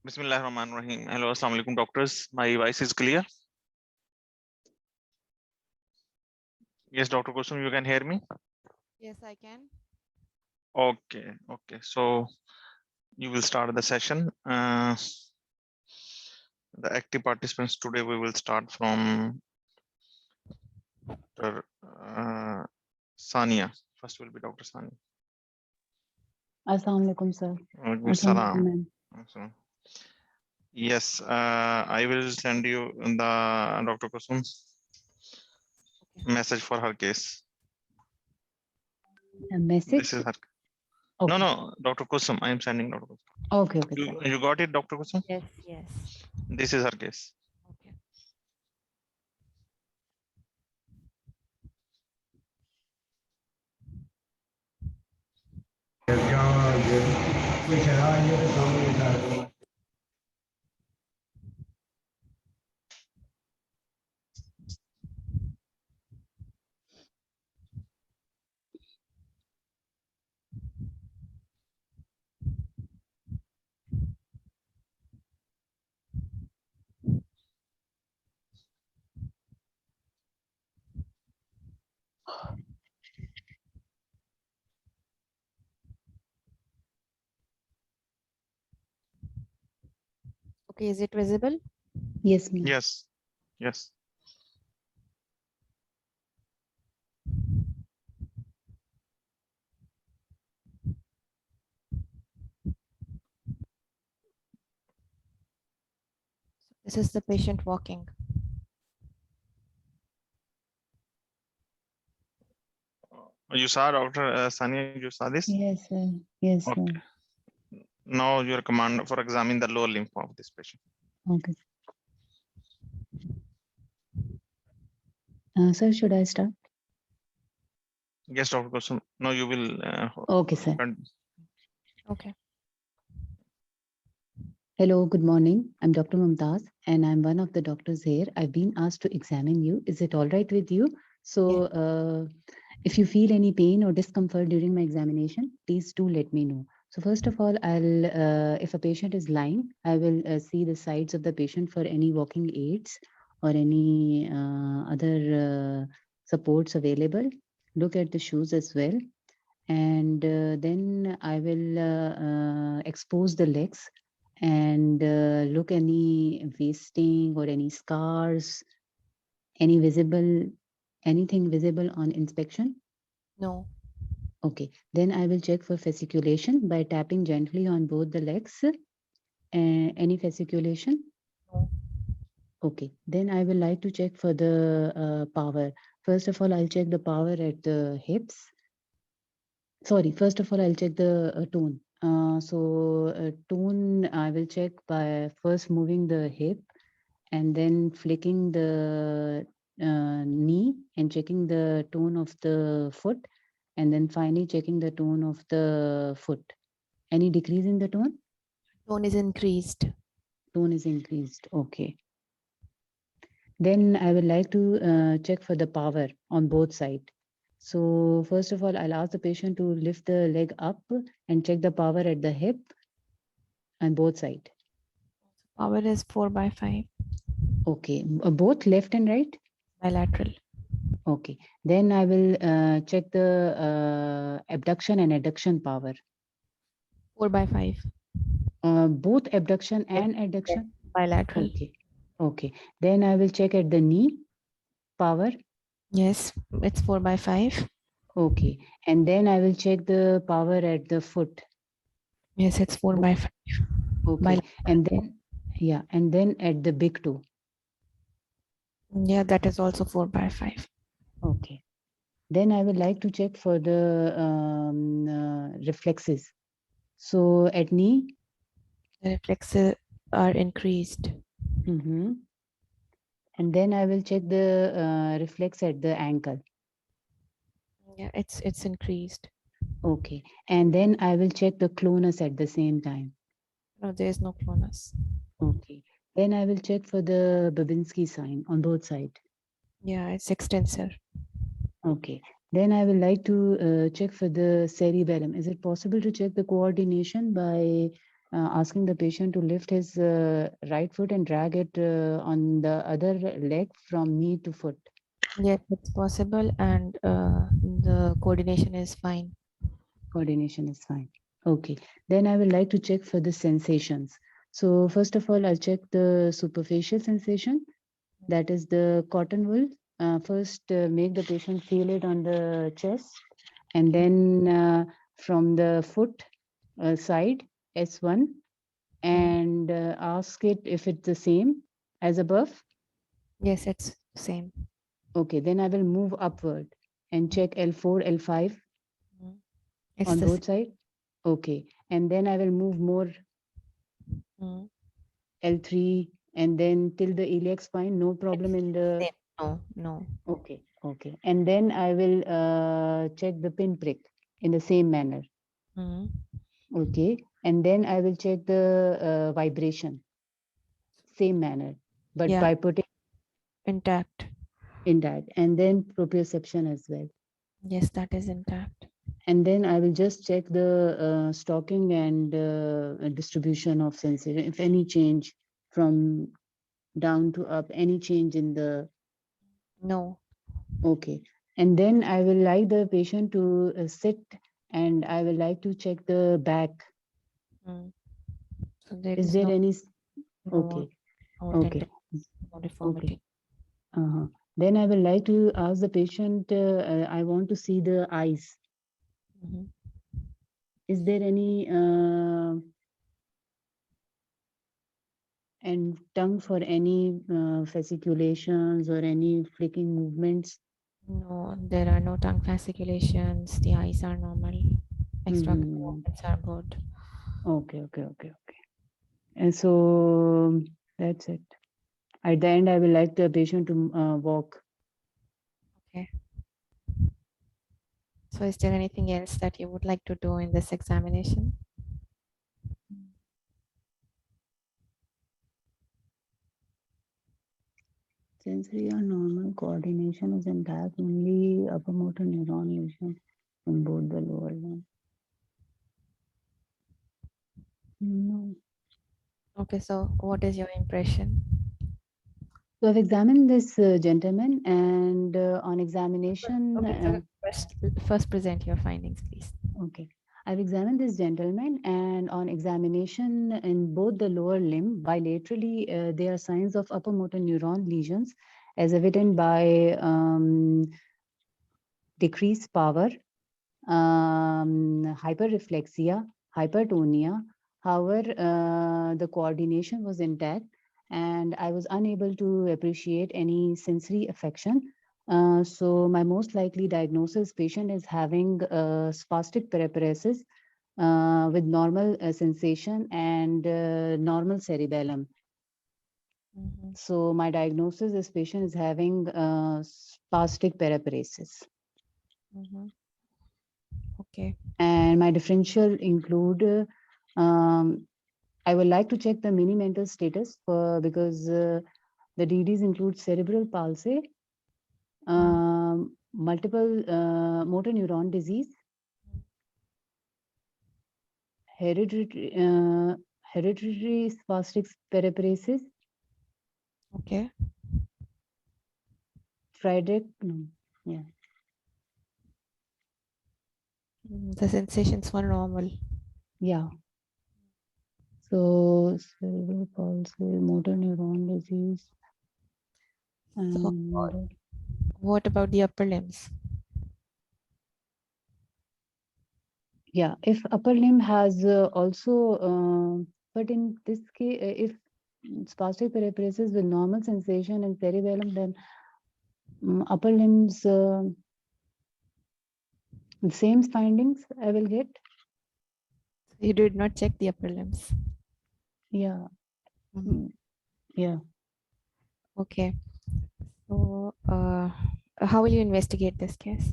Bismillahirrahmanirrahim. Hello, assalamu alaikum, doctors. My voice is clear? Yes, Dr. Kusum, you can hear me? Yes, I can. Okay. So you will start the session. The active participants today, we will start from Dr. Sania. First will be Dr. Sania. Assalamu alaikum, sir. Walaikum Assalamu salam. Yes, I will send you the Dr. Kusum message for her case. A message? This is her. Okay. No, Dr. Kusum. I am sending Dr. Kusum. Okay, sir. You got it, Dr. Kusum? Yes. This is her case. Okay. Okay, is it visible? Yes, ma'am. Yes. This is the patient walking. You saw Dr. Sania, you saw this? Yes, sir. Yes, sir. Okay. Now your command for examine the lower limb of this patient. Okay. Sir, should I start? Yes, Dr. Kusum. No, you will. Okay, sir. Okay. Hello, good morning. I'm Dr. Mumtaz, and I'm one of the doctors here. I've been asked to examine you. Is it all right with you? So, if you feel any pain or discomfort during my examination, please do let me know. So first of all, if a patient is lying, I will see the sides of the patient for any walking aids or any other supports available. Look at the shoes as well. And then I will expose the legs and look any wasting or any scars, anything visible on inspection. No. Okay, then I will check for fasciculation by tapping gently on both the legs. Any fasciculation? No. Okay, then I will like to check for the power. First of all, I'll check the power at the hips. Sorry, first of all, I'll check the tone. Tone, I will check by first moving the hip and then flicking the knee and checking the tone of the foot, and then finally checking the tone of the foot. Any decrease in the tone? Tone is increased. Tone is increased. Okay. Then I would like to check for the power on both sides. So first of all, I'll ask the patient to lift the leg up and check the power at the hip on both sides. Power is 4/5. Okay, both left and right? Bilateral. Okay, then I will check the abduction and adduction power. 4/5. Both abduction and adduction? Bilateral. Okay. Then I will check at the knee power. Yes, it's 4/5. Okay, and then I will check the power at the foot. Yes, it's 4/5. Okay, and then at the big toe. Yeah, that is also 4/5. Okay. Then I would like to check for the reflexes. So at knee? The reflexes are increased. And then I will check the reflex at the ankle. Yeah, it's increased. Okay, and then I will check the clonus at the same time. No, there is no clonus. Okay, then I will check for the Babinski sign on both sides. Yeah, it's extensor. Okay, then I would like to check for the cerebellum. Is it possible to check the coordination by asking the patient to lift his right foot and drag it on the other leg from knee to foot. Yes, it's possible, and the coordination is fine. Coordination is fine. Okay, then I would like to check for the sensations. So first of all, I'll check the superficial sensation. That is the cotton wool. First, make the patient feel it on the chest, and then from the foot side, S1, and ask it if it's the same as above. Yes, it's same. Okay, then I will move upward and check L4, L5 It's on the both sides. Okay, and then I will move more same. L3 and then till the iliac spine, no problem in the, Same. No, no. okay, okay. And then I will check the pinprick in the same manner. Mm. Okay, and then I will check the vibration, same manner, but Yeah, by putting intact. in that, and then proprioception as well. Yes, that is intact. And then I will just check the stocking and distribution of sensation, if any change from down to up, any change in the, No. okay. And then I will like the patient to sit, and I will like to check the back. Mm. So there Is is there no, any, no, okay, no okay, tenderness, no okay. deformity. Then I will like to ask the patient, I want to see the eyes. Mhm. Is there any and tongue for any fasciculations or any flicking movements? No, there are no tongue fasciculations. The eyes are normal. Extra Mhm. movements are good. Okay, okay, okay, okay. And so that's it. At the end, I will like the patient to walk. Okay. So is there anything else that you would like to do in this examination? Sensory or normal coordination is intact, only upper motor neuron lesion in both the lower limb. No. Okay, so what is your impression? So I've examined this gentleman, and on examination, Okay, so first present your findings, please. okay, I've examined this gentleman, and on examination in both the lower limb, bilaterally, there are signs of upper motor neuron lesions, as evident by decreased power, hyperreflexia, hypertonia. However, the coordination was intact, and I was unable to appreciate any sensory affection. So my most likely diagnosis patient is having spastic paraparesis with normal sensation and normal cerebellum. Mhm, So my diagnosis is patient is having spastic paraparesis. mhm. Okay. And my differential include, I would like to check the mini mental status because the DDs include cerebral palsy, multiple motor neuron disease, hereditary spastic paraparesis, Okay. Friedreich, no, yeah, The sensations were normal. yeah. So cerebral palsy, motor neuron disease, So and what about the upper limbs? yeah, if upper limb has also, but in this case, if spastic paraparesis with normal sensation and cerebellum, then upper limbs, the same findings I will get. You did not check the upper limbs. Yeah, Mhm. yeah. Okay. So how will you investigate this case?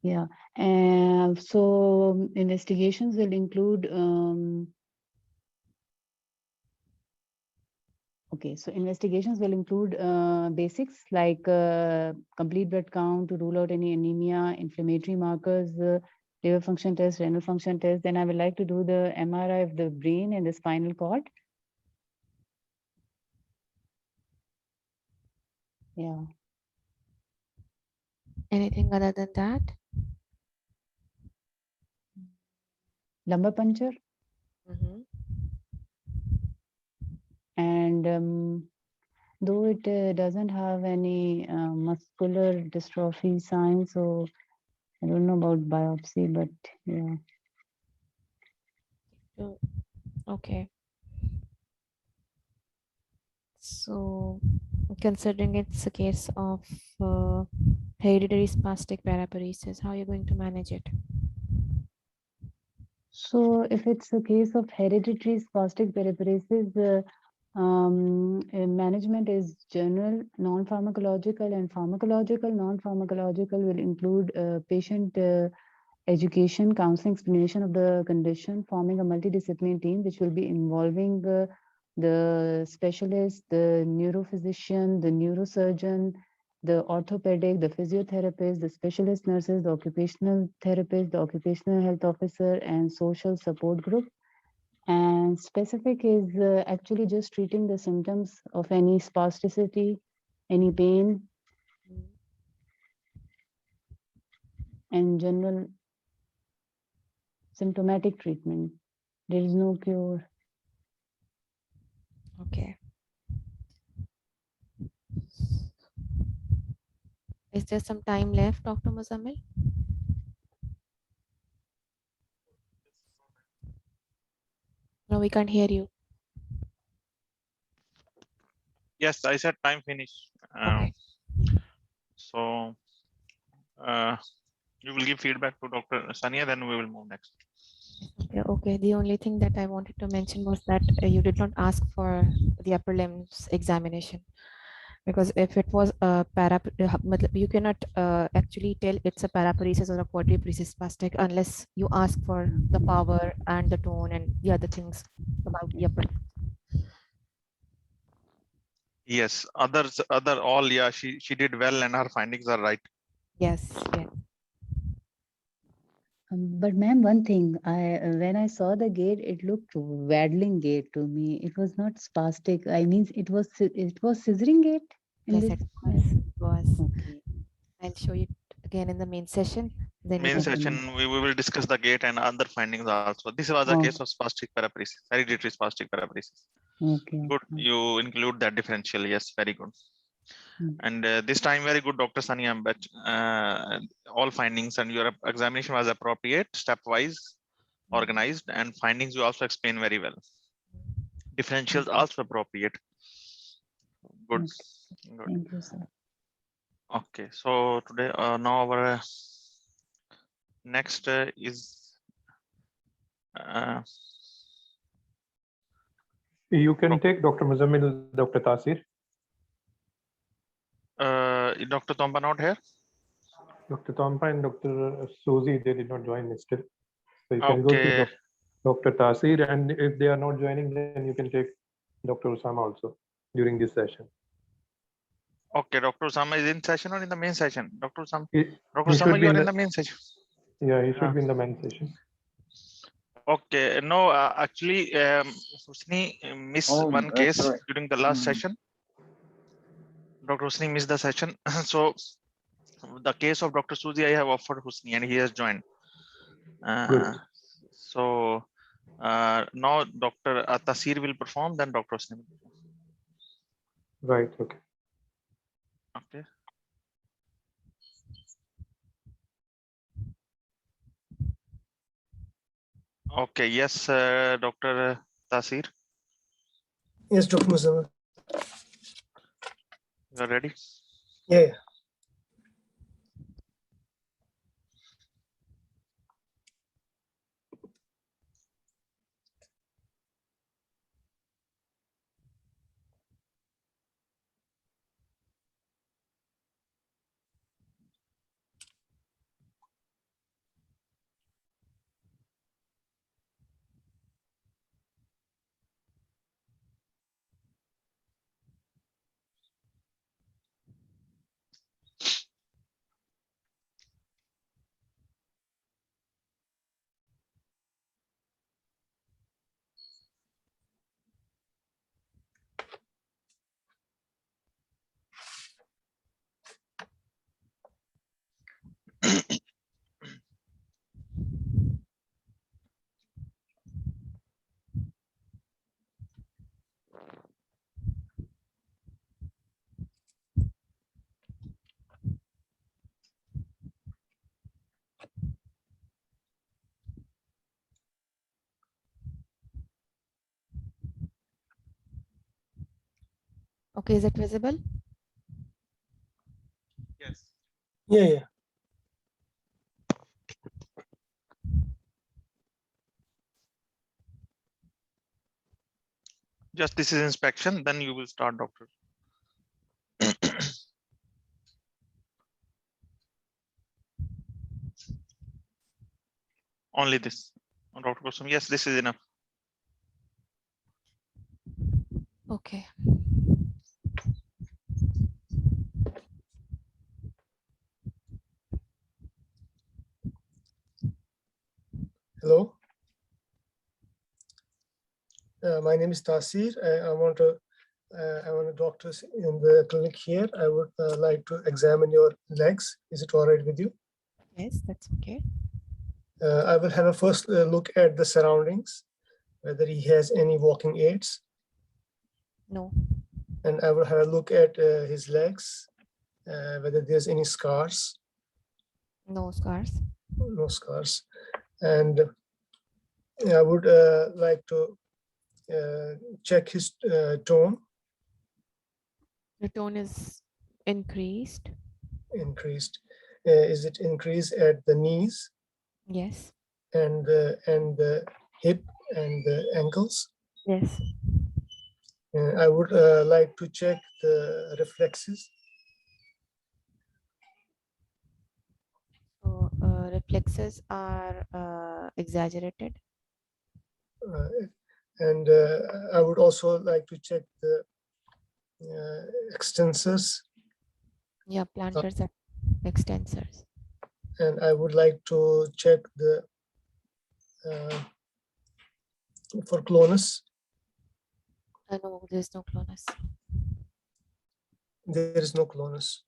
Yeah, and so investigations will include, okay, so investigations will include basics like complete blood count to rule out any anemia, inflammatory markers, liver function test, renal function test. Then I would like to do the MRI of the brain and the spinal cord. Yeah. Anything other than that? Lumbar puncture. Mm-hmm. And though it doesn't have any muscular dystrophy signs, so I don't know about biopsy, but yeah. Okay. So, considering it's a case of hereditary spastic paraparesis, how are you going to manage it? So if it's a case of hereditary spastic paraparesis, management is general, non-pharmacological, and pharmacological. Non-pharmacological will include patient education, counseling, explanation of the condition, forming a multidisciplinary team which will be involving the specialist, the neurophysician, the neurosurgeon, the orthopedic, the physiotherapist, the specialist nurses, the occupational therapist, the occupational health officer, and social support group. And specific is actually just treating the symptoms of any spasticity, any pain, and general symptomatic treatment. There is no cure. Okay. Is there some time left, Dr. Muzammal? No, we can't hear you. Yes, I said time finish. Okay. So you will give feedback to Dr. Sania, then we will move next. Okay. The only thing that I wanted to mention was that you did not ask for the upper limbs examination, because if it was a you cannot actually tell it's a paraparesis or a quadriparesis spastic unless you ask for the power and the tone and the other things about the upper. Yes, other all, yeah, she did well and her findings are right. Yes. Yeah. But ma'am, one thing, when I saw the gait, it looked waddling gait to me. It was not spastic. I mean, it was scissoring gait. Yes, it was. Okay. I'll show you again in the main session. Then you Main can. session, we will discuss the gait and other findings also. This was a Oh. case of spastic paraparesis, hereditary spastic paraparesis. Okay. Good, you include that differential. Yes, very good. And this time, very good, Dr. Sani Ambach. All findings and your examination was appropriate, stepwise, organized, and findings you also explain very well. Differentials also appropriate. Good. Okay. Good. Thank you, sir. Okay, so today now our next is You can take Dr. Muzammil, Dr. Tasir. Dr. Tomba not here. Dr. Tompa and Dr. Suzy, they did not join me still. So you can go to Okay. Dr. Tasir, and if they are not joining, then you can take Dr. Osama also during this session. Okay, Dr. Osama is in session or in the main session? Dr. Osama, He Dr. Osama, should be you are in the main session. Yeah, he should be in the main session. Okay, no, actually, Husni missed one case during the last session. Dr. Husni missed the session. So the case of Dr. Suzy, I have offered Husni and he has joined. Good. So now Dr. Tasir will perform, then Dr. Husni will perform. Right, okay. Okay. Okay, yes, Dr. Tasir, Yes, Dr. Muzammal. you are ready? Yeah. Okay, is it visible? Yes. Yeah. Just this is inspection, then you will start, doctor. Only this. Dr. Kusum, yes, this is enough. Okay. Hello. My name is Nasir. I want a doctor in the clinic here. I would like to examine your legs. Is it all right with you? Yes, that's okay. I will have a first look at the surroundings, whether he has any walking aids, No. and I will have a look at his legs, whether there's any scars, No scars. no scars, and I would like to check his tone, The tone is increased. increased. Is it increased at the knees Yes. and the hip and the ankles? Yes. I would like to check the reflexes. So reflexes are exaggerated. And I would also like to check the extensors, Yeah, planters are extensors. and I would like to check the for clonus. No, there's no clonus. There is no clonus.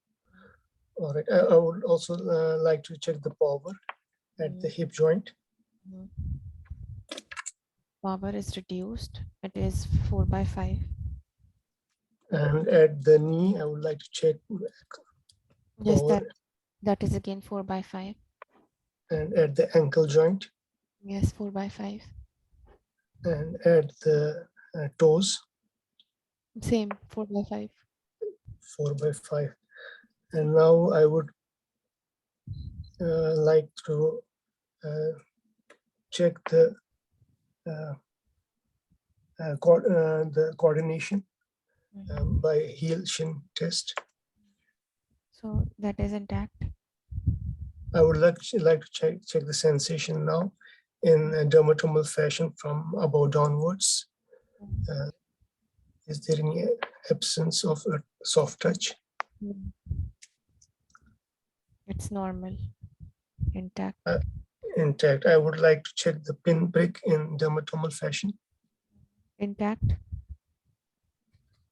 All right. I would also like to check the power at the hip joint. Mhm. Power is reduced. It is 4/5. And at the knee, I would like to check Yes, power. that is again 4/5. And at the ankle joint, Yes, 4/5. and at the toes, Same 4/5. 4/5. And now I would like to check the coordination by heel shin test. So that is intact. I would like to check the sensation now in a dermatomal fashion from above downwards. Is there any absence of a soft touch? It's normal, intact. Intact. I would like to check the pinprick in dermatomal fashion. Intact.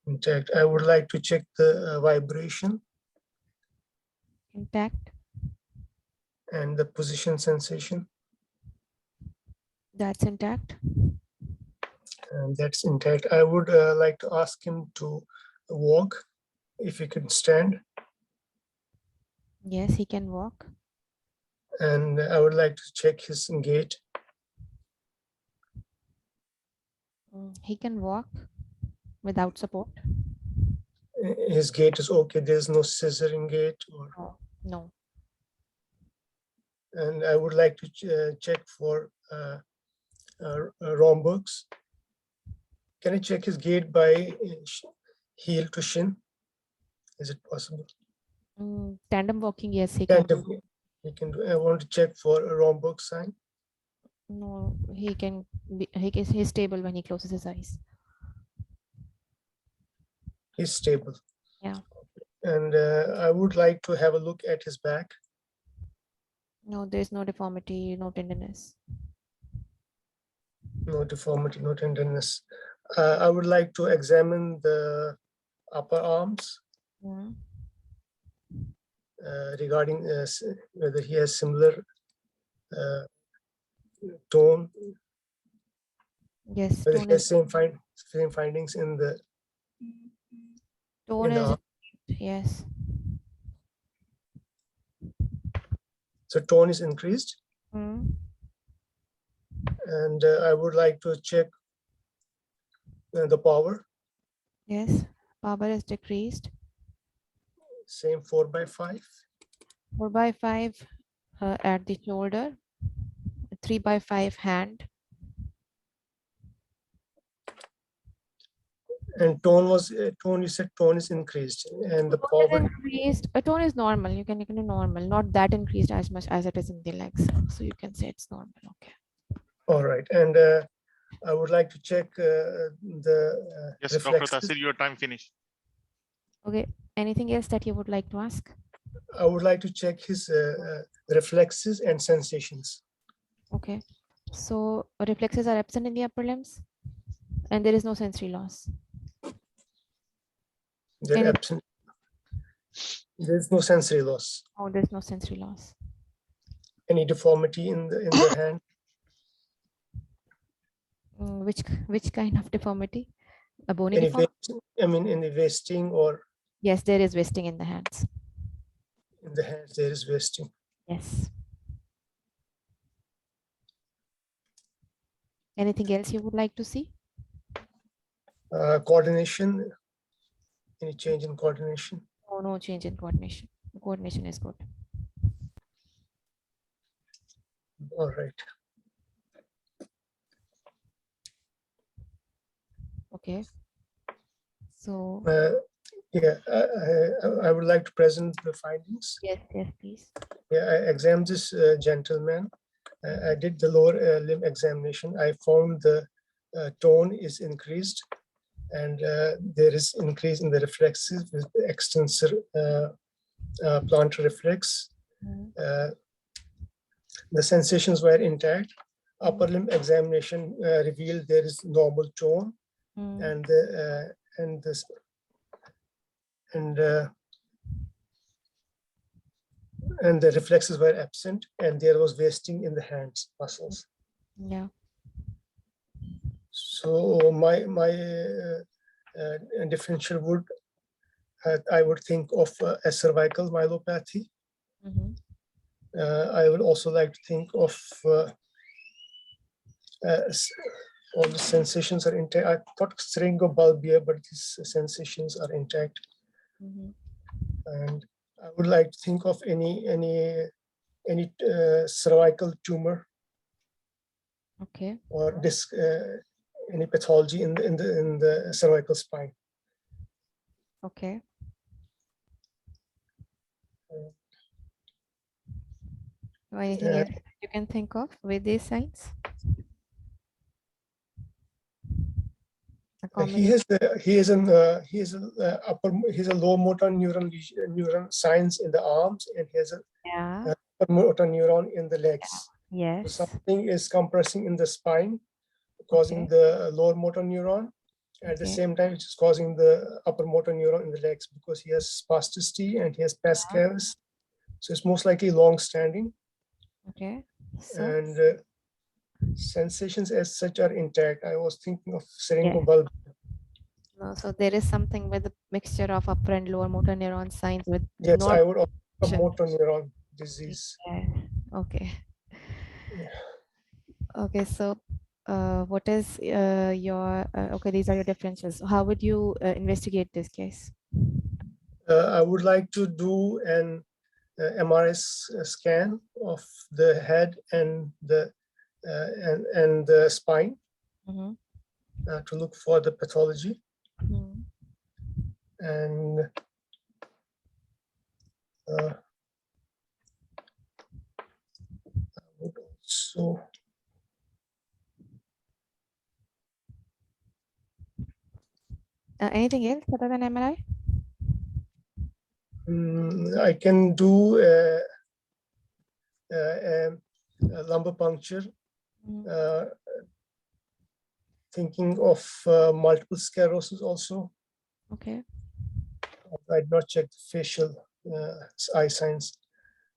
Intact. I would like to check the vibration Intact. and the position sensation. That's intact. And that's intact. I would like to ask him to walk, if he can stand. Yes, he can walk. And I would like to check his gait. He can walk without support. His gait is okay. There's no scissoring gait. No. And I would like to check for Rombergs. Can I check his gait by heel to shin? Is it possible? Tandem walking, yes, he can do. He can do. I want to check for a Romberg sign. No, he can be, he's stable when he closes his eyes. He's stable. Yeah. And I would like to have a look at his back. No, there's no deformity, no tenderness. No deformity, no tenderness. I would like to examine the upper arms regarding whether he has similar tone. Yes, Whether tone he has is same findings in the tone in the is arm. yes. So tone is increased. And I would like to check the power. Yes, power is decreased. Same 4/5. 4/5 at the shoulder, 3/5 hand. And tone was tone. You said tone is increased, and the Tone is power. increased. A tone is normal. You can do normal, not that increased as much as it is in the legs. So you can say it's normal. Okay. All right, and I would like to check the Yes, Dr. reflexes. Tasir, your time finished. Okay. Anything else that you would like to ask? I would like to check his reflexes and sensations. Okay. So reflexes are absent in the upper limbs, and there is no sensory loss. They're Any- absent. There's no sensory loss. Oh, there's no sensory loss. Any deformity in the hand? Which kind of deformity? A bony Any deformity? I mean, any wasting, or Yes, there is wasting in the hands. in the hands there is wasting. Yes. Anything else you would like to see? Coordination. Any change in coordination? Oh, no change in coordination. The coordination is good. All right. Okay. So Yeah, I would like to present the findings. yes, please. Yeah, I examined this gentleman. I did the lower limb examination. I found the tone is increased, and there is increase in the reflexes with the extensor plantar reflex. Mhm. The sensations were intact. Upper limb examination revealed there is normal tone, Mm. and the reflexes were absent, and there was wasting in the hands muscles. Yeah. So my differential would, I would think of a cervical myelopathy. Mhm. I would also like to think of all the sensations are intact. I thought syringobulbar, but these sensations are intact. Mhm. And I would like to think of any cervical tumor Okay. or disc, any pathology in the cervical spine. Okay. Or anything Yeah. else you can think of with these signs? A He has a low motor neuron signs in the arms, and he has a yeah. upper motor neuron in the legs. So Yes. something is compressing in the spine, causing Okay. the lower motor neuron. At the Okay. same time, it's causing the upper motor neuron in the legs, because he has spasticity and he has Pascal's. So it's most likely long-standing, Okay. So and sensations as such are intact. I was thinking of syringobulbar. no, so there is something with a mixture of upper and lower motor neuron signs with Yes, not I would also have motor neuron disease. okay. Yeah. Okay, so what is your okay, these are your differences. How would you investigate this case? I would like to do an MRI scan of the head and the spine Mhm. to look for the pathology, Mhm. and I would also Anything else other than MRI? I can do a lumbar puncture, Mhm. thinking of multiple sclerosis also. Okay. I did not check the facial eye signs,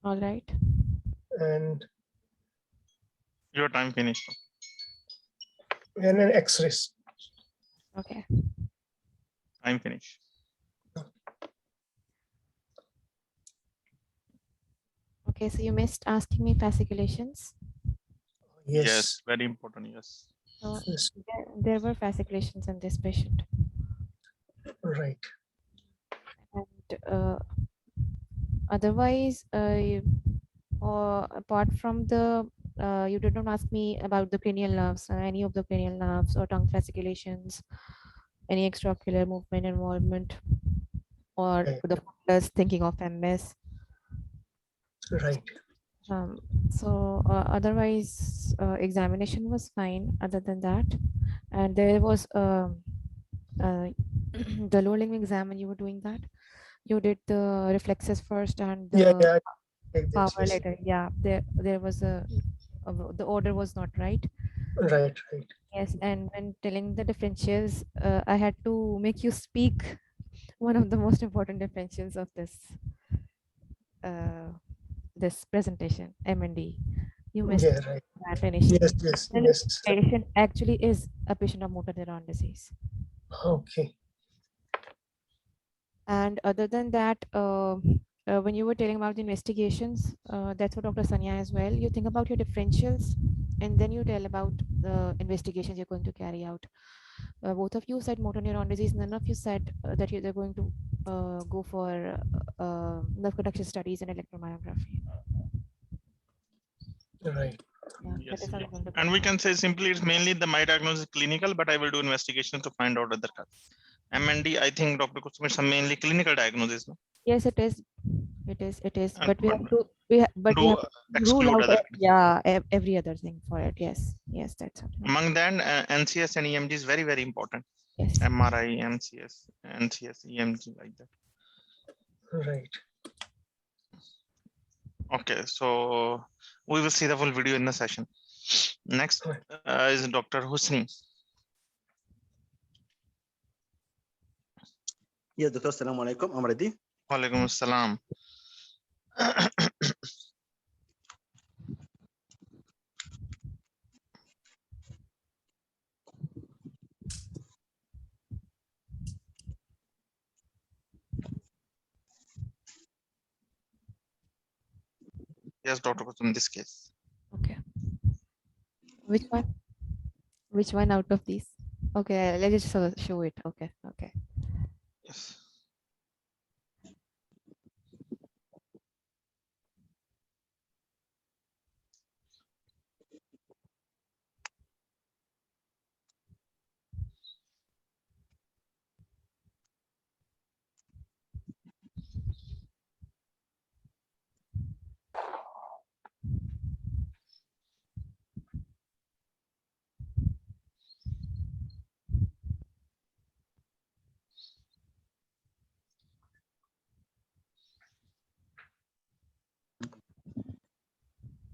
All right. and Your time finished. an X-rays. Okay. Time finished. Okay, so you missed asking me fasciculations. Yes. Very important. Yes. So Yes. there were fasciculations in this patient. Right. And otherwise, or apart from the, you did not ask me about the cranial nerves, any of the cranial nerves or tongue fasciculations, any extraocular movement involvement, or Okay. the plus thinking of MS. Right. So otherwise, examination was fine. Other than that, and there was the lower limb exam when you were doing that. You did the reflexes first and Yeah, the yeah, I take that. power Yes. later. Yeah, there was the order was not right. Right, right. Yes, and when telling the differentials, I had to make you speak one of the most important differentials of uh, this presentation, M&D. You missed Yeah, right. that initially. Yes, yes, And yes. this patient actually is a patient of motor neuron disease. Okay. And other than that, when you were telling about the investigations, that's what Dr. Sanya as well. You think about your differentials, and then you tell about the investigations you're going to carry out. Both of you said motor neuron disease. None of you said that they're going to go for nerve conduction studies and electromyography. Right. Yeah, Yes. that is how I'm going to And we can say simply it's mainly the my diagnosis clinical, but I will do investigation to find out other cause. M&D, I think Dr. Kusum, it's a mainly clinical diagnosis. No? Yes, it is. It is. And But we have to. But we do have to rule exclude out. other. Yeah, every other thing for it. Yes, yes, that's what. Among that, NCS and EMG is very, very important. Yes. MRI, NCS, EMG, like that. Right. Okay, so we will see the full video in the session. Next is Dr. Husni. Yes, Doctor. Assalamu alaikum. I'm ready. Walaikum assalam. Yes, Dr. Kusum, in this case. Okay. Which one? Which one out of these? Okay, let's just show it. Okay, okay. Yes.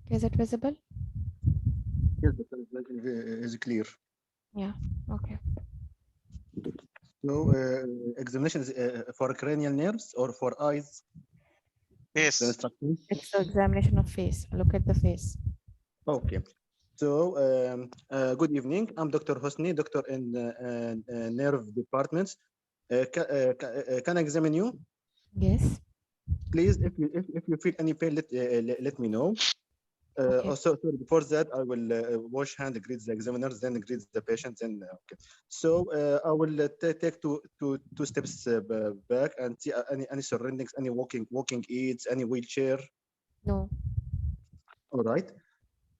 Is it visible? Yes, Doctor. Is clear. Yeah. Okay. So, examination is for cranial nerves or for eyes. Yes. The instruction. It's the examination of face. Look at the face. Okay. So, good evening. I'm Dr. Hosni, doctor in nerve departments. Can I examine you? Yes. Please, if you feel any pain, let me know. Okay. Also, before that, I will wash hand, greet the examiners, then greet the patient. Then okay. So I will take two steps back and see any surroundings, any walking aids, any wheelchair. No. All right.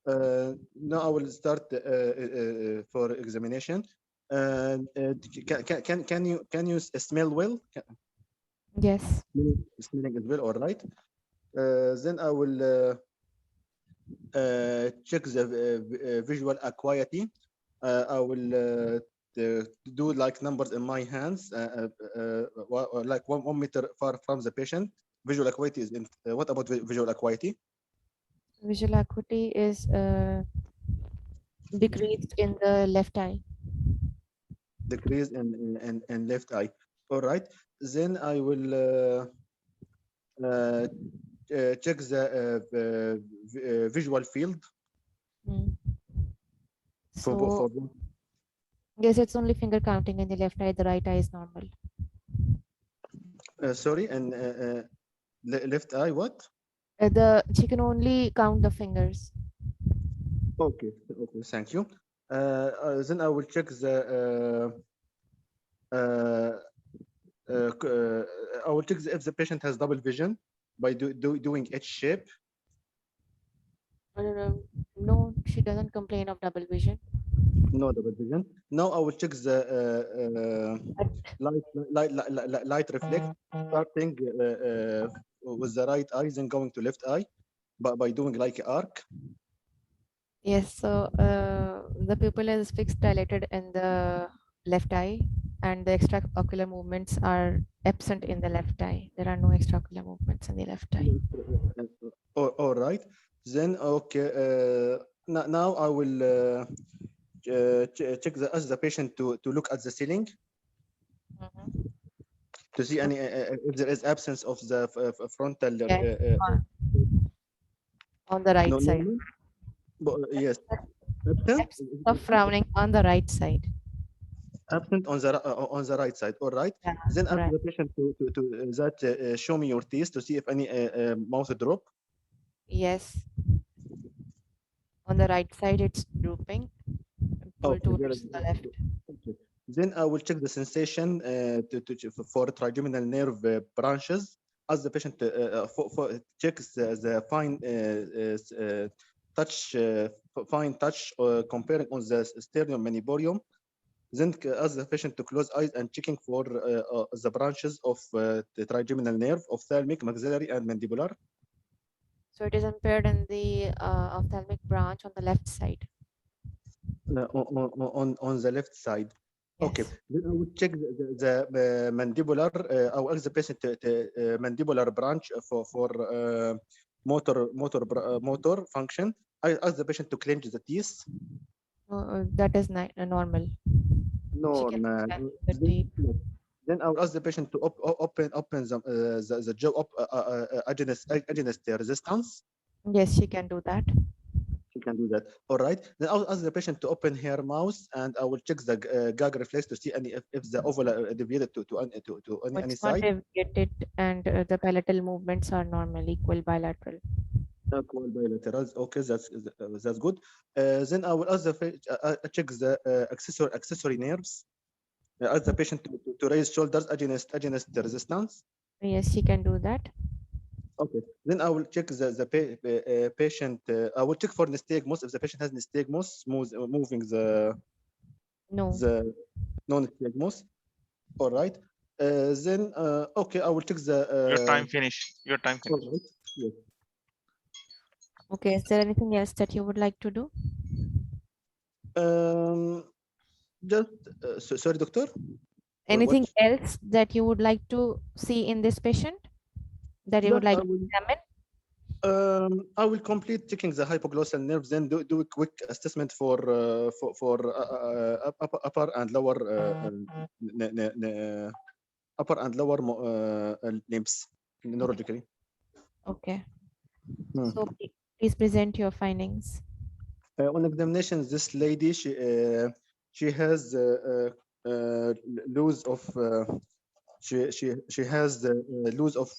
Now I will start for examination. Can you smell well? Yes. Smelling as well. All right. Then I will check the visual acuity. I will do like numbers in my hands, like 1 meter far from the patient. Visual acuity is in. What about visual acuity? Visual acuity is decreased in the left eye. Decrease in left eye. All right. Then I will check the visual field. So yes, it's only finger counting in the left eye. The right eye is normal. Sorry, and left eye, what? She can only count the fingers. Okay, okay, thank you. Then I will check the. I will check if the patient has double vision by doing H shape. No, she doesn't complain of double vision. No double vision. Now I will check the light reflect, starting with the right eye, then going to left eye, but by doing like arc. Yes, so the pupil is fixed dilated in the left eye, and the extraocular movements are absent in the left eye. There are no extraocular movements in the left eye. All right. Then okay. Now I will ask the patient to look at the ceiling to see any if there is absence of the frontal. On the right No, side. no, yes. Absent. Of frowning on the right side. Absent on the right side. All right. Yeah, Then ask right. the patient to show me your teeth to see if any mouth drop. Yes. On the right side, it's drooping. Pull Okay, towards the left. okay. Then I will check the sensation for trigeminal nerve branches. As the patient checks the fine touch comparing on the sternum maniborium. Then ask the patient to close eyes and checking for the branches of the trigeminal nerve, ophthalmic, maxillary, and mandibular. So it is impaired in the ophthalmic branch on the left side. On the left side. Yes. Okay, then I would check the mandibular. I will ask the patient mandibular branch for motor function. I ask the patient to clench the teeth. That is normal. Normal. Then I will ask the patient to open the jaw up against the resistance. Yes, she can do that. She can do that. All right. Then I'll ask the patient to open her mouth, and I will check the gag reflex to see if the oval deviated to any It's not side. deviated, and the palatal movements are normal, equal bilateral. Equal bilaterals. Okay, that's good. Then I will ask the check the accessory nerves. Ask the patient to raise shoulders against the resistance. Yes, she can do that. Okay. Then I will check the patient. I will check for nystagmus. If the patient has nystagmus, moving the non-nystagmus. All right. Then okay, I will check the. Your time finish. Your time finish. All right. Yes. Okay. Is there anything else that you would like to do? Just sorry, doctor. Anything else that you would like to see in this patient that you would like to examine? I will complete checking the hypoglossal nerves, then do a quick assessment for upper and lower limbs neurologically. Okay. So please present your findings. On examination, this lady she has loss of she has the loss of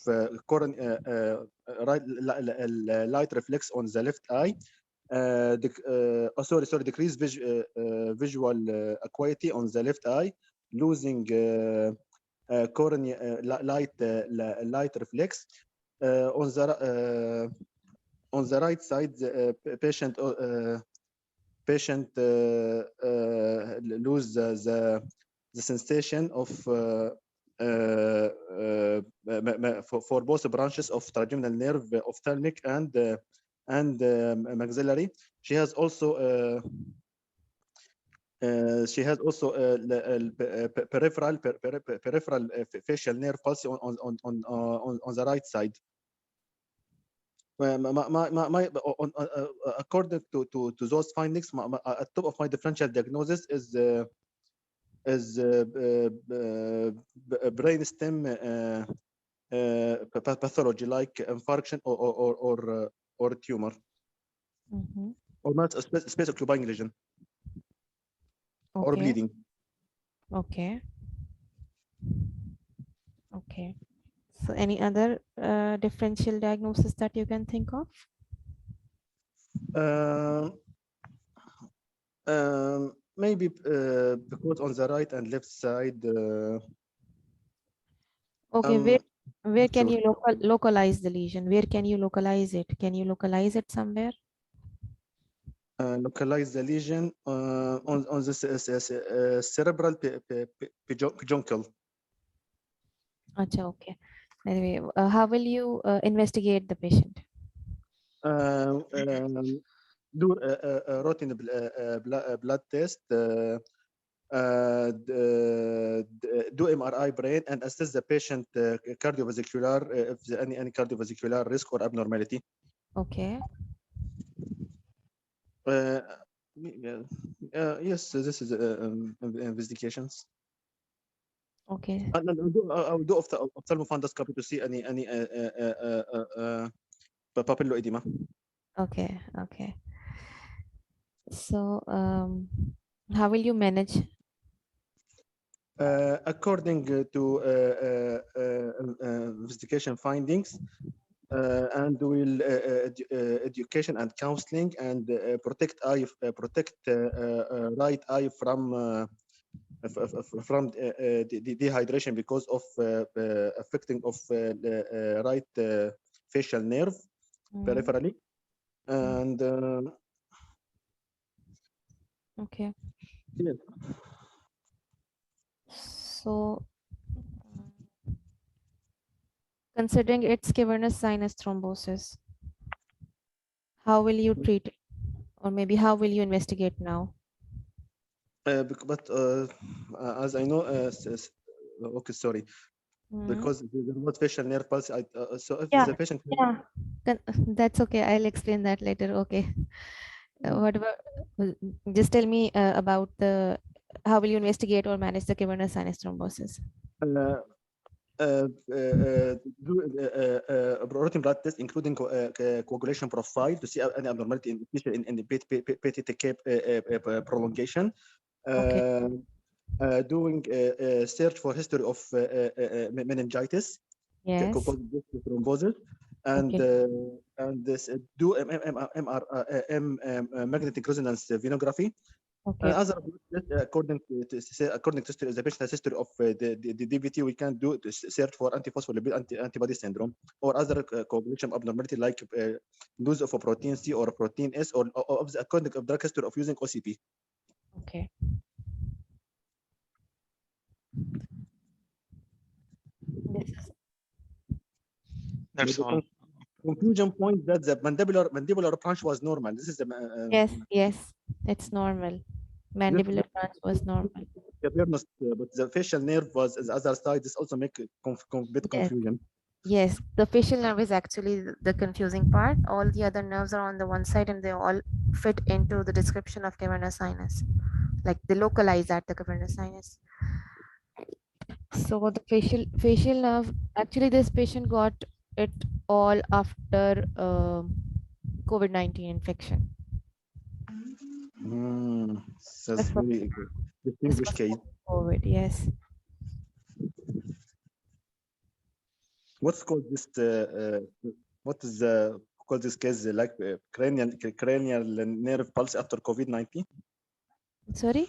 light reflex on the left eye. Decreased visual acuity on the left eye, losing cornea light reflex. On the right side, the patient lose the sensation of for both branches of trigeminal nerve, ophthalmic and maxillary. She has also peripheral facial nerve pulse on the right side. According to those findings, at top of my differential diagnosis is brainstem pathology like infarction or tumor, or not space occupying lesion, or bleeding. Okay. Okay. So any other differential diagnosis that you can think of? Maybe because on the right and left side. Okay, where Where can Sure. you localize the lesion? Where can you localize it? Can you localize it somewhere? Localize the lesion on the cerebral peduncle. Acha, okay. Anyway, how will you investigate the patient? Do routine blood test. Do MRI brain and assess the patient cardiovascular if there any cardiovascular risk or abnormality. Okay. Yes, this is investigations. Okay. I'll do ophthalmofundoscopy to see any papilloedema. Okay. Okay. So, how will you manage? According to investigation findings, and will education and counseling and protect right eye from dehydration because of affecting of right facial nerve peripherally, and Okay. yes. So, considering its cavernous sinus thrombosis, how will you treat it? Or maybe how will you investigate now? But as I know, okay, sorry, because there was facial nerve pulse. So if Yeah, the patient, yeah, that's okay. I'll explain that later. Okay. What about, just tell me about the, how will you investigate or manage the cavernous sinus thrombosis? do routine blood test, including coagulation profile to see any abnormality in the PTK prolongation. Okay. Doing search for history of meningitis, Yes. thrombosis, and Okay. this, do magnetic resonance venography. Okay. Other according to the patient has history of the DVT, we can do to search for antiphospholipid antibody syndrome or other coagulation abnormality like lose of a protein C or protein S or of the according of drug history of using OCP. Okay. This is, That's all. Conclusion point that the mandibular branch was normal. This is the yes, yes, it's normal. Mandibular branch was normal. but the facial nerve was the other side. This also make bit Yes. confusion. Yes, the facial nerve is actually the confusing part. All the other nerves are on the one side and they all fit into the description of cavernous sinus. Like they localize at the cavernous sinus. So the facial nerve, actually this patient got it all after COVID-19 infection. That's This was- very this distinguished was case. COVID, yes. What's called this? What is called this case like cranial nerve pulse after COVID-19? Sorry?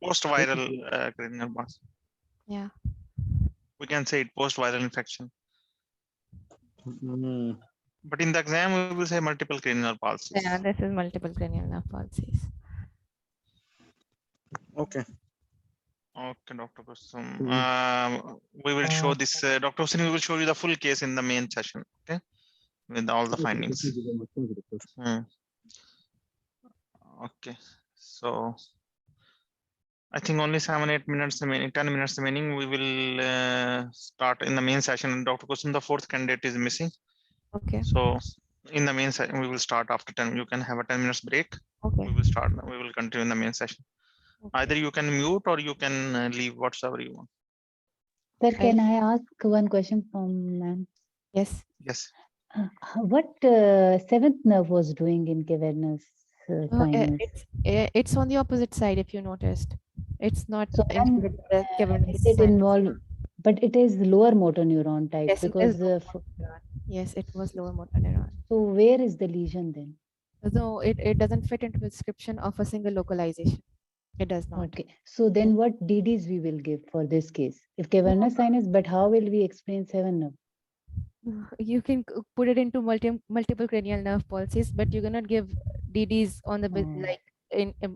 Post-viral cranial mass. Yeah. We can say it post-viral infection. But in the exam, we will say multiple cranial pulses. Yeah, this is multiple cranial nerve palsies. Okay. Okay, Dr. Kusum. We will show this, Dr. Hussain, we will show you the full case in the main session, okay? With all the findings. Okay, so I think only 7-8 minutes remaining, 10 minutes remaining. We will start in the main session. Dr. Kusum, the fourth candidate is missing. Okay. So in the main session, we will start after 10. You can have a 10 minutes break. Okay. We will start. We will continue in the main session. Okay. Either you can mute or you can leave whatsoever you want. Sir, can I ask one question from ma'am? Yes. Yes. What seventh nerve was doing in cavernous sinus? It's on the opposite side if you noticed. It's not So included the cavernous is it sinus. involved? But it is lower motor neuron type Yes, it because is lower motor neuron. Yes, it was lower motor neuron. so where is the lesion then? No, it doesn't fit into the description of a single localization. It does not. Okay. So then what DDs we will give for this case? If cavernous sinus, but how will we explain 7 nerve? You can put it into multiple cranial nerve pulses, but you cannot give DDs on the Oh. like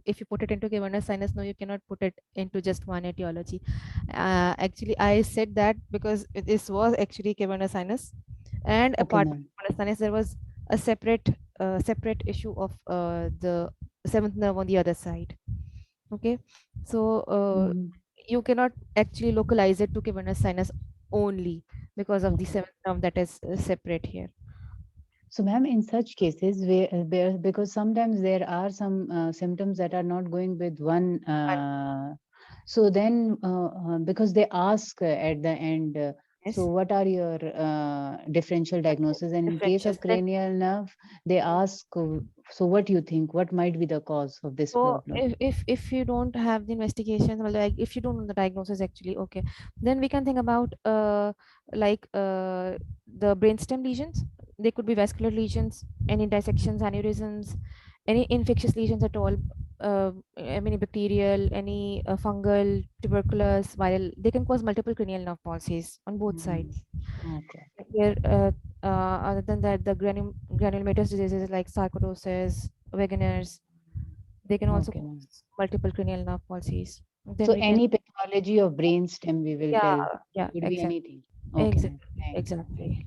if you put it into cavernous sinus, no, you cannot put it into just one etiology. Actually, I said that because this was actually cavernous sinus, and Okay, apart ma'am. from cavernous sinus, there was a separate issue of the seventh nerve on the other side. Okay, so Mhm. you cannot actually localize it to cavernous sinus only because of the Okay. seventh nerve that is separate here. So, ma'am, in such cases where because sometimes there are some symptoms that are not going with one, so then because they ask at the end, so Yes, what are your differential diagnosis? And in case of differentials. Then, cranial nerve, they ask, so what do you think? What might be the cause of this so problem? if you don't have the investigation, well, like if you don't know the diagnosis actually, okay, then we can think about the brainstem lesions. They could be vascular lesions, any dissections, aneurysms, any infectious lesions at all. Any bacterial, any fungal, tuberculous, viral. They can cause multiple cranial nerve palsies on both Mm, sides. okay. Here, other than that, the granulomatous diseases like sarcoidosis, Wegener's, they can also Okay, ma'am. cause multiple cranial nerve palsies. Then So we can, any pathology of brainstem we will yeah, tell. yeah, Could be exactly, anything. Okay, ma'am. exactly, Thanks. exactly.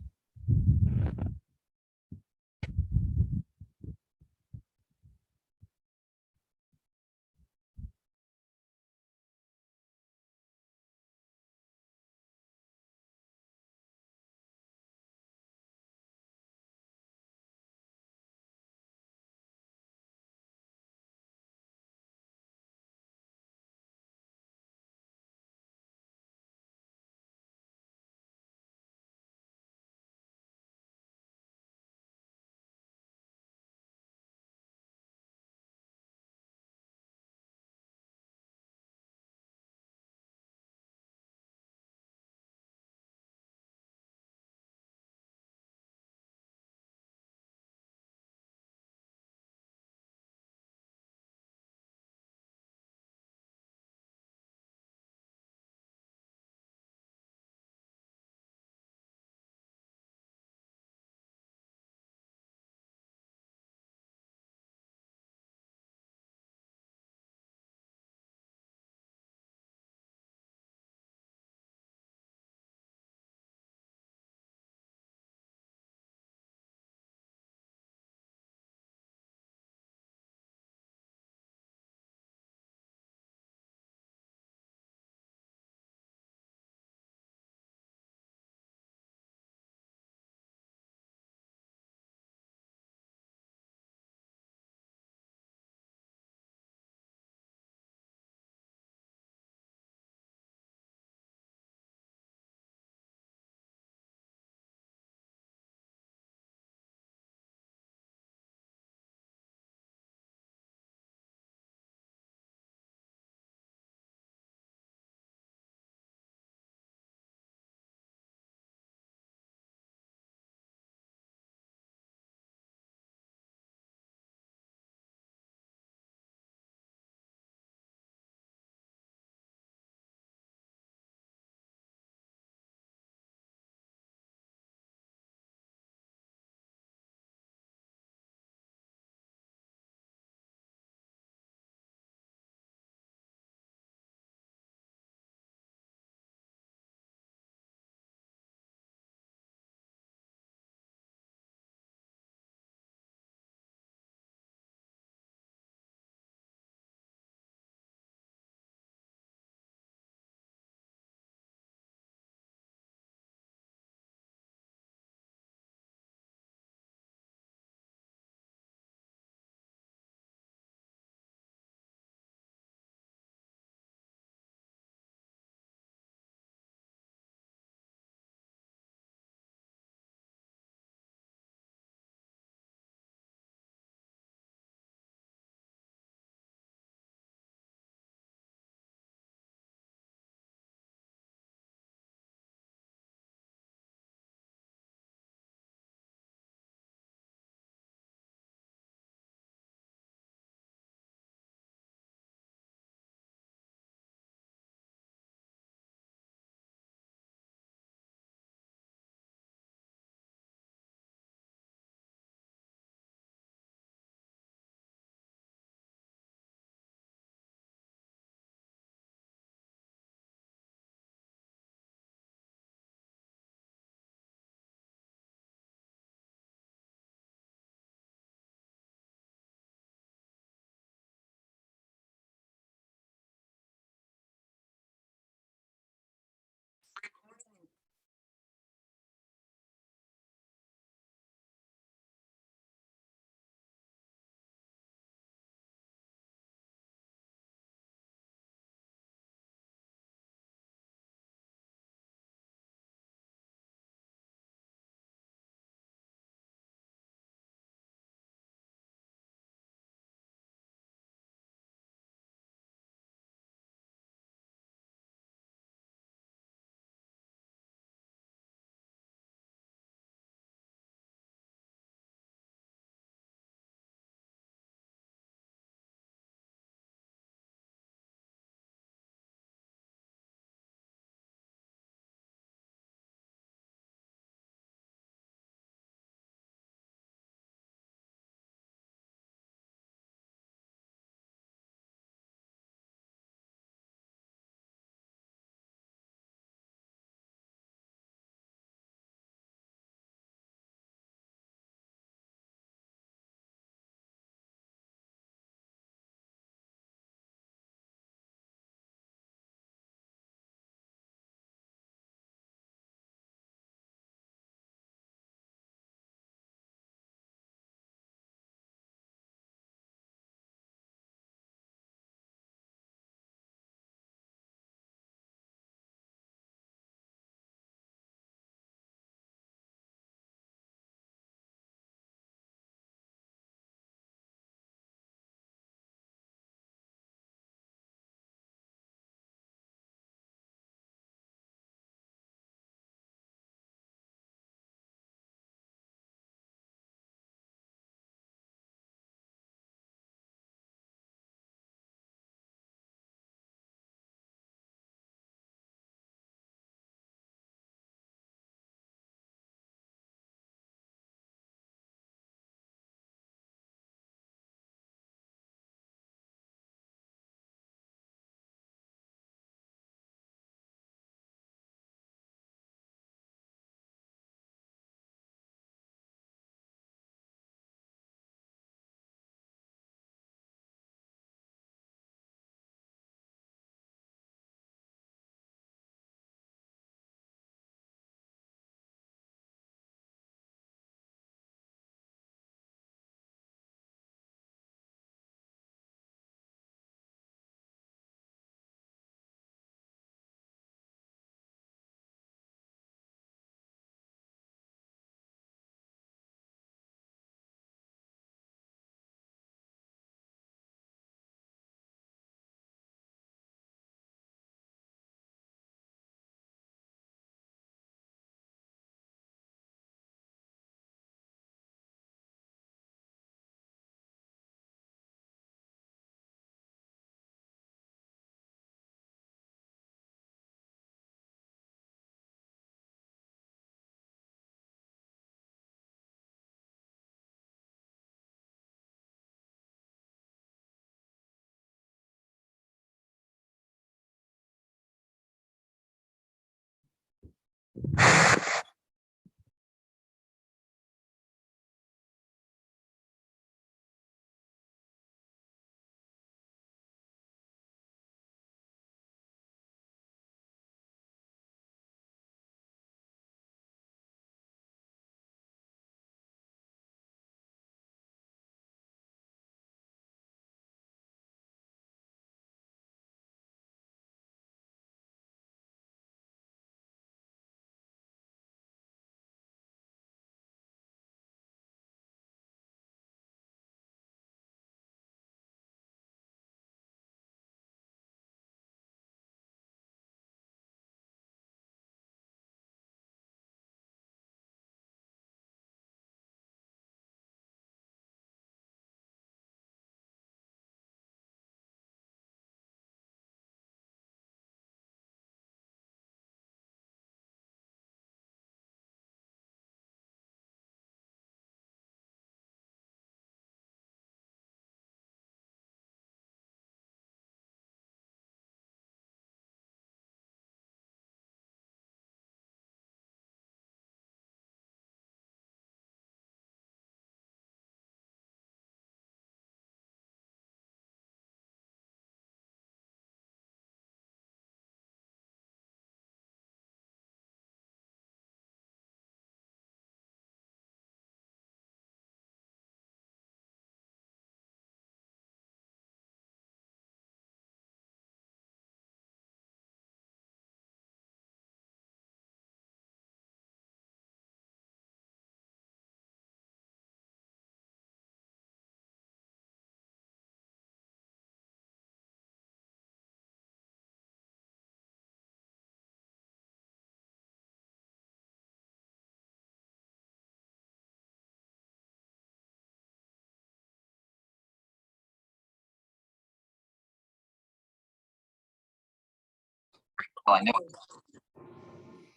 Oh, I know.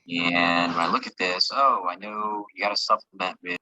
And when I look at this, oh, I know you got to supplement with.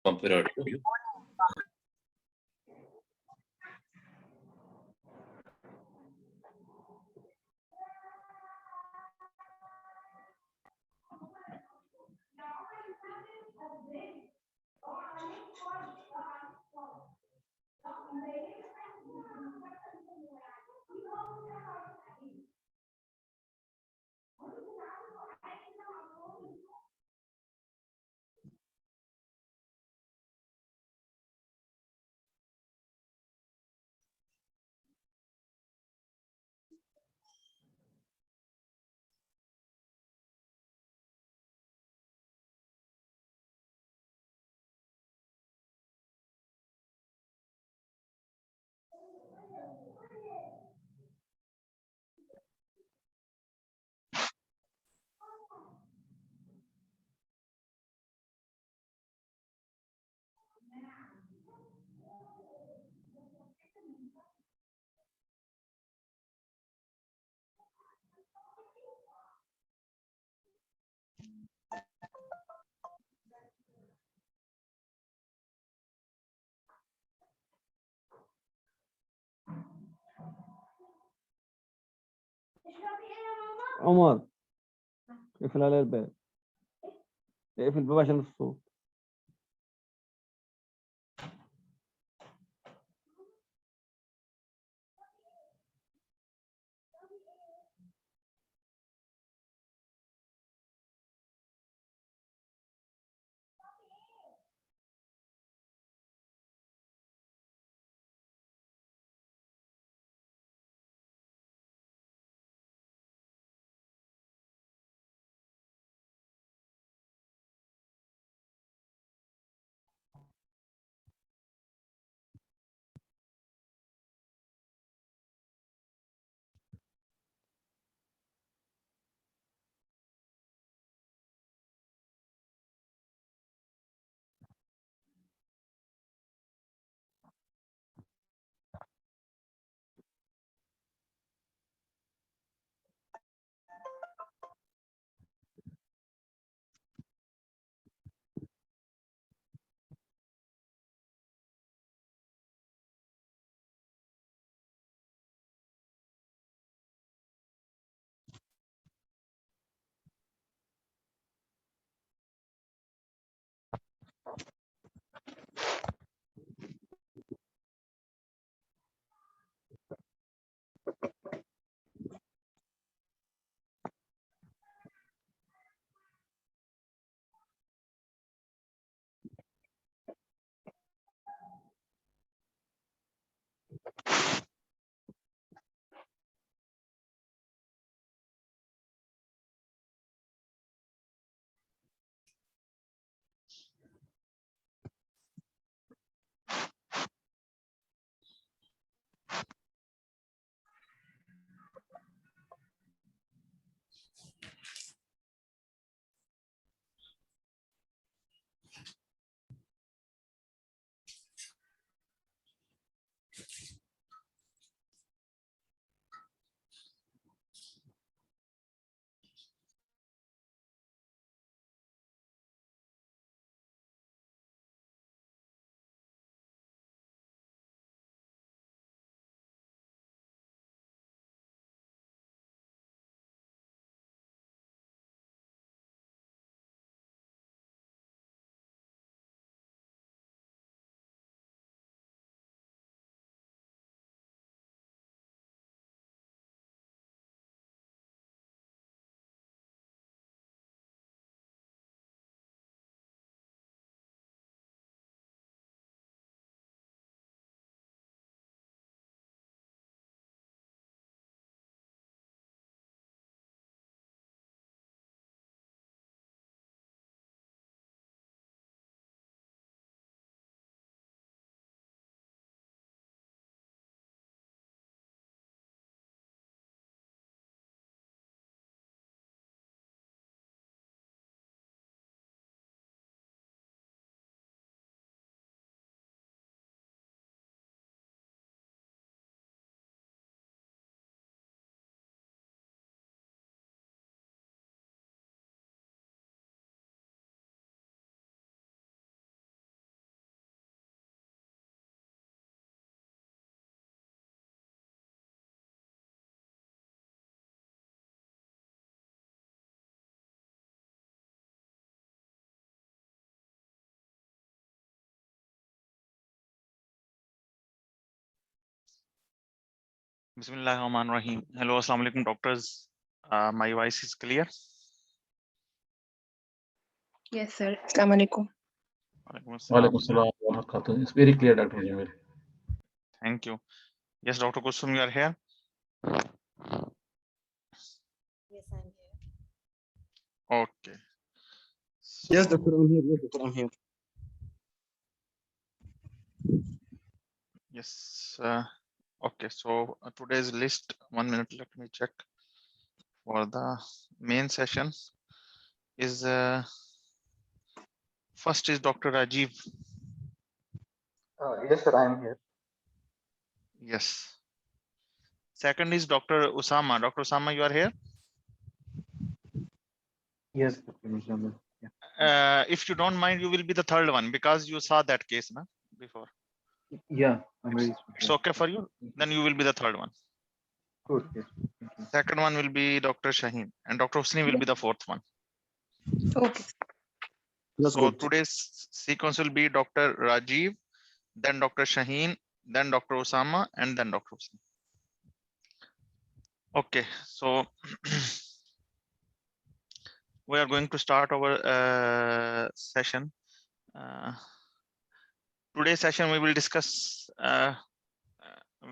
computer. عمر، اقفل علي الباب، اقفل الباب عشان الصوت. Bismillahirrahmanirrahim. Hello, assalamu alaikum, doctors. My voice is clear. Yes, sir. Assalamu alaikum. Walaikum Walaikum assalam. salam wa barakatuh. It's very clear, Dr. Jamil. Thank you. Yes, Dr. Kusum, you are here. Yes, I'm here. Okay. Yes, So, doctor, I'm here. Yes, doctor, I'm here. yes. Okay. So today's list. 1 minute. Let me check. For the main session is first is Dr. Rajiv. Yes, sir, I am here. Yes. Second is Dr. Usama. Dr. Usama, you are here. Yes, Dr. Muzammal. Yeah. If you don't mind, you will be the third one because you saw that case before. Yeah, I'm ready. It's okay for you. Then you will be the third one. Good. Yes. Thank you. Second one will be Dr. Shaheen, and Dr. Husni will be the fourth one. Okay. That's So good. today's sequence will be Dr. Rajiv, then Dr. Shaheen, then Dr. Osama, and then Dr. Husni. Okay, so we are going to start our session. Today's session we will discuss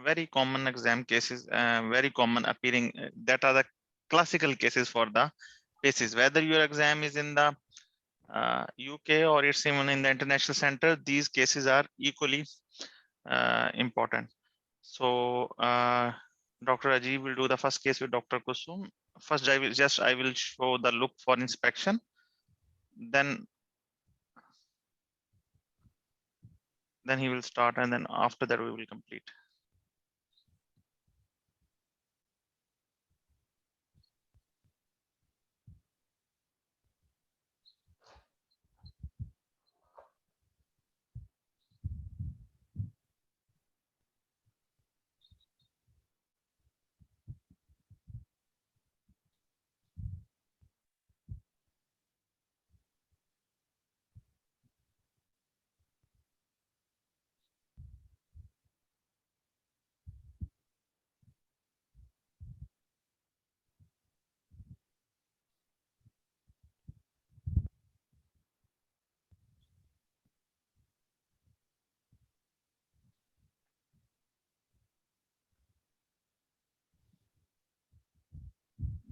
very common exam cases, very common appearing that are the classical cases for the cases. Whether your exam is in the UK or it's even in the international center, these cases are equally important. So Dr. Ajib will do the first case with Dr. Kusum. First, I will show the look for inspection. Then he will start, and then after that we will complete.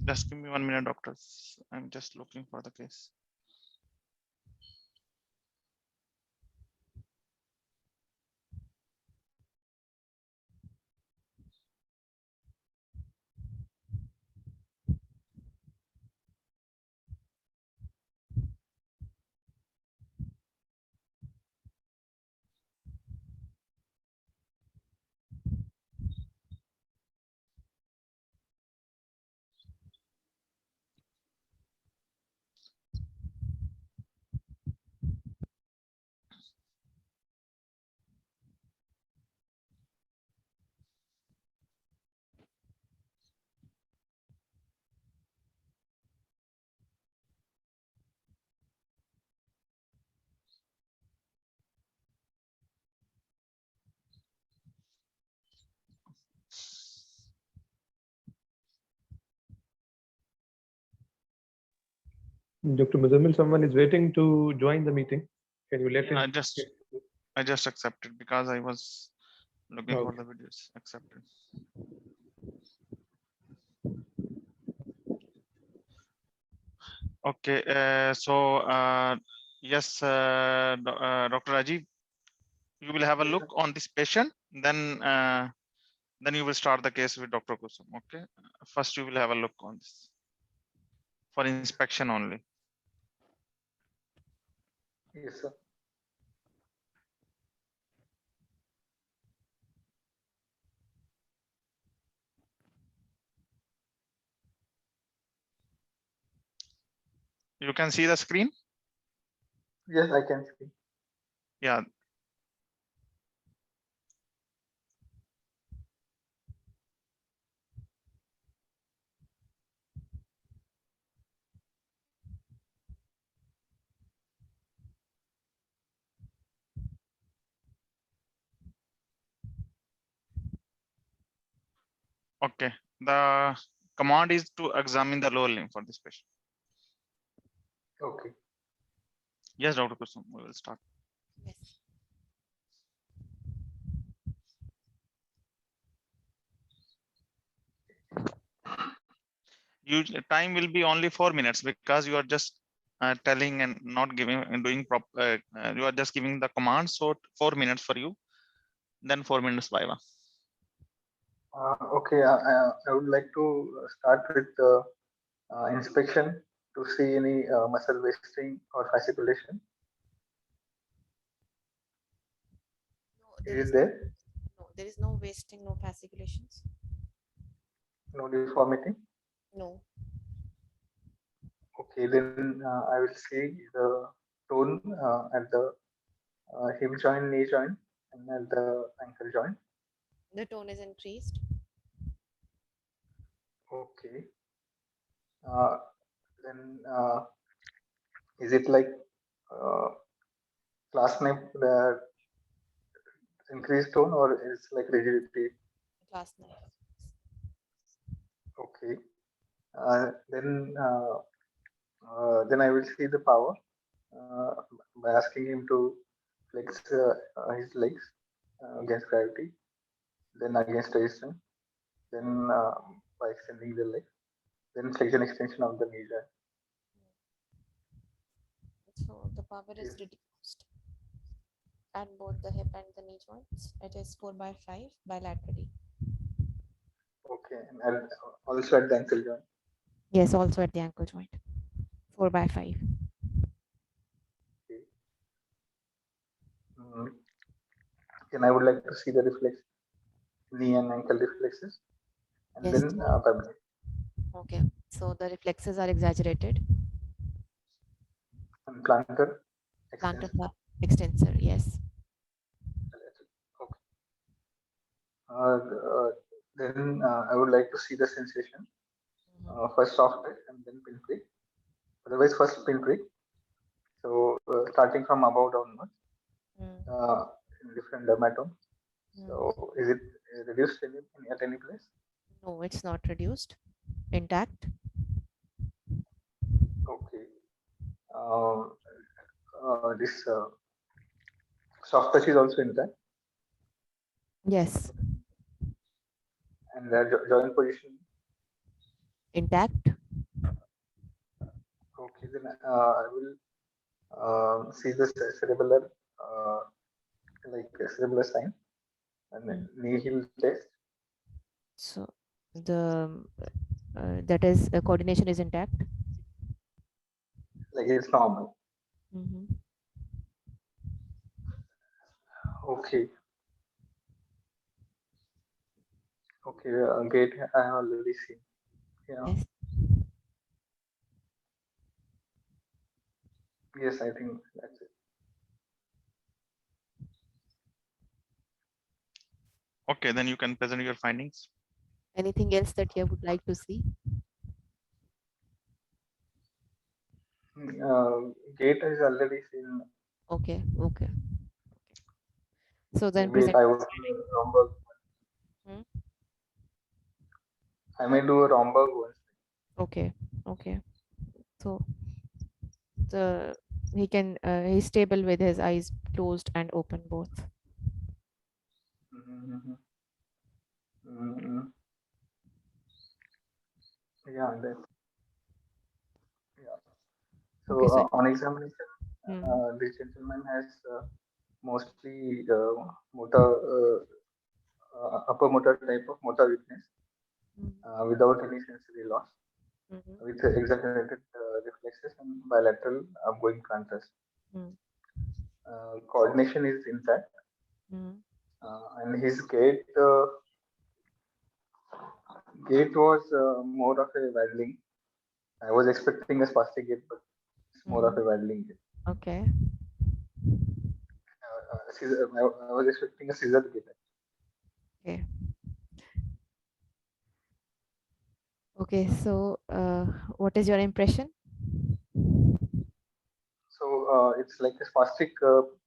Just give me 1 minute, doctors. I'm just looking for the case. Dr. Muzammal, someone is waiting to join the meeting. Can you let Yeah, him? I just accepted because I was looking for the videos. Accepted. Okay, so yes, Dr. Rajiv, you will have a look on this patient, then you will start the case with Dr. Kusum. Okay, first you will have a look on this for inspection only. Yes, sir. You can see the screen. Yes, I can see. Yeah. Okay. The command is to examine the lower limb for this patient. Okay. Yes, Dr. Kusum, we will start. Yes. Time will be only 4 minutes because you are just telling and not giving and doing proper. You are just giving the command. So 4 minutes for you, then 4 minutes Viva. Okay, I would like to start with the inspection to see any muscle wasting or fasciculation. Is there? There is no wasting, no fasciculations. No deformity? No. Okay, then I will see the tone at the hip joint, knee joint, and at the ankle joint. The tone is increased. Okay. Then is it like class name the increased tone or is like rigidity? Class 9. Okay. Then I will see the power by asking him to flex his legs against gravity, then against resistance, then by extending the legs, then flexion extension of the knee joint. So the power is reduced at both the hip and the knee joints. It is 4/5 bilaterally. Okay, and also at the ankle joint. Yes, also at the ankle joint. 4/5. Okay. Then I would like to see the reflex, knee and ankle reflexes, and Yes. then public. Okay, so the reflexes are exaggerated. And plantar Plantar extensor, yes. Okay. Then I would like to see the sensation. First soft touch and then pinprick. Otherwise, first pinprick. So starting from above downwards, in different dermatomes. So is it reduced at any place? No, it's not reduced. Intact. Okay. This soft touch is also intact. Yes. And the joint position? Intact. Okay, then I will see the cerebellar, like cerebellar sign and then knee heel test. So the that is coordination is intact. Like it's normal. Okay. Okay, gate I have already seen. Yeah. Yes. Yes, I think that's it. Okay, then you can present your findings. Anything else that you would like to see? Gate is already seen. Okay. Okay. So then Maybe present. I would do a Romberg. I may do a Romberg once. Okay. Okay. So he can he's stable with his eyes closed and open both. Yeah, that. Yeah. So, Okay, so on examination, this gentleman has mostly motor, upper motor type of motor weakness without any sensory loss, with exaggerated reflexes and bilateral upgoing contrast. Coordination is intact, and his gait was more of a waddling. I was expecting a spastic gait, but it's more of a waddling gait. Okay. I was expecting a scissor gait. Okay. Okay, so what is your impression? So it's like a spastic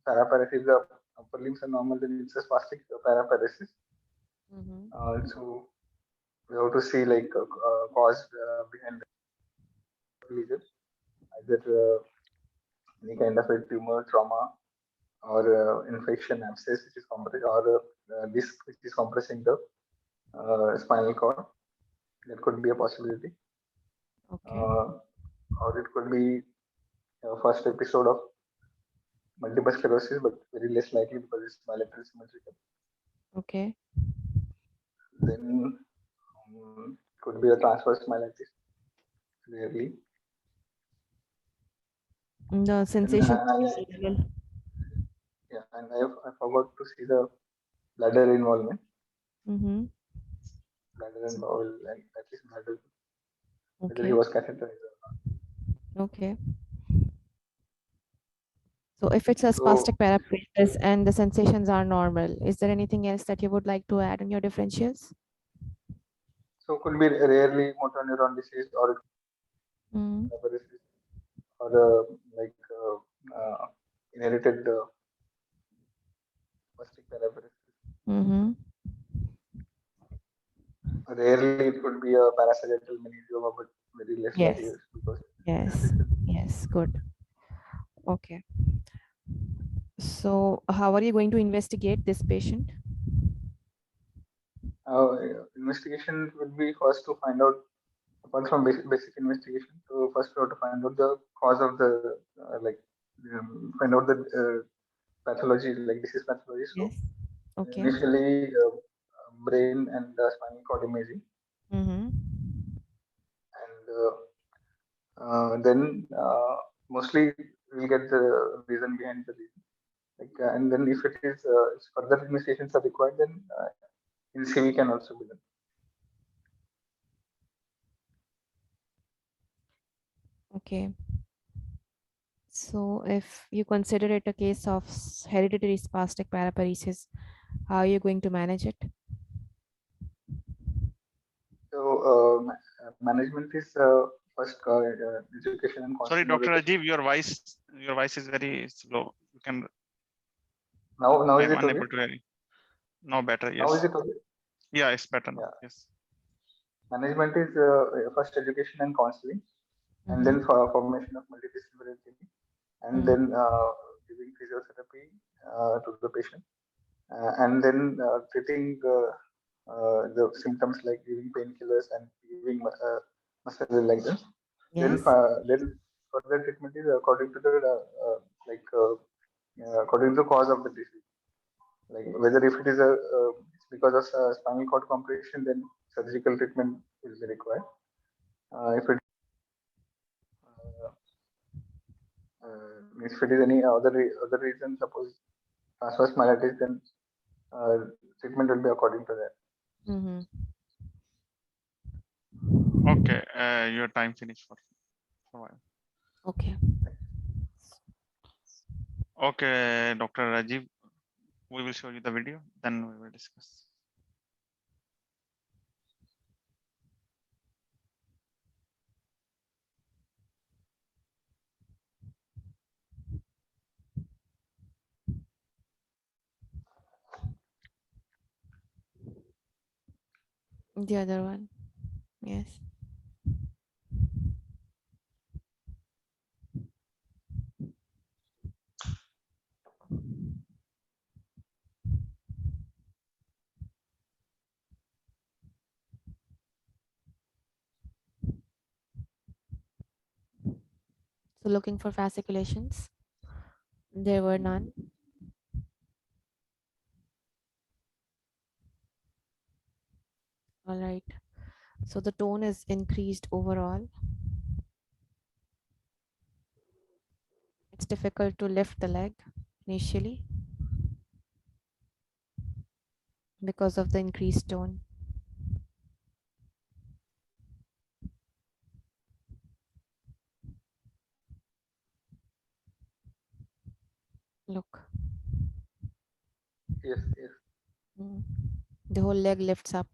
paraparesis. The upper limbs are normal, then it's a spastic paraparesis. So we have to see like cause behind the lesion, either any kind of a tumor, trauma, or infection, abscess, which is or disc which is compressing the spinal cord. That could be a possibility. Okay. Or it could be first episode of multiple sclerosis, but very less likely because it's bilateral symmetrical. Okay. Then could be a transverse myelitis, rarely. The sensation. Yeah, and I forgot to see the bladder involvement. Mm-hmm. Bladder and bowel, and at least bladder, whether Okay. he was catheterized or not. Okay. So if it's a So, spastic paraparesis and the sensations are normal, is there anything else that you would like to add in your differentials? so could be rarely motor neuron disease or Mm. or like inherited spastic paraparesis. Mm-hmm. Rarely it could be a parasagittal meningioma, but very less Yes. likely because Yes. Yes. Good. Okay. So how are you going to investigate this patient? investigation will be first to find out, apart from basic investigation. So first we have to find out the cause of the find out the pathology, like disease pathology. So Yes. Okay. initially brain and spinal cord imaging, Mm-hmm. and then mostly we'll get the reason behind the reason. And then if it is further investigations are required, then in CV can also be done. Okay. So if you consider it a case of hereditary spastic paraparesis, how are you going to manage it? So management is first education and Sorry, constant Dr. education. Rajiv, your voice is very slow. You can. Now is I'm it okay? unable to hear you. No, better. Now is Yes. it okay? Yeah, it's better now. Yeah. Yes. Management is first education and counseling, and then formation of multidisciplinary team, and then giving physiotherapy to the patient, and then treating the symptoms like giving painkillers and giving muscle relaxants. Yes. Then further treatment is according to the according to the cause of the disease. Like whether if it is it's because of spinal cord compression, then surgical treatment will be required. If it is any other reason, suppose transverse myelitis, then treatment will be according to that. Mm-hmm. Okay. Your time finished for a while. Okay. Okay, Dr. Rajiv, we will show you the video, then we will discuss. The other one. Yes. So looking for fasciculations. There were none. All right. So the tone is increased overall. It's difficult to lift the leg initially because of the increased tone. Look. Yes, yes. The whole leg lifts up.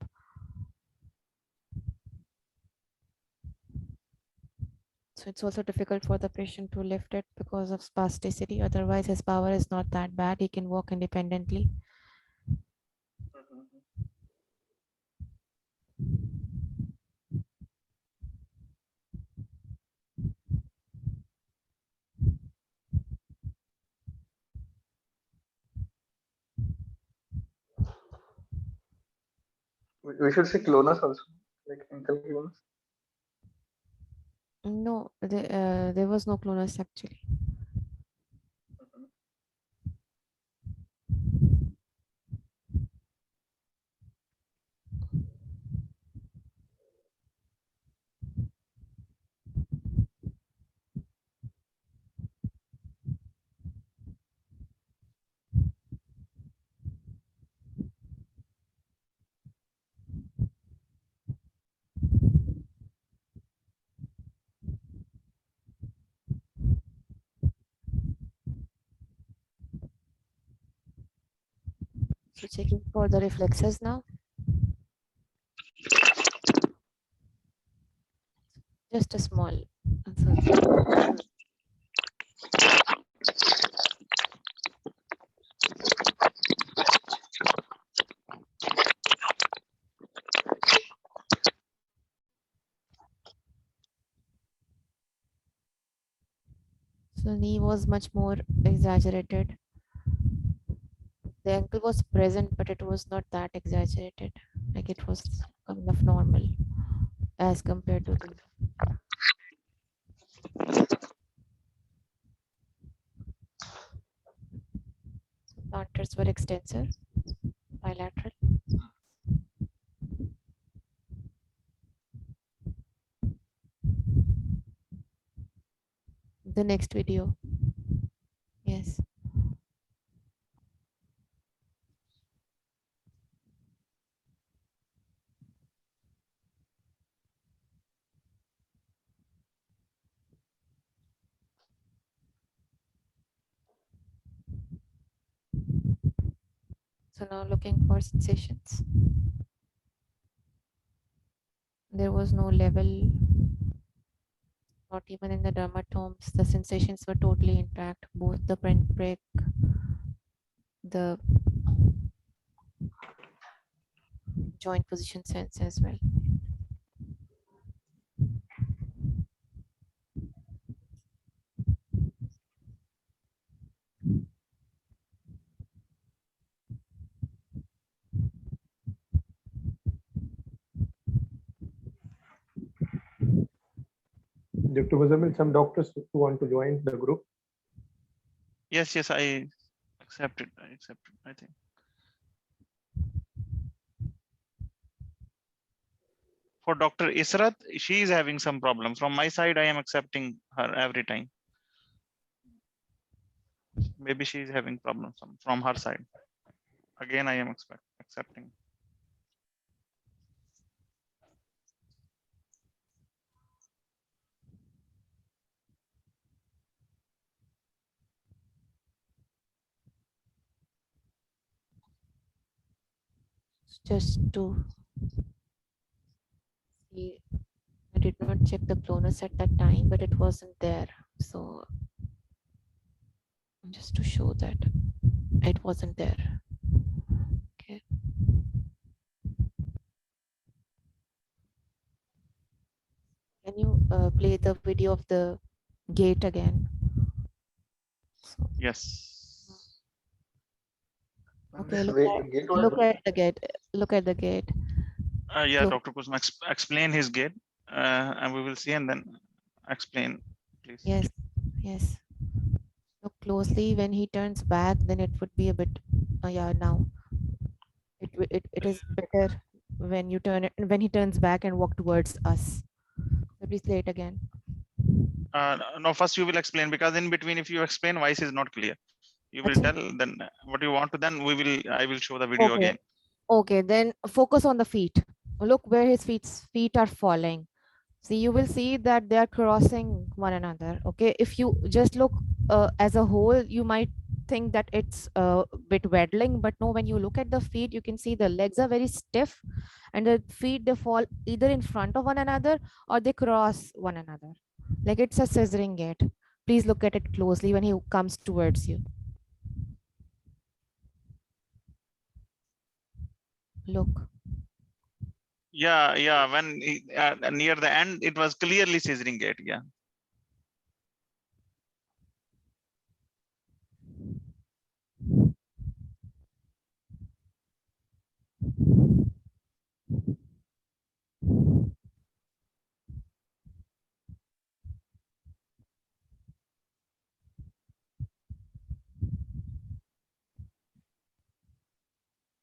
So it's also difficult for the patient to lift it because of spasticity. Otherwise, his power is not that bad. He can walk independently. We should say clonus also, like ankle clonus. No, there was no clonus actually. So checking for the reflexes now. Just a small. So knee was much more exaggerated. The ankle was present, but it was not that exaggerated. Like it was kind of normal as compared to the plantars were extensor, bilateral. The next video. Yes. So now looking for sensations. There was no level, not even in the dermatomes. The sensations were totally intact. Both the print break, the joint position sense as well. Dr. Muzammal, some doctors who want to join the group. Yes, yes, I accepted. I think. For Dr. Israt, she is having some problem. From my side, I am accepting her every time. Maybe she is having problems from her side. Again, I am accepting. Just to see, I did not check the clonus at that time, but it wasn't there. So just to show that it wasn't there. Okay. Can you play the video of the gate again? So, Yes. okay, Gate was look at the gate. Look at the gate. Yeah, Look. Dr. Kusma, explain his gate, and we will see, and then explain, please. Yes, yes. Look closely. When he turns back, then it would be a bit. Yeah, now it is better when you turn it when he turns back and walk towards us. So please play it again. No, first you will explain, because in between, if you explain, voice is not clear. You will tell then what you want to. Then I will show the video Okay. again. Okay, then focus on the feet. Look where his feet are falling. See, you will see that they are crossing one another. Okay, if you just look as a whole, you might think that it's a bit waddling, but no, when you look at the feet, you can see the legs are very stiff, and the feet, they fall either in front of one another or they cross one another. Like it's a scissoring gait. Please look at it closely when he comes towards you. Look. Yeah. When near the end, it was clearly scissoring gait. Yeah.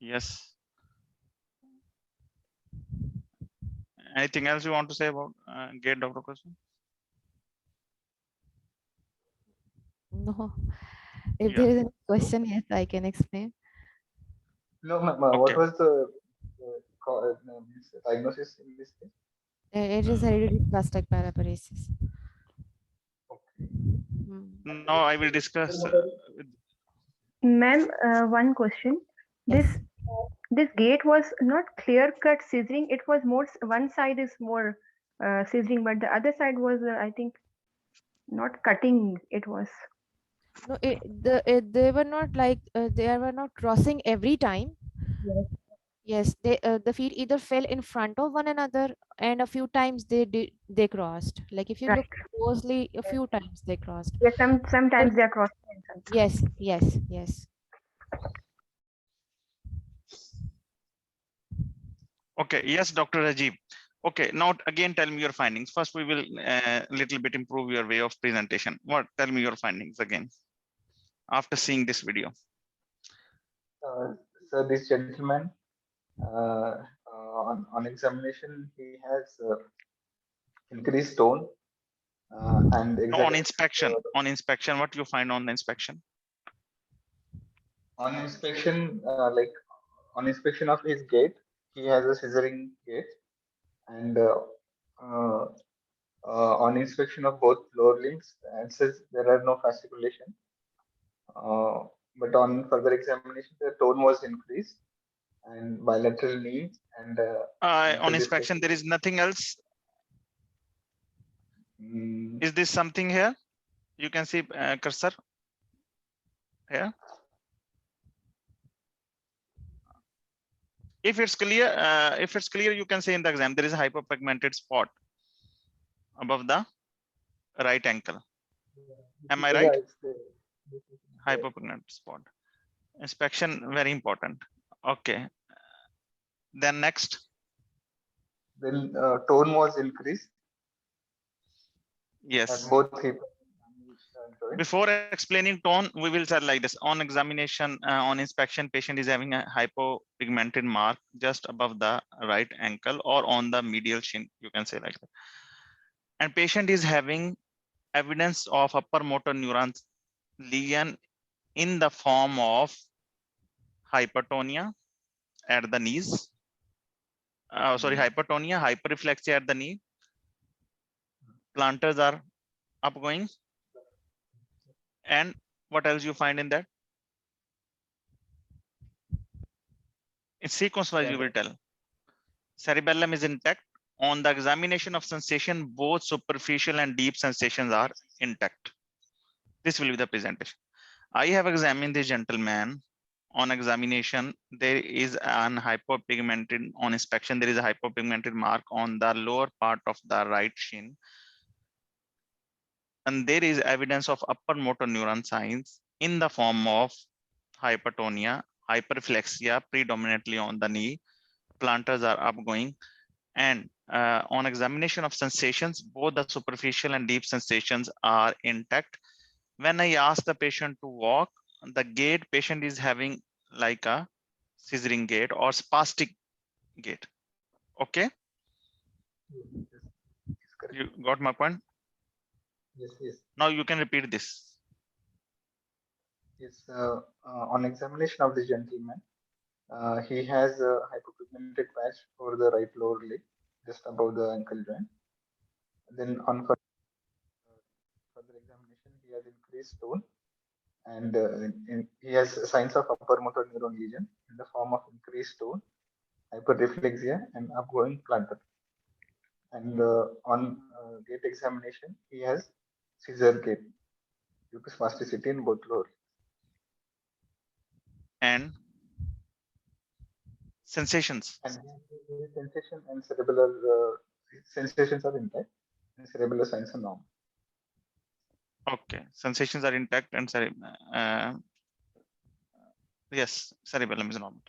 Yes. Anything else you want to say about gait, Dr. Question? No. If Yeah. there is a question, yes, I can explain. No, ma'am, Okay. what was the means diagnosis in this case? It is hereditary spastic paraparesis. Okay. Now I will discuss. With, Ma'am, one question. Yes. This gait was not clear-cut scissoring. It was more, one side is more scissoring, but the other side was, I think, not cutting. It was. No, they were not like they were not crossing every time. Yes. Yes, the feet either fell in front of one another, and a few times they crossed. Like if you Right. look closely, a few times they crossed. Yes, sometimes they are crossing. And sometimes. Yes. okay. Yes, Dr. Rajiv. Okay. Now again, tell me your findings. First, we will little bit improve your way of presentation. What? Tell me your findings again after seeing this video. So this gentleman, on examination, he has increased tone and No, on exactly inspection, what you find on the inspection? on inspection, like on inspection of his gait, he has a scissoring gait, and on inspection of both lower limbs, and says there are no fasciculation. But on further examination, the tone was increased, and bilateral knee and On inspection, there is nothing else. Is this something here? You can see cursor here. If it's clear, you can say in the exam there is a hypopigmented spot above the right ankle. Am I right? Hypopigmented spot. Inspection very important. Okay. Then next. Then tone was increased. Yes. At both hip. Before explaining tone, we will say like this. On examination, on inspection, patient is having a hypopigmented mark just above the right ankle or on the medial shin. You can say like that. And patient is having evidence of upper motor neurons lesion in the form of hypertonia at the knees. Hypertonia, hyperreflexia at the knee. Planters are upgoing. And what else you find in that? In sequence wise, you will tell. Cerebellum is intact. On the examination of sensation, both superficial and deep sensations are intact. This will be the presentation. I have examined this gentleman. On examination, there is an hypopigmented, on inspection, there is a hypopigmented mark on the lower part of the right shin. And there is evidence of upper motor neuron signs in the form of hypertonia, hyperreflexia, predominantly on the knee. Planters are upgoing. And on examination of sensations, both the superficial and deep sensations are intact. When I ask the patient to walk, the gait patient is having like a scissoring gait or spastic gait. Okay. You got my point? Yes. Now you can repeat this. Yes. On examination of the gentleman, he has a hypopigmented patch over the right lower leg, just above the ankle joint. Then on further examination, he has increased tone, and he has signs of upper motor neuron lesion in the form of increased tone, hyperreflexia, and upgoing plantar. And on gait examination, he has scissor gait due to spasticity in both lower. And sensations. And sensation and cerebellar sensations are intact, and cerebellar signs are normal. Okay, sensations are intact and yes, cerebellum is normal.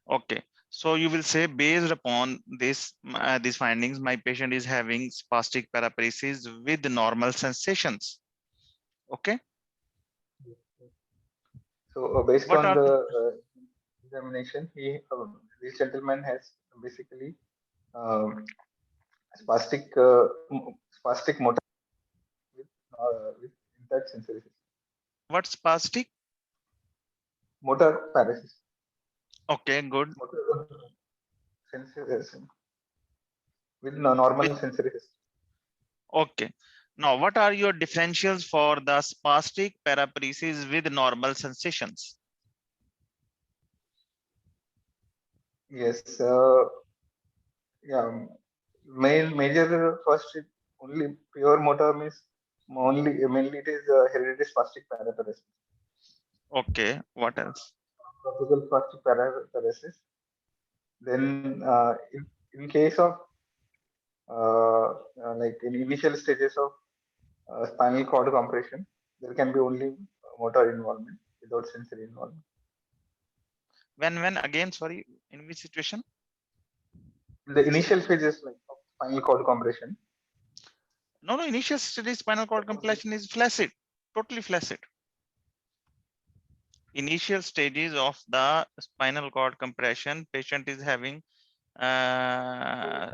Okay, so you will say based upon this these findings, my patient is having spastic paraparesis with normal sensations. Okay. So based What on are the examination, this gentleman has basically spastic spastic motor with intact sensory system. What's spastic? Motor paralysis. Okay, good. Motor sensory system with normal With, sensory system. okay. Now, what are your differentials for the spastic paraparesis with normal sensations? Yes. Yeah. Major first only pure motor means mainly it is hereditary spastic paraparesis. Okay, what else? Tropical spastic paraparesis. Then in case of like in initial stages of spinal cord compression, there can be only motor involvement without sensory involvement. When again, sorry, in which situation? In the initial phases like of spinal cord compression. No, initial stage spinal cord compression is flaccid, totally flaccid. Initial stages of the spinal cord compression, patient is having, am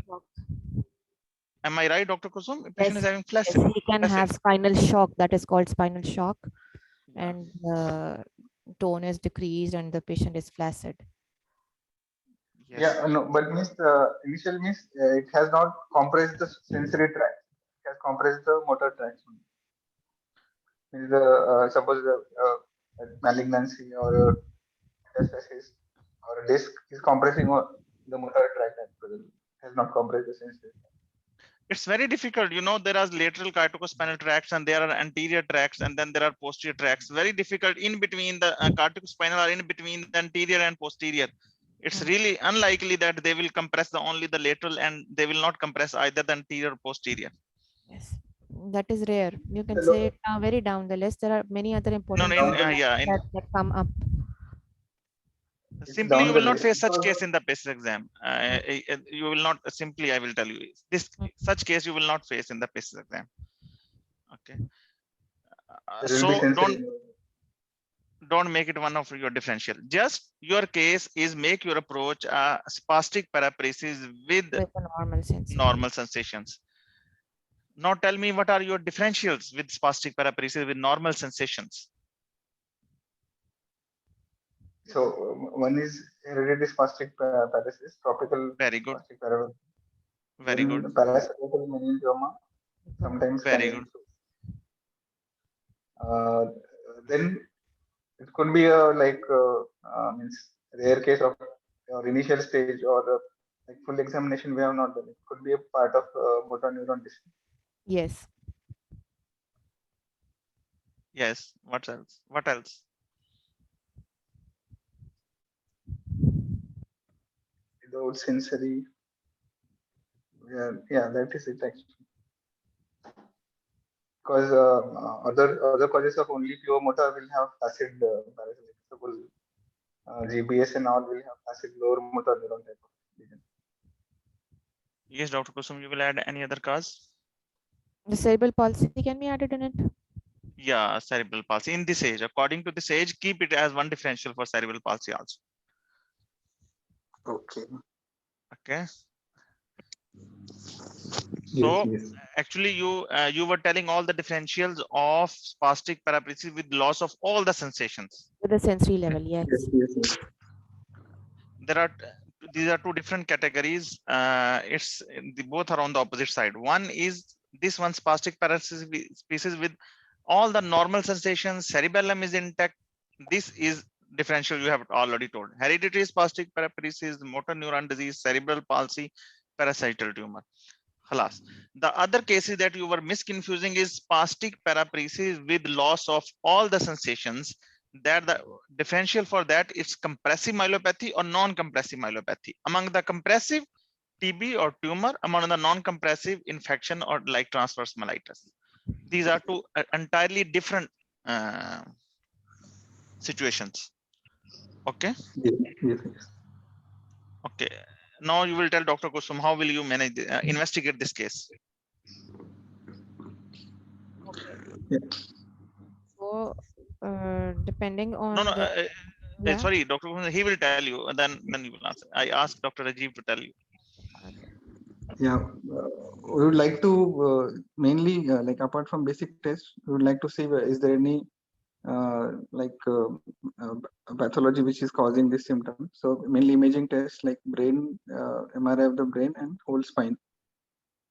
I right, Dr. Kusum? Patient Yes, is having yes, flaccid. he can have spinal shock. That is called spinal shock, Yeah. and the tone is decreased, and the patient is flaccid. Yes. Yeah, no, but means initial means it has not compressed the sensory tract. It has compressed the motor tract. Means the suppose the malignancy or metastasis or disc is compressing the motor tract at present. Has not compressed the sensory tract. It's very difficult. You know, there are lateral corticospinal tracts and there are anterior tracts and then there are posterior tracts. Very difficult in between the corticospinal or in between the anterior and posterior. It's really unlikely that they will compress only the lateral and they will not compress either the anterior or posterior. Yes, that is rare. You can say it very down the list. There are many other important that come up. Simply, you will not face such case in the PACES exam. You will not simply, I will tell you, this such case you will not face in the PACES exam. Okay. So don't make it one of your differential. Just your case is make your approach spastic paraparesis with normal sensations. Now tell me what are your differentials with spastic paraparesis with normal sensations. So one is hereditary spastic paralysis, tropical very good, spastic paralysis. Very good. Parasitical meningioma, sometimes very good. Then it could be a means rare case of or initial stage or like full examination we have not done. It could be a part of motor neuron disease. Yes. Yes. What else? What else? Without sensory. Yeah, that is it actually. Because other causes of only pure motor will have acid paralysis. Suppose GBS and all will have acid lower motor neuron type of lesion. Yes, Dr. Kusum, you will add any other cause? The cerebral palsy can be added in it. Yeah, cerebral palsy in this age. According to this age, keep it as one differential for cerebral palsy also. Okay. Okay. So actually, you were telling all the differentials of spastic paraparesis with loss of all the sensations. With the sensory level, yes. Yes. There are these are two different categories. It's both are on the opposite side. One is this one spastic paralysis species with all the normal sensations. Cerebellum is intact. This is differential you have already told. Hereditary spastic paraparesis, motor neuron disease, cerebral palsy, parasital tumor. Halas. The other cases that you were misconfusing is spastic paraparesis with loss of all the sensations. That the differential for that is compressive myelopathy or non-compressive myelopathy. Among the compressive, TB or tumor. Among the non-compressive, infection or like transverse myelitis. These are two entirely different situations. Okay. Yes. Okay. Now you will tell Dr. Kusum how will you manage investigate this case. So depending on Yeah. Sorry, Dr. Kumar, he will tell you, and then you will answer. I asked Dr. Rajiv to tell you. Yeah, we would like to mainly like apart from basic tests, we would like to see is there any pathology which is causing this symptom. So mainly imaging tests like brain, MRI of the brain and whole spine.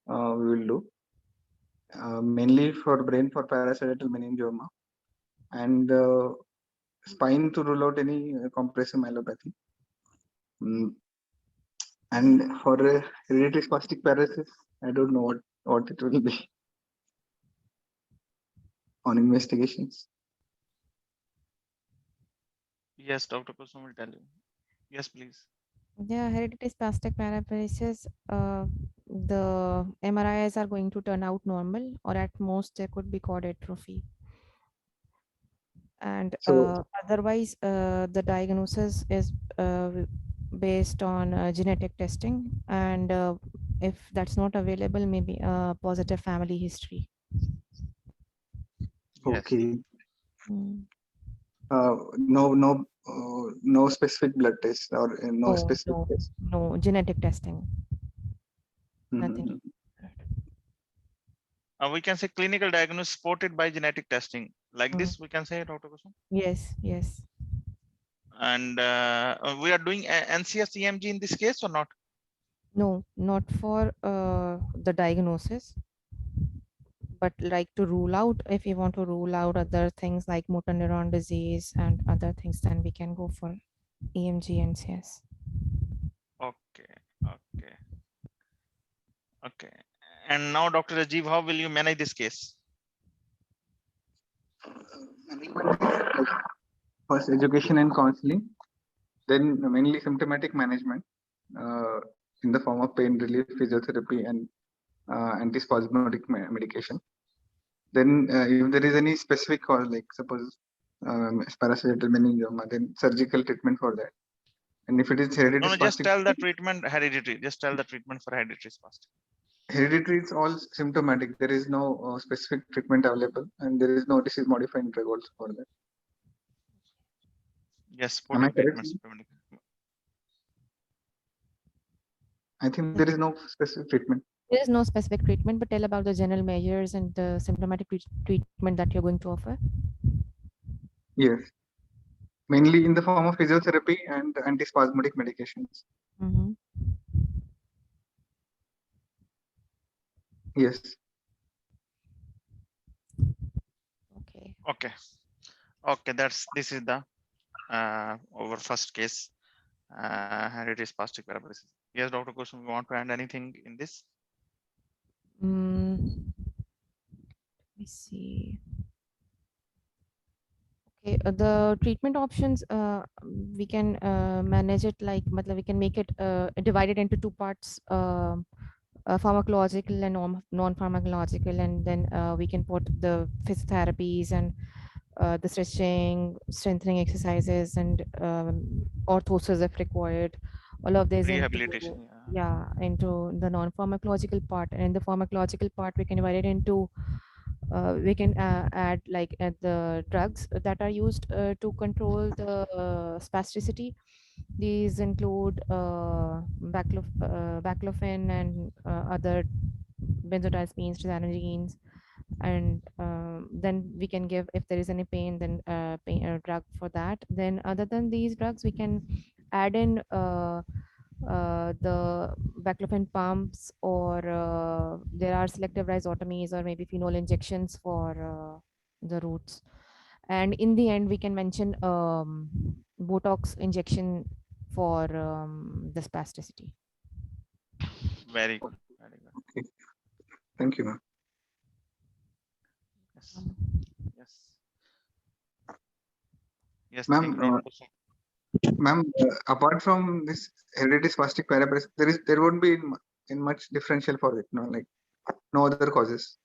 We will do mainly for brain for parasagittal meningioma, and spine to rule out any compressive myelopathy. And for hereditary spastic paralysis, I don't know what it will be on investigations. Yes, Dr. Kusum will tell you. Yes, please. Yeah, hereditary spastic paralysis, the MRIs are going to turn out normal, or at most there could be cord atrophy. And So otherwise, the diagnosis is based on genetic testing, and if that's not available, maybe a positive family history. Yes. okay, no specific blood test or no specific test. No genetic testing. Nothing. We can say clinical diagnosis supported by genetic testing. Like this, we can say, Dr. Kusum. Yes, yes. And we are doing NCS EMG in this case or not? No, not for the diagnosis, but like to rule out, if you want to rule out other things like motor neuron disease and other things, then we can go for EMG and NCS. Okay. And now, Dr. Rajiv, how will you manage this case? First, education and counseling, then mainly symptomatic management in the form of pain relief, physiotherapy, and antispasmodic medication. Then, if there is any specific cause, like suppose parasagittal meningioma, then surgical treatment for that. And if it is hereditary, No, just tell the treatment hereditary. Just tell the treatment for hereditary spastic. Hereditary is all symptomatic. There is no specific treatment available, and there is no disease modifying drug also for that. Yes, Am I correct? treatment. I think there is no specific treatment. There is no specific treatment, but tell about the general measures and the symptomatic treatment that you're going to offer. Yes, mainly in the form of physiotherapy and antispasmodic medications. Yes. Okay. This is the our first case, hereditary spastic paralysis. Yes, Dr. Kusum, you want to add anything in this? Let me see. Okay, the treatment options, we can manage it like, we can make it divided into two parts, pharmacological and non-pharmacological, and then we can put the physiotherapies and the stretching, strengthening exercises, and orthosis if required. All of this Rehabilitation. into the non-pharmacological part. And in the pharmacological part, we can divide it into we can add like the drugs that are used to control the spasticity. These include baclofen and other benzodiazepines, tizanidines, and then we can give, if there is any pain, then pain drug for that. Then other than these drugs, we can add in the baclofen pumps, or there are selective rhizotomies, or maybe phenol injections for the roots. And in the end, we can mention Botox injection for the spasticity. Very good. Okay. Thank you, ma'am. Yes. Ma'am, apart from this hereditary spastic paralysis, there won't be in much differential for it, no, like no other causes.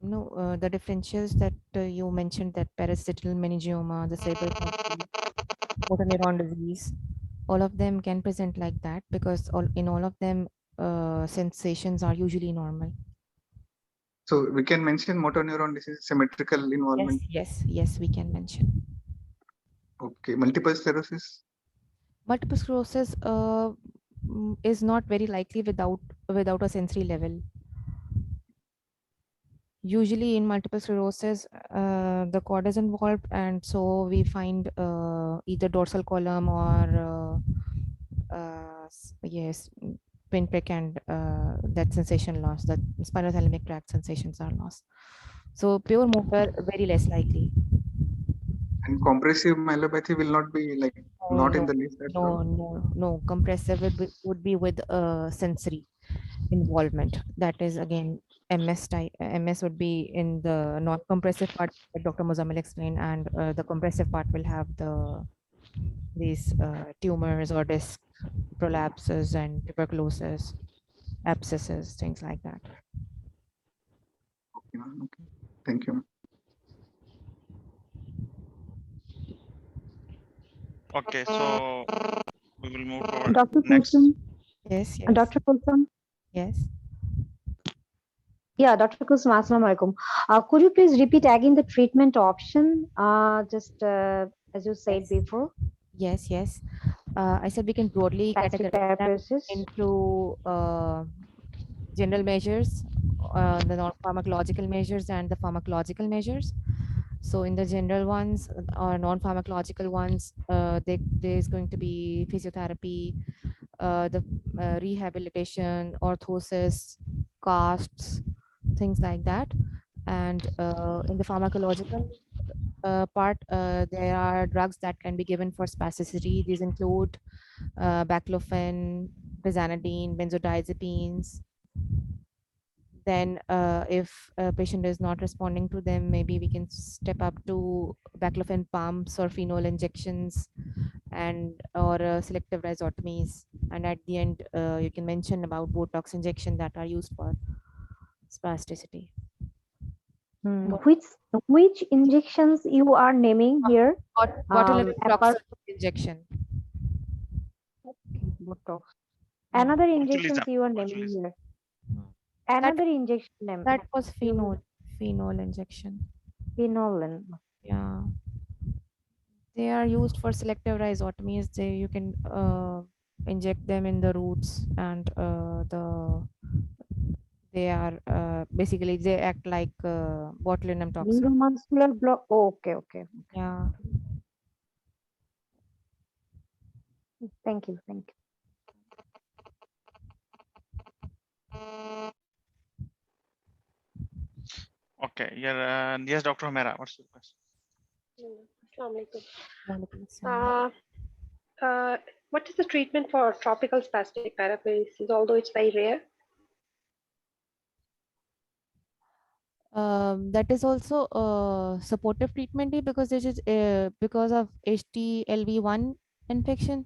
No, the differentials that you mentioned, that parasagittal meningioma, the cerebral palsy, motor neuron disease, all of them can present like that, because in all of them sensations are usually normal. So we can mention motor neuron disease, symmetrical involvement. Yes, we can mention. Okay, multiple sclerosis. Multiple sclerosis is not very likely without a sensory level. Usually in multiple sclerosis, the cord is involved, and so we find either dorsal column or yes, pinprick and that sensation loss, that spinothalamic tract sensations are lost. So pure motor very less likely. And compressive myelopathy will not be like not in the list as well. No. Compressive would be with sensory involvement. That is again MS type. MS would be in the non-compressive part that Dr. Muzammal explained, and the compressive part will have these tumors or disc prolapses and tuberculosis, abscesses, things like that. Okay, ma'am. Okay. Thank you, ma'am. Okay, so we will move to our Dr. next. Kulsum, Yes. Dr. Kulsum. Yes. Yeah, Dr. Kulsum, Assalamu alaikum. Could you please repeat again the treatment option, just as you said before? Yes. I said we can broadly Spastic categorize them paraparesis. into general measures, the non-pharmacological measures and the pharmacological measures. So in the general ones or non-pharmacological ones, there is going to be physiotherapy, the rehabilitation, orthosis, casts, things like that. And in the pharmacological part, there are drugs that can be given for spasticity. These include baclofen, pizanidine, benzodiazepines. Then if a patient is not responding to them, maybe we can step up to baclofen pumps or phenol injections and or selective rhizotomies. And at the end, you can mention about Botox injection that are used for spasticity. Which injections you are naming here? Botulinum Apart toxin injection. Botox. Another Botulism. injections you are naming here. Another injection name. That was phenol injection. Phenolin. Yeah. They are used for selective rhizotomies. You can inject them in the roots, and they are basically they act like botulinum toxin. Neuromuscular block. Oh, okay. Yeah. Thank you. Okay, yeah, yes, Dr. Humera, what's your question? What is the treatment for tropical spastic paraparesis, although it's very rare? That is also supportive treatment because this is because of HTLV1 infection.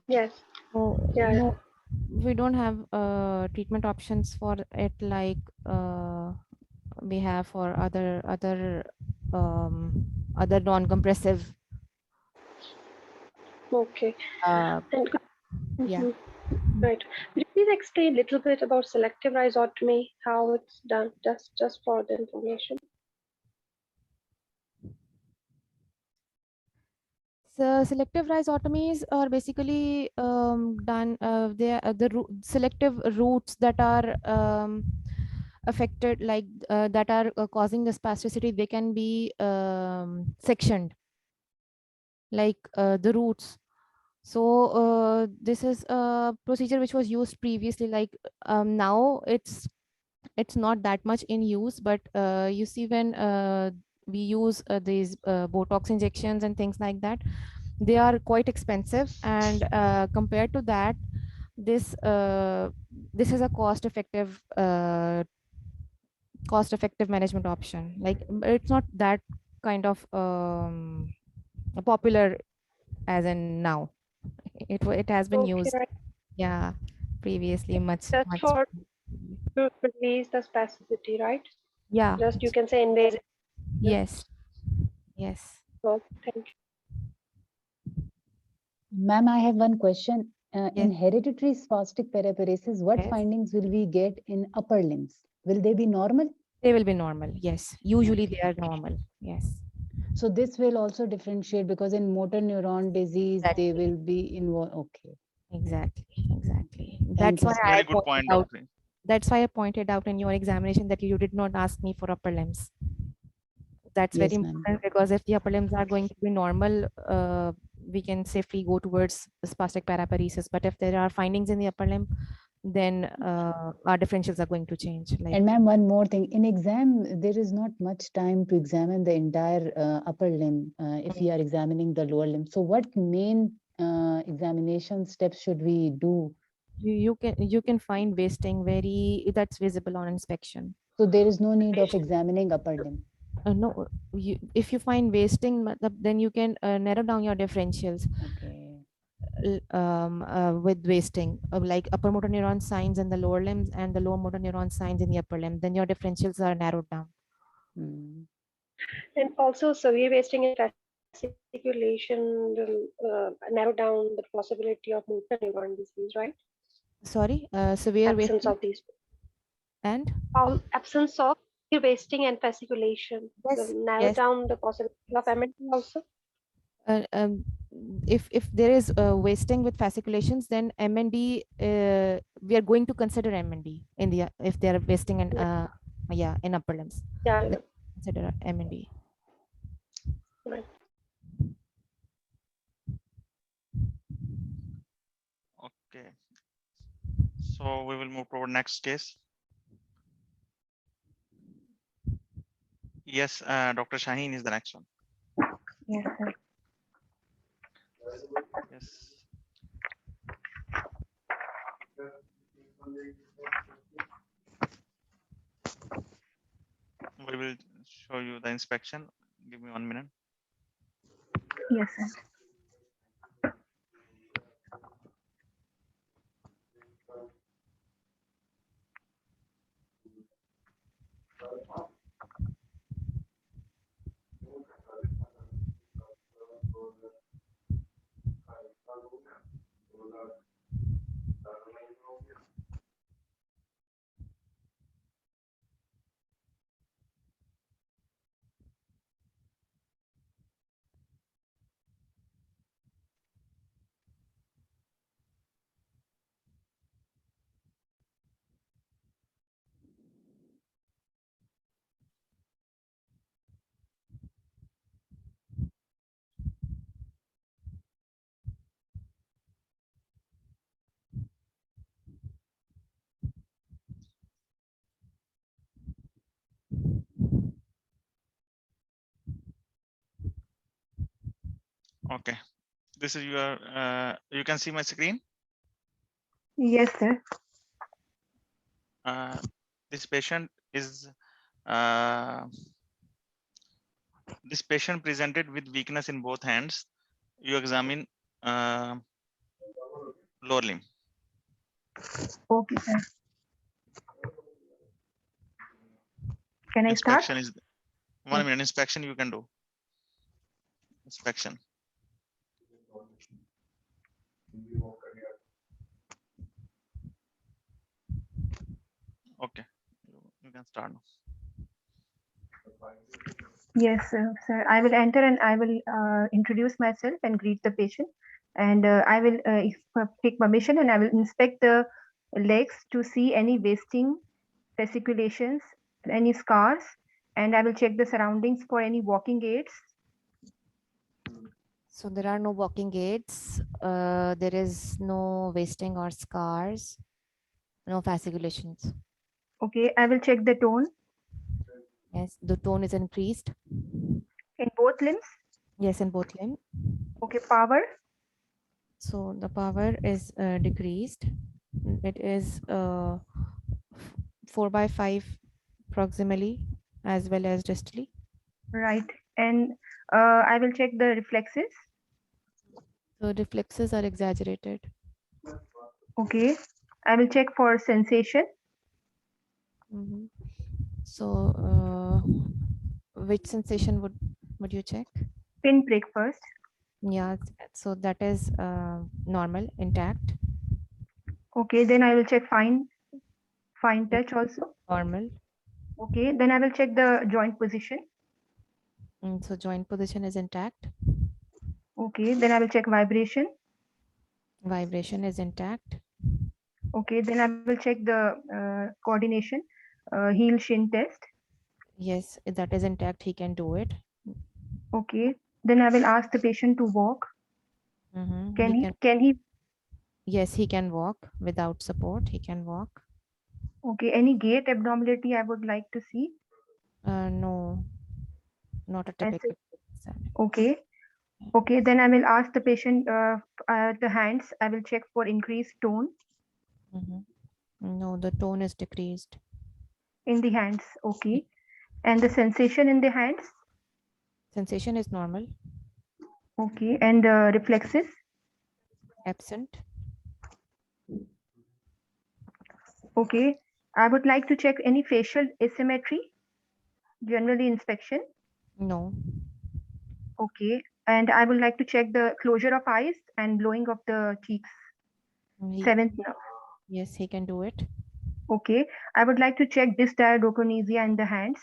Yes. So Yeah. no, we don't have treatment options for it like we have for other non-compressive. Okay. Yeah. Right. Could you please explain a little bit about selective rhizotomy, how it's done, just for the information? So selective rhizotomies are basically done. They are selective roots that are affected, like that are causing the spasticity. They can be sectioned, like the roots. So this is a procedure which was used previously. Like now it's not that much in use, but you see when we use these Botox injections and things like that, they are quite expensive, and compared to that, this is a cost effective management option. Like it's not that kind of popular as in now. It has been used, Right. yeah, previously much. That's for to release the spasticity, right? Yeah. Just you can say invasive. Yes. So, thank you. Ma'am, I have one question. In hereditary spastic paraparesis, what findings will we get in upper limbs? Will they be normal? They will be normal. Yes. Usually they are normal. Yes. So this will also differentiate because in motor neuron disease, they Exactly. will be involved. Okay. Exactly. Thank That's you, why sir. I Very good pointed point, out. Doctor. That's why I pointed out in your examination that you did not ask me for upper limbs. That's very Yes, ma'am. important because if the upper limbs are going to be normal, we can safely go towards spastic paraparesis. But if there are findings in the upper limb, then our differentials are going to change. Like, And ma'am, one more thing. In exam, there is not much time to examine the entire upper limb if we are examining the lower limb. So what main examination steps should we do? you can find wasting that's visible on inspection. So there is no need of examining upper limb. No, if you find wasting, then you can narrow down your differentials. Okay. With wasting, like upper motor neuron signs in the lower limbs and the lower motor neuron signs in the upper limb, then your differentials are narrowed down. And also severe wasting and fasciculation will narrow down the possibility of motor neuron disease, right? Sorry, severe Absence wasting of these. and Absence of wasting and fasciculation will narrow yes. down the possibility of MNT also. If there is wasting with fasciculations, then MND, we are going to consider MND in the if they are wasting and in upper limbs. Yeah. Then consider MND. Right. Okay. So we will move to our next case. Yes, Dr. Shaheen is the next one. Yes, sir. Yes. We will show you the inspection. Give me 1 minute. Yes, sir. Okay. This is your, you can see my screen. Yes, sir. This patient is, this patient presented with weakness in both hands. You examine lower limb. Okay, sir. Can I start? Inspection is 1 minute. Inspection you can do. Inspection. Okay, you can start now. Yes, sir. I will enter and I will introduce myself and greet the patient. And I will take permission and I will inspect the legs to see any wasting, fasciculations, any scars, and I will check the surroundings for any walking aids. So there are no walking aids. There is no wasting or scars, no fasciculations. Okay, I will check the tone. Yes, the tone is increased. In both limbs? Yes, in both limbs. Okay, power? So the power is decreased. It is 4/5 proximally as well as distally. Right. And I will check the reflexes. So reflexes are exaggerated. Okay. I will check for sensation. So which sensation would you check? Pinprick first. Yeah, so that is normal, intact. Okay, then I will check fine touch also. Normal. Okay, then I will check the joint position. So joint position is intact. Okay, then I will check vibration. Vibration is intact. Okay, then I will check the coordination, heel shin test. Yes, if that is intact, he can do it. Okay, then I will ask the patient to walk. Can he? Yes, he can walk without support. He can walk. Okay, any gait abnormality I would like to see? No, not a typical. Okay. Okay, then I will ask the patient the hands. I will check for increased tone No, the tone is decreased. in the hands. Okay. And the sensation in the hands? Sensation is normal. Okay. And reflexes? Absent. Okay. I would like to check any facial asymmetry, generally inspection. No. Okay. And I would like to check the closure of eyes and blowing of the cheeks. Seventh nerve. Yes, he can do it. Okay. I would like to check dysdiadochonesia in the hands.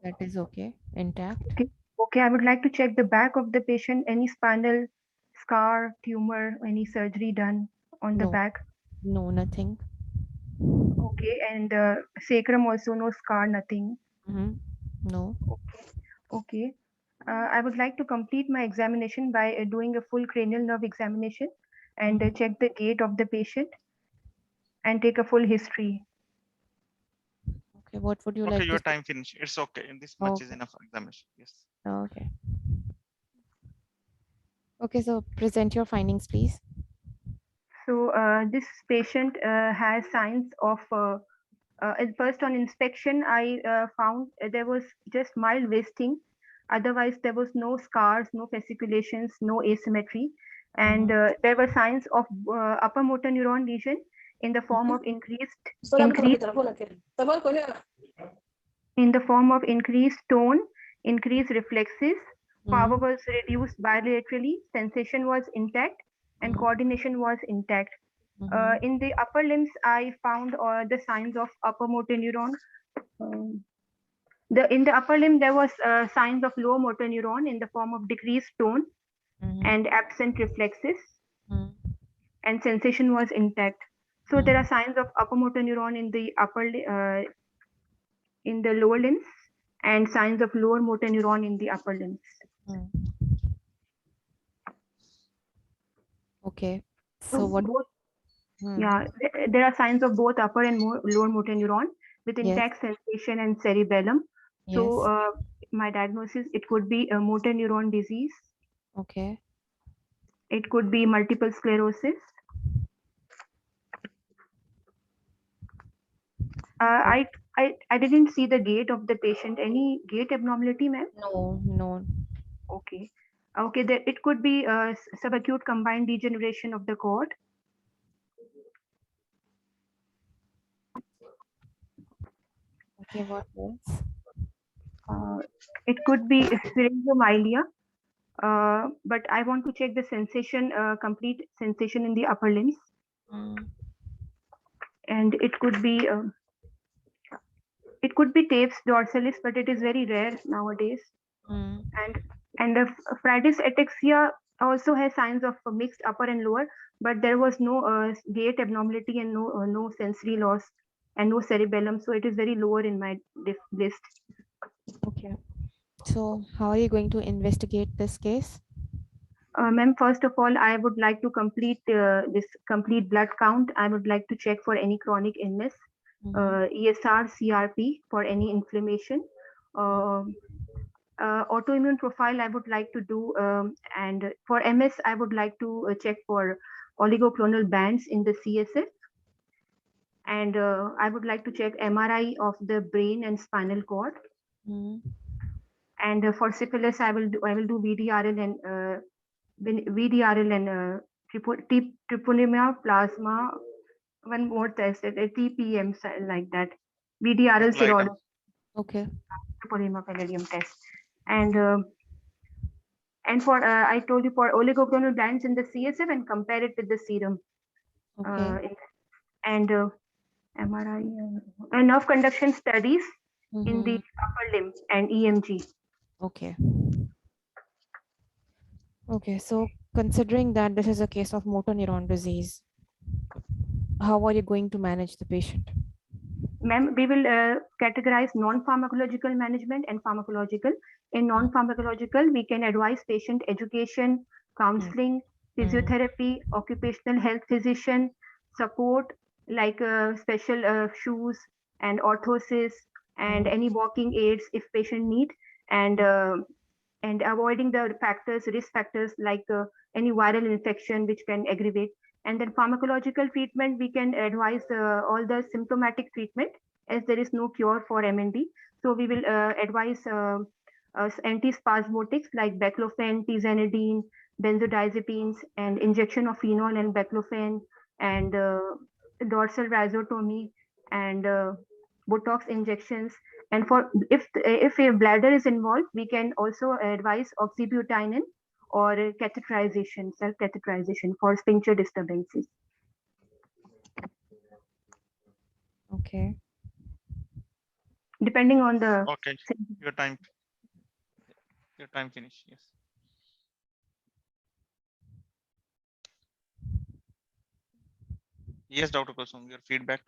That is okay. Intact. Okay. Okay. I would like to check the back of the patient, any spinal scar, tumor, any surgery done on the back. No, nothing. Okay. And sacrum also, no scar, nothing. No. Okay. I would like to complete my examination by doing a full cranial nerve examination and check the gait of the patient and take a full history. Okay, what would you Okay, like your to time finished. It's okay. This much is enough examination. Yes. Okay. Okay, so present your findings, please. So this patient has signs of at first on inspection, I found there was just mild wasting. Otherwise, there was no scars, no fasciculations, no asymmetry. And there were signs of upper motor neuron lesion in the form of increased tone, increased reflexes. Power was reduced bilaterally. Sensation was intact, and coordination was intact. In the upper limbs, I found the signs of upper motor neuron. In the upper limb, there was signs of lower motor neuron in the form of decreased tone and absent reflexes, and sensation was intact. So there are signs of upper motor neuron in the in the lower limbs, and signs of lower motor neuron in the upper limbs. Okay. So what? Yeah, there are signs of both upper and lower motor neuron with intact sensation and cerebellum. So my diagnosis, it could be a motor neuron disease. Okay. It could be multiple sclerosis. I didn't see the gait of the patient. Any gait abnormality, ma'am? No. Okay. Okay, it could be subacute combined degeneration of the cord. Okay, what else? It could be syringomyelia, but I want to check the sensation, complete sensation in the upper limbs. And it could be Tape's dorsalis, but it is very rare nowadays. And the Friedreich's ataxia also has signs of mixed upper and lower, but there was no gait abnormality and no sensory loss and no cerebellum, so it is very lower in my list. Okay. So how are you going to investigate this case? Ma'am, first of all, I would like to complete this complete blood count. I would like to check for any chronic illness, ESR, CRP for any inflammation. Autoimmune profile I would like to do, and for MS I would like to check for oligoclonal bands in the CSF, and I would like to check MRI of the brain and spinal cord. And for syphilis I will do VDRL and treponema plasma. One more test, a TPM like that. VDRL serology. Okay. Treponema pallidum test. And for I told you for oligoclonal bands in the CSF and compare it with the serum. Okay. And MRI and nerve conduction studies in the upper limb and EMG. Okay. Okay, so considering that this is a case of motor neuron disease, how are you going to manage the patient? Ma'am, we will categorize non-pharmacological management and pharmacological. In non-pharmacological, we can advise patient education, counseling, physiotherapy, occupational health physician, support like special shoes and orthosis and any walking aids if patient need, and avoiding the factors, risk factors like any viral infection which can aggravate. And then pharmacological treatment, we can advise all the symptomatic treatment as there is no cure for MND. So we will advise antispasmodics like baclofen, tizanidine, benzodiazepines, and injection of phenol and baclofen, and dorsal rhizotomy, and Botox injections. And for if a bladder is involved, we can also advise oxybutynin or catheterization, self-catheterization for sphincter disturbances. Okay. Depending on the Okay, your time finished. Yes. Yes, Dr. Kusum, your feedback.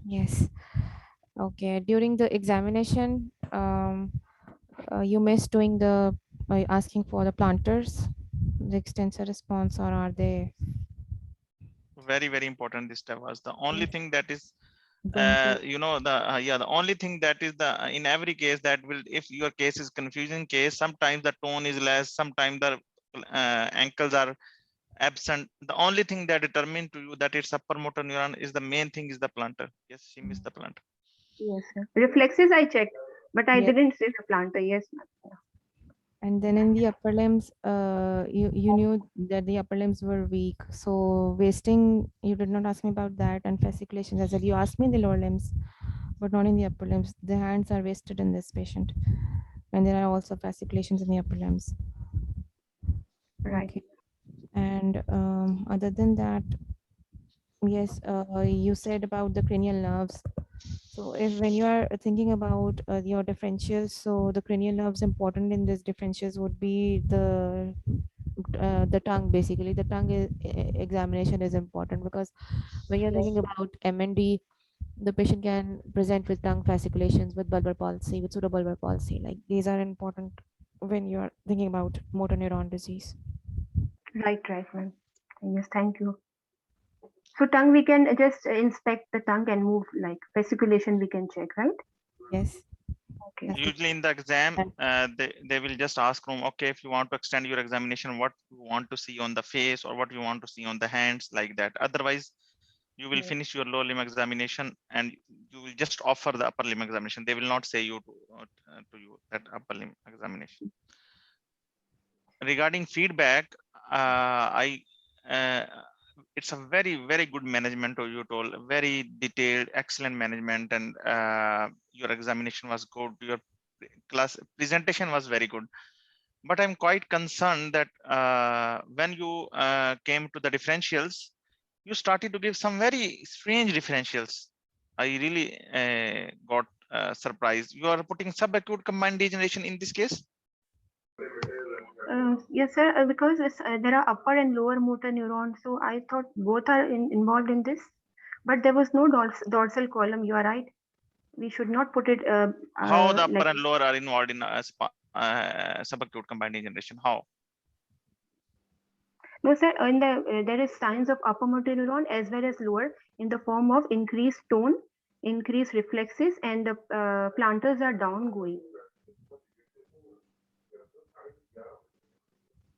Yes. Okay. During the examination, you missed doing the by asking for the planters, the extensor response, or are they? Very important. This step was the only thing that is Going the only thing that is the in every case that will, if your case is confusing case, sometimes the tone is less, sometimes the ankles are absent. The only thing that determine to you that it's upper motor neuron is the main thing is the plantar. Yes, she missed the plantar. Yes, sir. Reflexes I checked, but I didn't see the plantar. Yes, ma'am. And then in the upper limbs, you knew that the upper limbs were weak. So wasting, you did not ask me about that. And fasciculations, I said you asked me in the lower limbs, but not in the upper limbs. The hands are wasted in this patient. And there are also fasciculations in the upper limbs. Right. Okay. And other than that, yes, you said about the cranial nerves. So if when you are thinking about your differentials, so the cranial nerves important in this differentials would be the tongue. Basically, the tongue examination is important because when you're thinking about MND, the patient can present with tongue fasciculations, with bulbar palsy, with pseudobulbar palsy. Like these are important when you are thinking about motor neuron disease. Right, ma'am. Yes, thank you. So tongue, we can just inspect the tongue and move like fasciculation we can check, right? Yes. Okay. Usually in the exam, they will just ask room, okay, if you want to extend your examination, what you want to see on the face or what you want to see on the hands, like that. Otherwise, you will finish your lower limb examination and you will just offer the upper limb examination. They will not say you to you that upper limb examination. Regarding feedback, it's a very good management, or you told very detailed, excellent management, and your examination was good. Your class presentation was very good. But I'm quite concerned that when you came to the differentials, you started to give some very strange differentials. I really got surprised. You are putting subacute combined degeneration in this case. Yes, sir. Because there are upper and lower motor neurons, so I thought both are involved in this. But there was no dorsal column. You are right. We should not put it. How the upper like, and lower are involved in subacute combined degeneration? How? no, sir. In the there is signs of upper motor neuron as well as lower in the form of increased tone, increased reflexes, and the plantars are downgoing.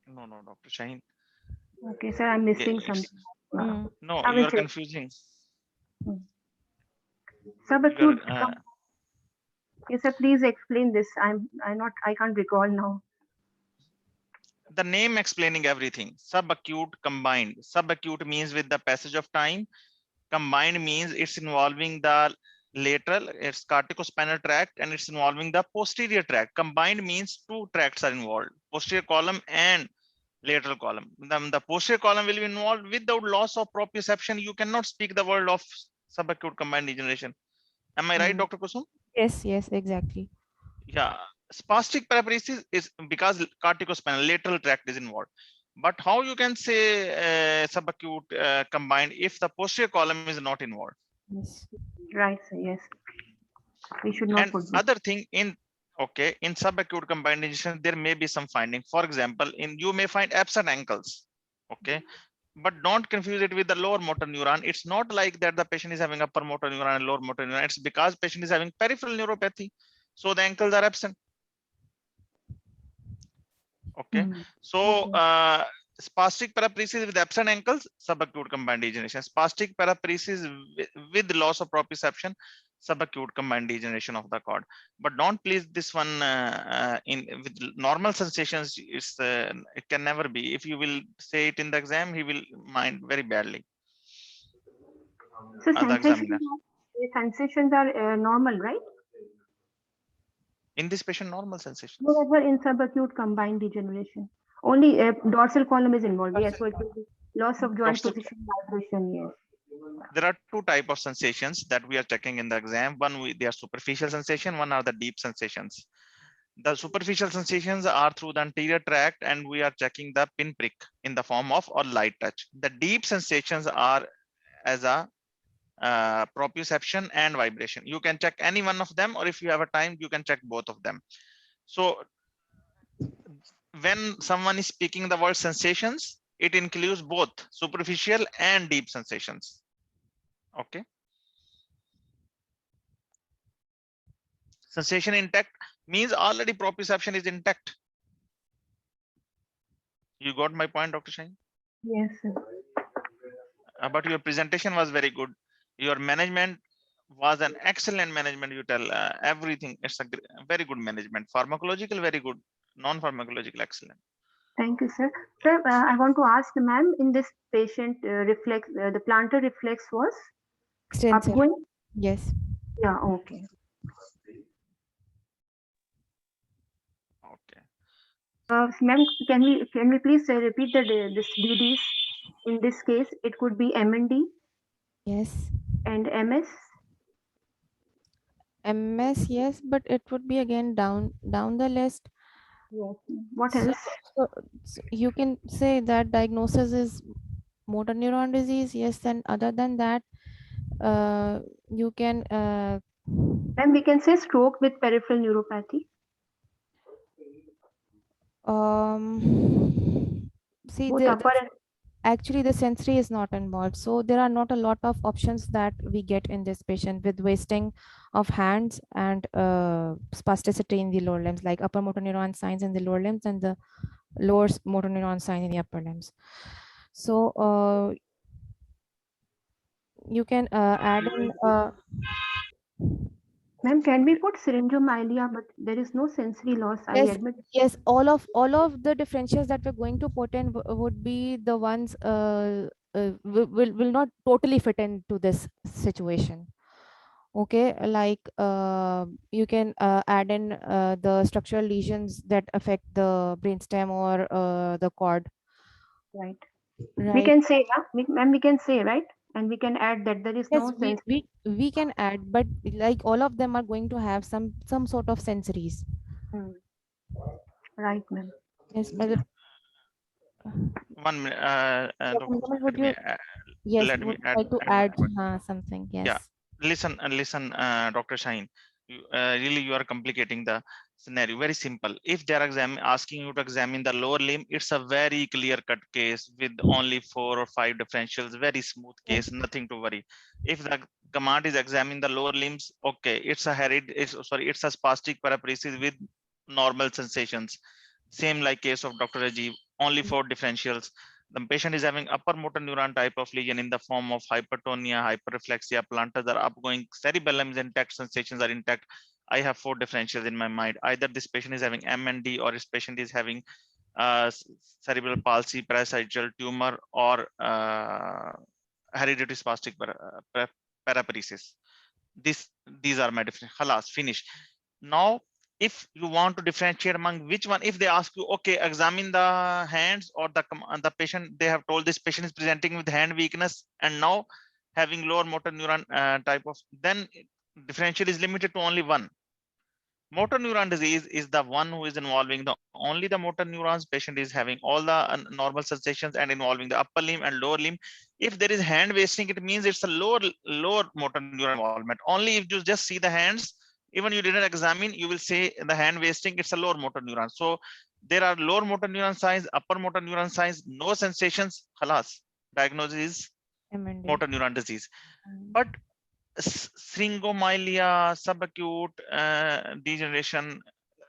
No, Dr. Shaheen. Okay, sir. I'm missing something. No, I will you are check. confusing. Subacute. Yes, sir. Please explain this. I can't recall now. The name explaining everything. Subacute combined. Subacute means with the passage of time. Combined means it's involving the lateral, it's corticospinal tract, and it's involving the posterior tract. Combined means two tracts are involved, posterior column and lateral column. The posterior column will be involved without loss of proprioception. You cannot speak the word of subacute combined degeneration. Am I right, Dr. Kusum? Yes, yes, exactly. Yeah, spastic paraparesis is because corticospinal lateral tract is involved. But how you can say subacute combined if the posterior column is not involved? Yes. Right, sir. Yes. We should not And put this. other thing in subacute combined injection, there may be some finding. For example, you may find absent ankles. Okay. But don't confuse it with the lower motor neuron. It's not like that the patient is having upper motor neuron and lower motor neuron. It's because patient is having peripheral neuropathy. So the ankles are absent. Okay. So spastic paraparesis with absent ankles, subacute combined degeneration. Spastic paraparesis with loss of proprioception, subacute combined degeneration of the cord. But don't please this one in with normal sensations. It can never be. If you will say it in the exam, he will mind very badly. So The examiner. sensations are normal, right? In this patient, normal sensations. However, in subacute combined degeneration, only dorsal column is involved. Yes, so it will be loss of joint position, vibration. Yes. There are two types of sensations that we are checking in the exam. One, they are superficial sensation. One are the deep sensations. The superficial sensations are through the anterior tract, and we are checking the pinprick in the form of or light touch. The deep sensations are as a proprioception and vibration. You can check any one of them, or if you have a time, you can check both of them. So when someone is speaking the word sensations, it includes both superficial and deep sensations. Okay. Sensation intact means already proprioception is intact. You got my point, Dr. Shahin? Yes, sir. But your presentation was very good. Your management was an excellent management. You tell everything. It's a very good management. Pharmacological, very good. Non-pharmacological, excellent. Thank you, sir. Sir, I want to ask ma'am, in this patient reflex, the plantar reflex was Extensor. upgoing? Yes. Yeah, okay. Okay. Ma'am, can we please repeat this DDs? In this case, it could be MND. Yes. And MS. MS, yes, but it would be again down the list. Yes. What else? So you can say that diagnosis is motor neuron disease. Yes, and other than that, you can. And we can say stroke with peripheral neuropathy. See, Both actually the sensory is not involved, so there are not a lot of options that we get in this patient with wasting of hands and spasticity in the lower limbs, like upper motor neuron signs in the lower limbs and the lower motor neuron sign in the upper limbs. So you can add in ma'am, can we put syringomyelia, but there is no sensory loss, yes, I admit. yes, all of the differentials that we're going to put in would be the ones will not totally fit into this situation. Okay, like you can add in the structural lesions that affect the brainstem or the cord. Right. Right. We can say, ma'am, we can say, right? And we can add that there is Yes, no sense. we can add, but like all of them are going to have some sort of sensories. Right, ma'am. Yes. 1 minute. Would you? Yes, let me would like to add something? Yes. Yeah. Listen, Dr. Shahin. Really, you are complicating the scenario. Very simple. If they are asking you to examine the lower limb, it's a very clear-cut case with only 4 or 5 differentials. Very smooth case. Nothing to worry. If the command is examining the lower limbs, okay, it's a it's a spastic paraparesis with normal sensations. Same like case of Dr. Rajiv. Only 4 differentials. The patient is having upper motor neuron type of lesion in the form of hypertonia, hyperreflexia, plantars are upgoing, cerebellum is intact, sensations are intact. I have 4 differentials in my mind. Either this patient is having MND or this patient is having cerebral palsy, parasitical tumor, or hereditary spastic paraparesis. These are my different. Halas, finish. Now, if you want to differentiate among which one, if they ask you, okay, examine the hands or the patient, they have told this patient is presenting with hand weakness and now having lower motor neuron type of, then differential is limited to only one. Motor neuron disease is the one who is involving only the motor neurons. Patient is having all the normal sensations and involving the upper limb and lower limb. If there is hand wasting, it means it's a lower motor neuron involvement. Only if you just see the hands, even you didn't examine, you will say the hand wasting, it's a lower motor neuron. So there are lower motor neuron signs, upper motor neuron signs, no sensations, khalas. Diagnosis is MND. motor neuron disease. But syringomyelia, subacute degeneration,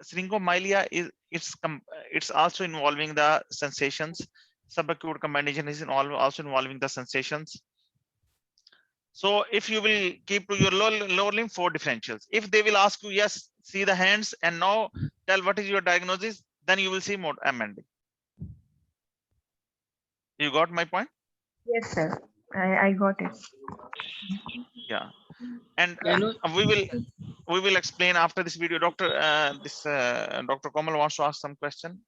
syringomyelia it's also involving the sensations. Subacute combination is also involving the sensations. So if you will keep to your lower limb, 4 differentials. If they will ask you, yes, see the hands and now tell what is your diagnosis, then you will see more MND. You got my point? Yes, sir. I got it. Yeah. And we will explain after this video. Dr. Dr. Komal wants to ask some question.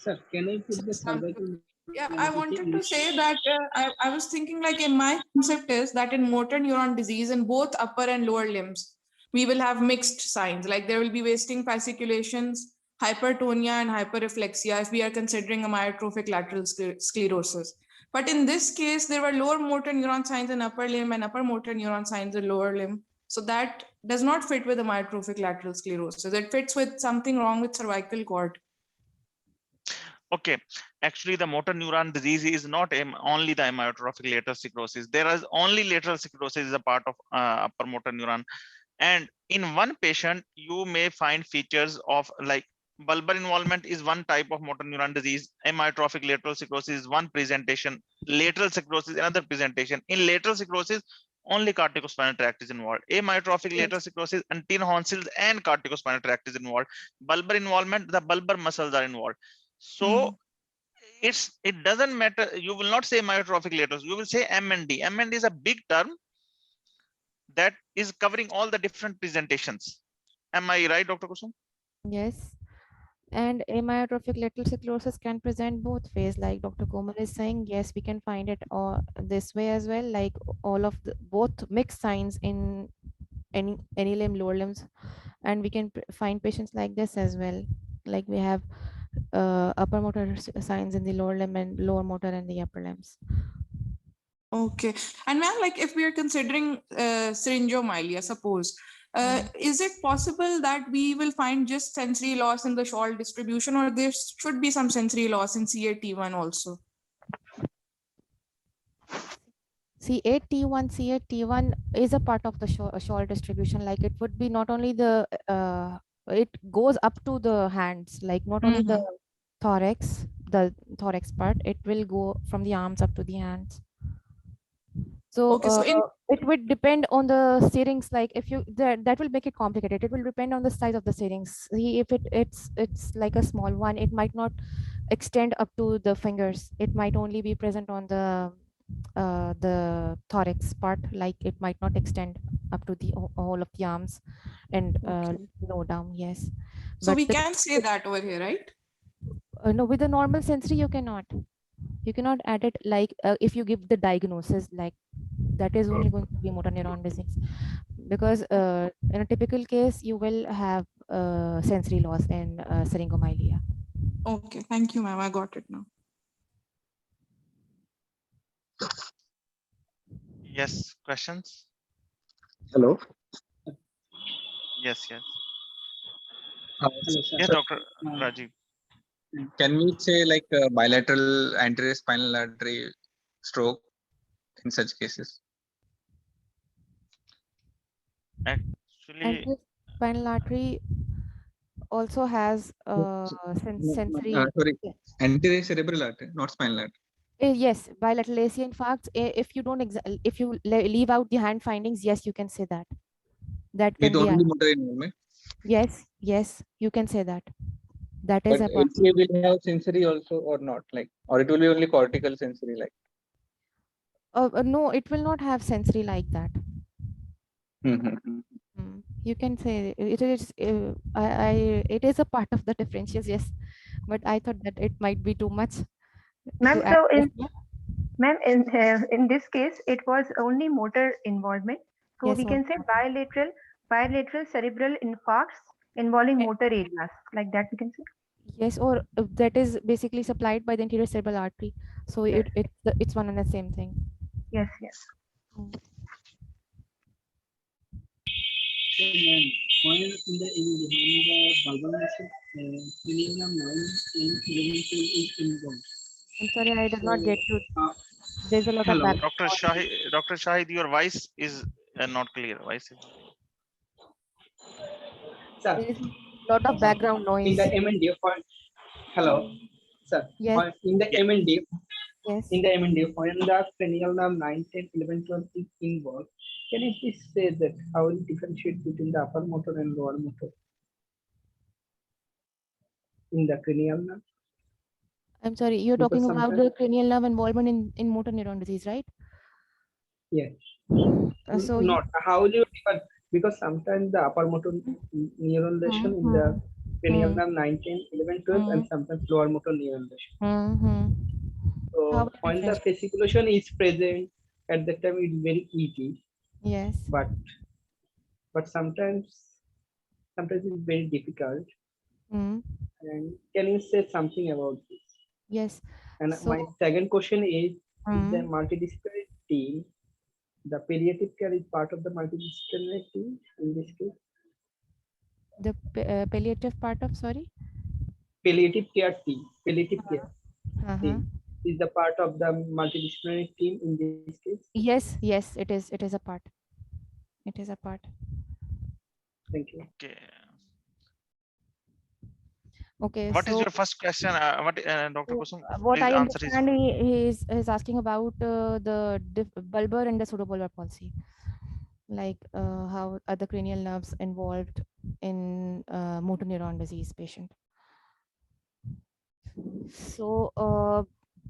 Sir, can I put the cervical? Yeah, I wanted to say that I was thinking, like, in my concept is that in motor neuron disease in both upper and lower limbs, we will have mixed signs. Like there will be wasting fasciculations, hypertonia and hyperreflexia if we are considering a myotrophic lateral sclerosis. But in this case, there were lower motor neuron signs in upper limb and upper motor neuron signs in lower limb. So that does not fit with the myotrophic lateral sclerosis. It fits with something wrong with cervical cord. Okay, actually the motor neuron disease is not only the amyotrophic lateral sclerosis. There is only lateral sclerosis is a part of upper motor neuron. And in one patient, you may find features of like bulbar involvement is one type of motor neuron disease. Amyotrophic lateral sclerosis is one presentation. Lateral sclerosis is another presentation. In lateral sclerosis, only corticospinal tract is involved. Amyotrophic lateral sclerosis, anterior horn and corticospinal tract is involved. Bulbar involvement, the bulbar muscles are involved. So it doesn't matter. You will not say myotrophic lateral. You will say MND. MND is a big term that is covering all the different presentations. Am I right, Dr. Kusum? Yes. And amyotrophic lateral sclerosis can present both ways, like Dr. Komal is saying. Yes, we can find it this way as well, like all of both mixed signs in any limb, lower limbs, and we can find patients like this as well. Like we have upper motor signs in the lower limb and lower motor in the upper limbs. Okay. And ma'am, like if we are considering syringomyelia, suppose, is it possible that we will find just sensory loss in the shawl distribution, or there should be some sensory loss in C8T1 also? C8T1, C8T1 is a part of the shawl distribution. Like it would be not only the, it goes up to the hands, like not only the thorax part, it will go from the arms up to the hands. So, okay, so it would depend on the syrinx. Like if you that will make it complicated. It will depend on the size of the syrinx. See, if it's like a small one, it might not extend up to the fingers. It might only be present on the thorax part. Like it might not extend up to the whole of the arms and low down. Yes. So but we can say that over here, right? No, with the normal sensory you cannot add it. Like if you give the diagnosis, like that is only going to be motor neuron disease, because in a typical case you will have sensory loss in syringomyelia. Okay, thank you, ma'am. I got it now. Yes, questions? Hello. Yes. Hello, sir. Yes, Dr. Rajiv. Can we say like bilateral anterior spinal artery stroke in such cases? Actually, spinal artery also has sensory. Sorry, anterior cerebral artery, not spinal artery. Yes, bilateral AC infarcts. If you don't if you leave out the hand findings, yes, you can say that. That can With be only motor involvement. Yes, you can say that. That is But a part. it will have sensory also or not, like, or it will be only cortical sensory, like. No, it will not have sensory like that. You can say it is. It is a part of the differentials, yes, but I thought that it might be too much. Ma'am, in this case, it was only motor involvement. So Yes, we can say bilateral cerebral infarcts involving motor areas, like that we can say. yes, or that is basically supplied by the anterior cerebral artery. So Yes. it's one and the same thing. Yes, yes. So, ma'am, when in the bulbar machine, cranial 9 and 11 is involved. I'm sorry, I did not So, get you. There's a lot of hello. background. Dr. Shahid, your voice is not clear. Voice is Sir, There is a lot of background in noise. the M&D for hello, sir. Yes. In the M&D, Yes. in the M&D, when the cranial nerve 9, 10, 11, 12 is involved, can you please say that how will differentiate between the upper motor and lower motor in the cranial nerve? I'm sorry, you're Because talking about sometimes, the cranial nerve involvement in motor neuron disease, right? yes. So you, Not how will you differ, because sometimes the upper motor neuron lesion in the cranial nerve 9, 10, 11, 12 and sometimes lower motor neuron lesion. How So will when the differentiate? fasciculation is present at that time it's very easy, Yes. but sometimes it's very difficult. And can you say something about this? Yes. And So, my second question is the multidisciplinary team, the palliative care is part of the multidisciplinary team in this case? the palliative part of, sorry? Palliative care team is the part of the multidisciplinary team in this case? Yes, yes, it is. It is a part. It is a part. Thank you. okay. Okay. What is so your first question? Dr. Kusum, what please I answer his. understand, he's asking about the bulbar and the pseudobulbar palsy, like how are the cranial nerves involved in motor neuron disease patient. So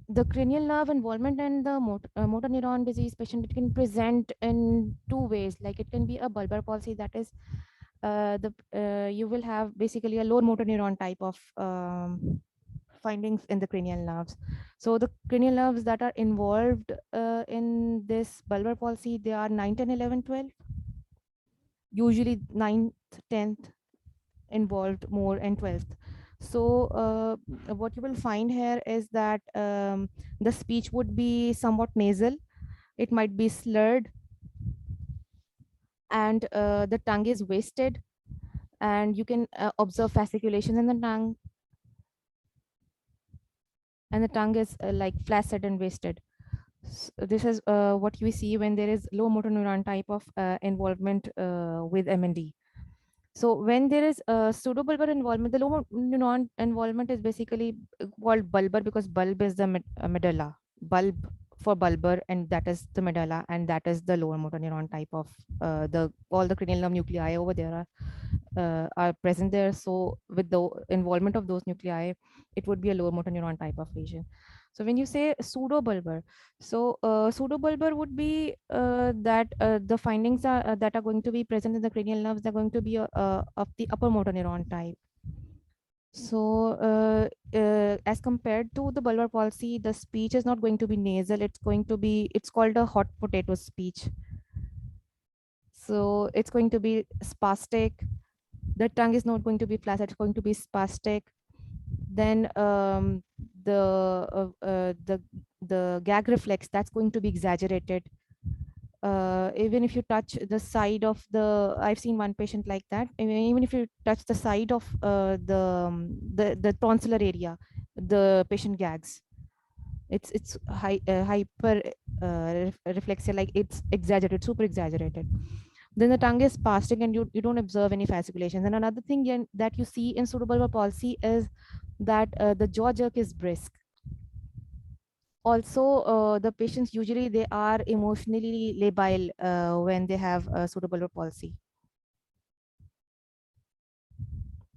the cranial nerve involvement and the motor neuron disease patient, it can present in two ways. Like it can be a bulbar palsy, that is you will have basically a lower motor neuron type of findings in the cranial nerves. So the cranial nerves that are involved in this bulbar palsy, they are 9, 10, 11, 12. Usually 9th, 10th involved more, and 12th. So what you will find here is that the speech would be somewhat nasal. It might be slurred, and the tongue is wasted, and you can observe fasciculations in the tongue, and the tongue is like flaccid and wasted. This is what we see when there is low motor neuron type of involvement with MND. So when there is pseudobulbar involvement, the low neuron involvement is basically called bulbar because bulb is the medulla, bulb for bulbar, and that is the medulla, and that is the lower motor neuron type of all the cranial nerve nuclei over there are present there. So with the involvement of those nuclei, it would be a lower motor neuron type of lesion. So when you say pseudobulbar, so pseudobulbar would be that the findings are that are going to be present in the cranial nerves are going to be of the upper motor neuron type. So as compared to the bulbar palsy, the speech is not going to be nasal. It's called a hot potato speech. So it's going to be spastic. The tongue is not going to be flaccid, it's going to be spastic. Then the gag reflex, that's going to be exaggerated. Even if you touch the side of I've seen one patient like that. Even if you touch the side of the tonsillar area, the patient gags. It's hyper reflexia, like it's exaggerated, super exaggerated. Then the tongue is spastic and you don't observe any fasciculations. And another thing that you see in pseudobulbar palsy is that the jaw jerk is brisk. Also, the patients usually they are emotionally labile when they have pseudobulbar palsy.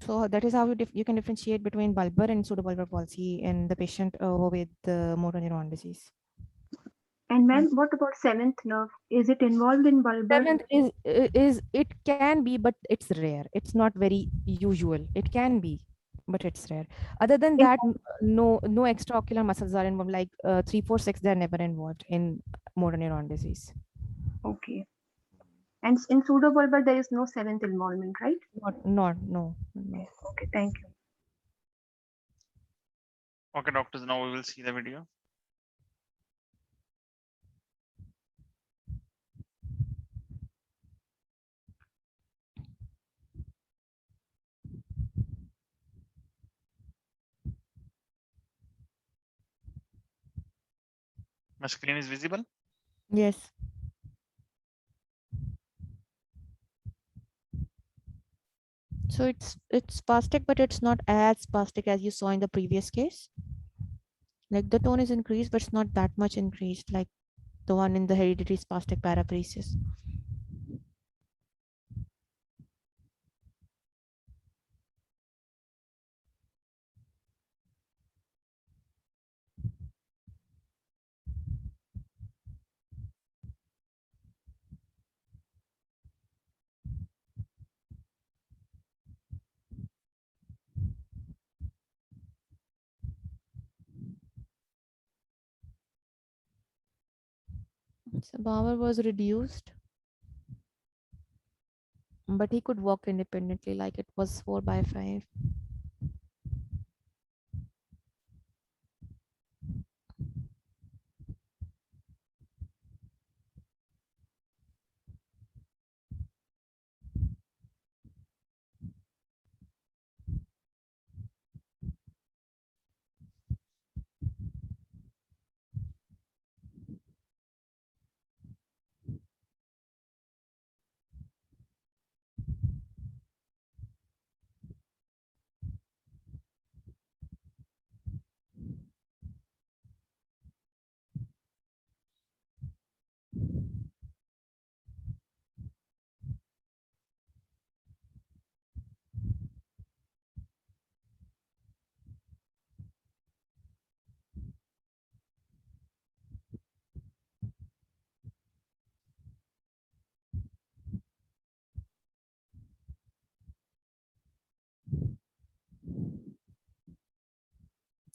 So that is how you can differentiate between bulbar and pseudobulbar palsy in the patient with motor neuron disease. And ma'am, what about seventh nerve? Is it involved in bulbar? Seventh is it can be, but it's rare. It's not very usual. It can be, but it's rare. Other than that, no extraocular muscles are involved. Like 3, 4, 6, they're never involved in motor neuron disease. Okay. And in pseudobulbar, there is no seventh involvement, right? No. Okay, thank you. Okay, doctors, now we will see the video. My screen is visible? Yes. So it's spastic, but it's not as spastic as you saw in the previous case. Like the tone is increased, but it's not that much increased like the one in the hereditary spastic paraparesis. So Bauer was reduced, but he could walk independently, like it was 4/5.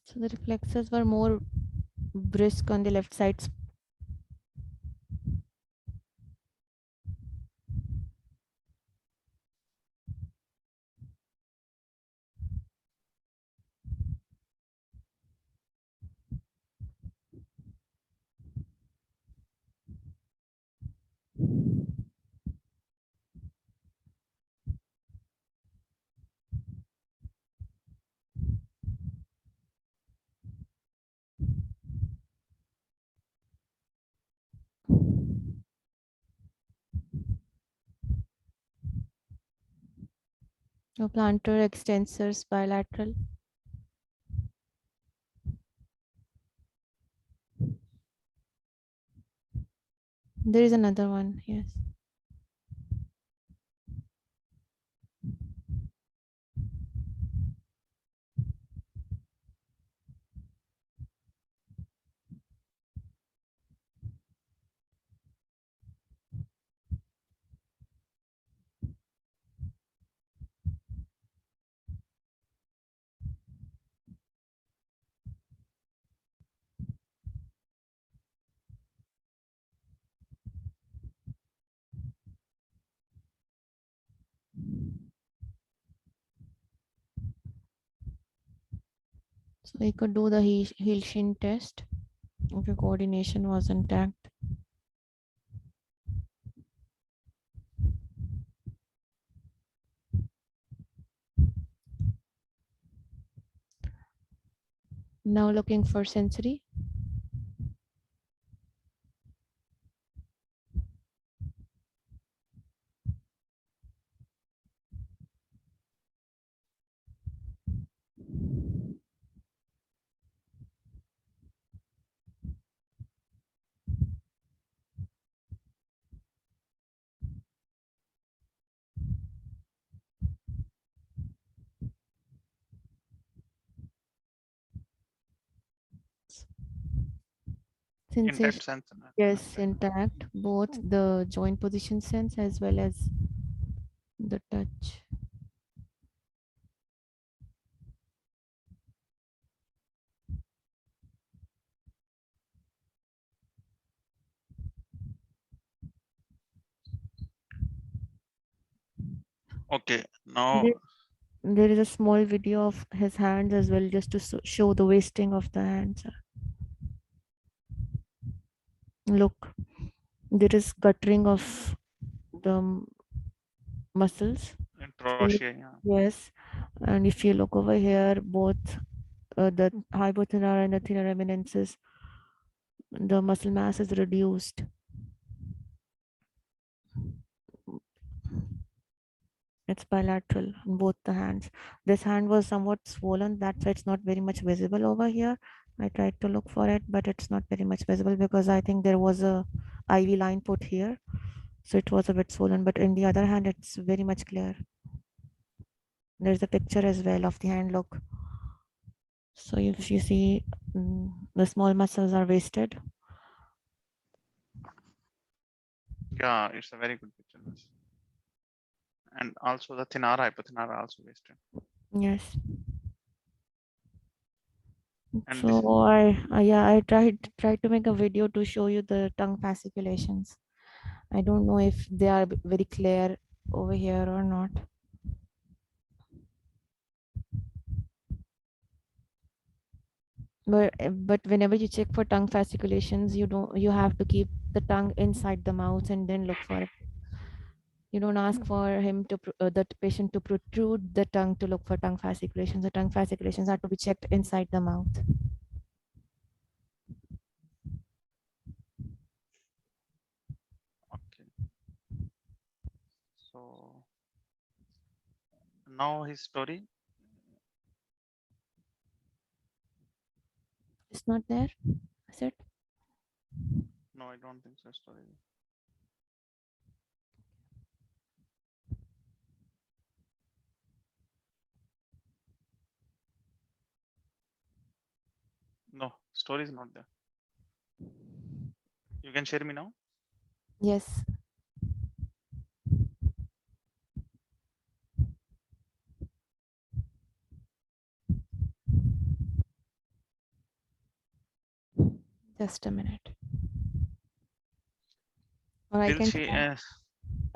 So the reflexes were more brisk on the left side. Plantar extensors bilateral. There is another one, yes. So we could do the heel shin test. Okay, coordination was intact. Now looking for sensory. Intact Sensation. sense. Yes, intact. Both the joint position sense as well as the touch. Okay, now There is a small video of his hands as well, just to show the wasting of the hands. Look, there is guttering of the muscles. introssia, yeah. Yes, and if you look over here, both the hypothenar and the thenar eminences, the muscle mass is reduced. It's bilateral in both the hands. This hand was somewhat swollen, that's why it's not very much visible over here. I tried to look for it, but it's not very much visible because I think there was a IV line put here. So it was a bit swollen, but in the other hand, it's very much clear. There's a picture as well of the hand, look. So if you see, the small muscles are wasted. Yeah, it's a very good picture. And also the thenar, hypothenar are also wasted. Yes. And So I tried to make a video to show you the tongue fasciculations. I don't know if they are very clear over here or not. But whenever you check for tongue fasciculations, you have to keep the tongue inside the mouth and then look for it. You don't ask for him to the patient to protrude the tongue to look for tongue fasciculations. The tongue fasciculations are to be checked inside the mouth. okay. So now his story. It's not there, is it? No, I don't think so. Story. No, story is not there. You can share me now. Yes. Just a minute. Or I Till can she, try,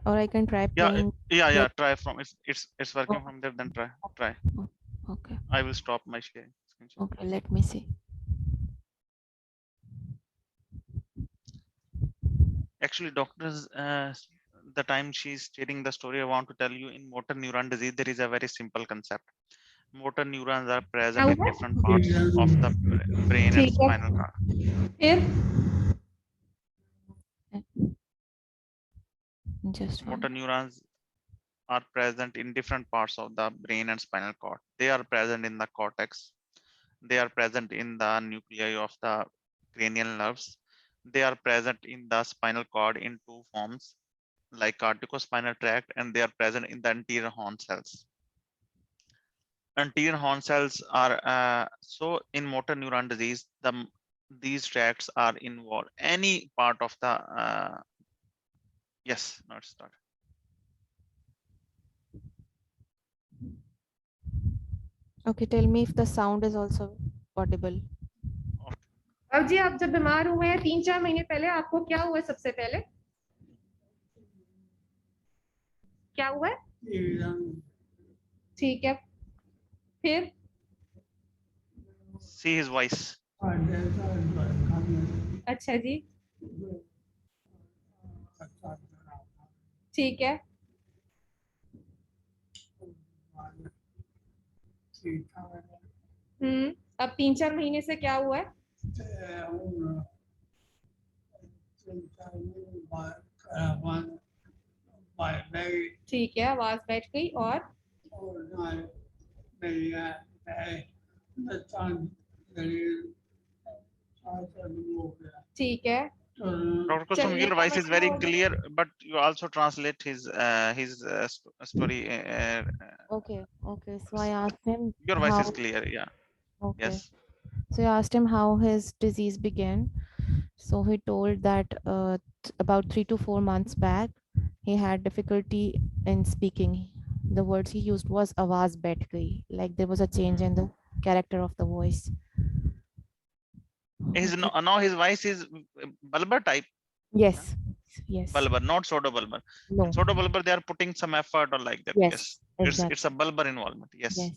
or I can try playing. yeah. Try from it's working from there. Then try. Okay. I will stop my sharing. Okay, let me see. Actually, doctors, the time she's stating the story, I want to tell you in motor neuron disease, there is a very simple concept. Motor neurons are present in different parts of the brain and spinal cord. Just Motor neurons are present in different parts of the brain and spinal cord. They are present in the cortex. They are present in the nuclei of the cranial nerves. They are present in the spinal cord in two forms, like corticospinal tract, and they are present in the anterior horn cells. Anterior horn cells are so in motor neuron disease, these tracts are involved. Any part of the yes, no, it's not. Okay, tell me if the sound is also audible. अब जी आप जब बीमार हुए हैं 3-4 महीने पहले आपको क्या हुआ सबसे पहले क्या हुआ ठीक है फिर See his voice. अच्छा जी ठीक है अब 3-4 महीने से क्या हुआ है ठीक है आवाज बैठ गई और ठीक है Dr. Kusum, your voice is very clear, but you also translate his story. Okay. So I asked him. Your voice is clear, yeah. Okay. Yes. So I asked him how his disease began. So he told that about 3 to 4 months back, he had difficulty in speaking. The words he used was "awaz baith gayi," like there was a change in the character of the voice. Now his voice is bulbar type. Yes. yes. Bulbar, not pseudobulbar. No. In pseudobulbar, they are putting some effort or like that. Yes, It's exactly. a bulbar involvement. Yes. Yes.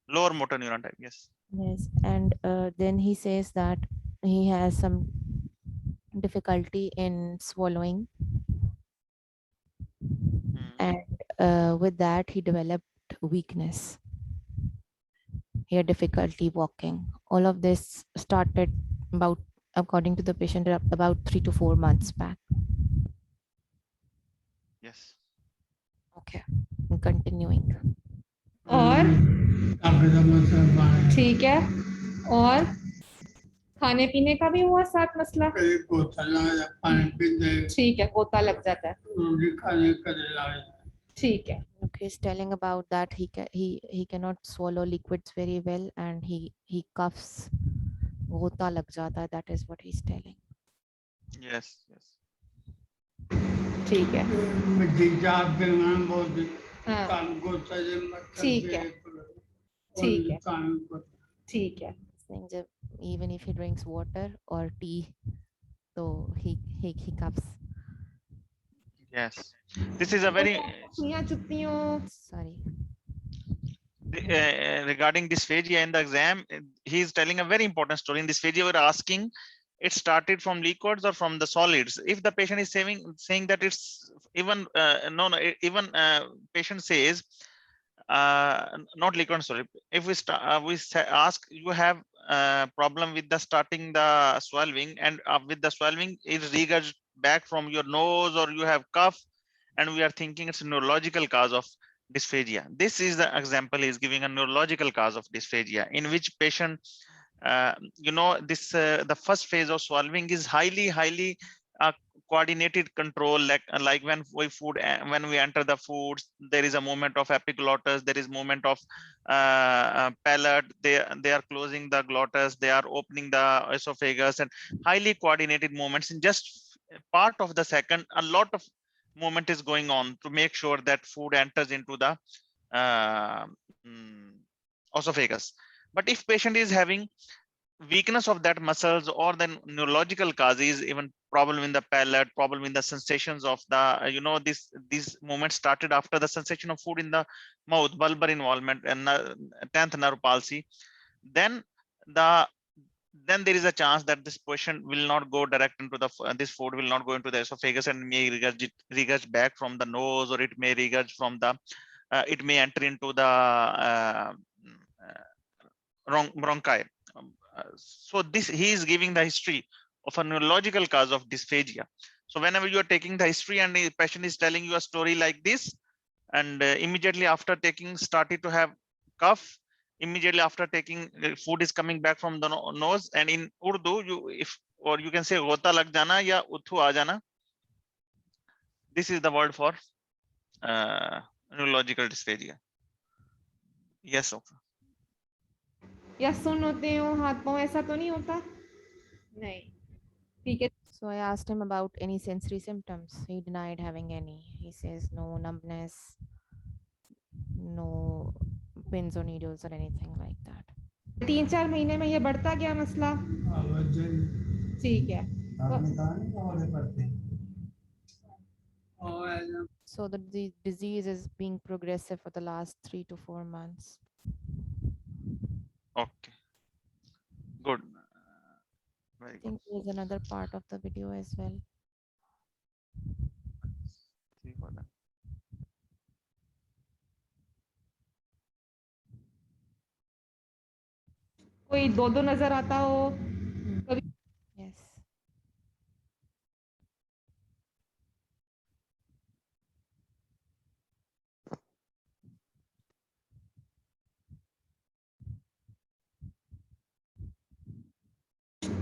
Lower motor neuron type. Yes. Yes, and then he says that he has some difficulty in swallowing, and with that he developed weakness. He had difficulty walking. All of this started about, according to the patient, about 3 to 4 months back. Yes. Okay, continuing. और ठीक है, और खाने पीने का भी हुआ साथ मसला। ठीक है, गोता लग जाता है। ठीक है। Okay, he's telling about that he cannot swallow liquids very well, and he coughs. Gota lag jata hai, that is what he's telling. Yes. Yes. ठीक है। हाँ। ठीक है। ठीक है। ठीक है। Saying that even if he drinks water or tea, so he coughs. Yes. This is a very Sorry. Regarding dysphagia in the exam, he is telling a very important story. In dysphagia, we're asking, it started from liquids or from the solids. If the patient is saying that it's even even patient says not liquid, sorry. If we ask, you have problem with the starting the swallowing, and with the swallowing it regurgitates back from your nose, or you have cough, and we are thinking it's a neurological cause of dysphagia. This is the example he is giving, a neurological cause of dysphagia, in which patient this the first phase of swallowing is highly coordinated control, like when when we enter the foods, there is a movement of epiglottis, there is movement of palate, they are closing the glottis, they are opening the esophagus, and highly coordinated movements in just part of the second. A lot of movement is going on to make sure that food enters into the esophagus. But if patient is having weakness of that muscles, or then neurological causes, even problem in the palate, problem in the sensations of the these movements started after the sensation of food in the mouth, bulbar involvement, and 10th nerve palsy, then there is a chance that this patient will not go direct into the this food will not go into the esophagus, and may regurgitate back from the nose, or it may regurgitate from the it may enter into the bronchi. So he is giving the history of a neurological cause of dysphagia. So whenever you are taking the history and the patient is telling you a story like this, and immediately after taking started to have cough, immediately after taking food is coming back from the nose, and in Urdu you can say gota lag jana ya uthu aa jana. This is the word for neurological dysphagia. Yes, doctor. या सुन होते हो हाथ पांव, ऐसा तो नहीं होता? नहीं। ठीक है। So I asked him about any sensory symptoms. He denied having any. He says no numbness, no pins or needles or anything like that. 3-4 महीने में ये बढ़ता गया मसला? ठीक है। So the disease is being progressive for the last 3 to 4 months. Okay. Good. Very I good. think there's another part of the video as well. See for that. कोई दो नजर आता हो कभी? Yes.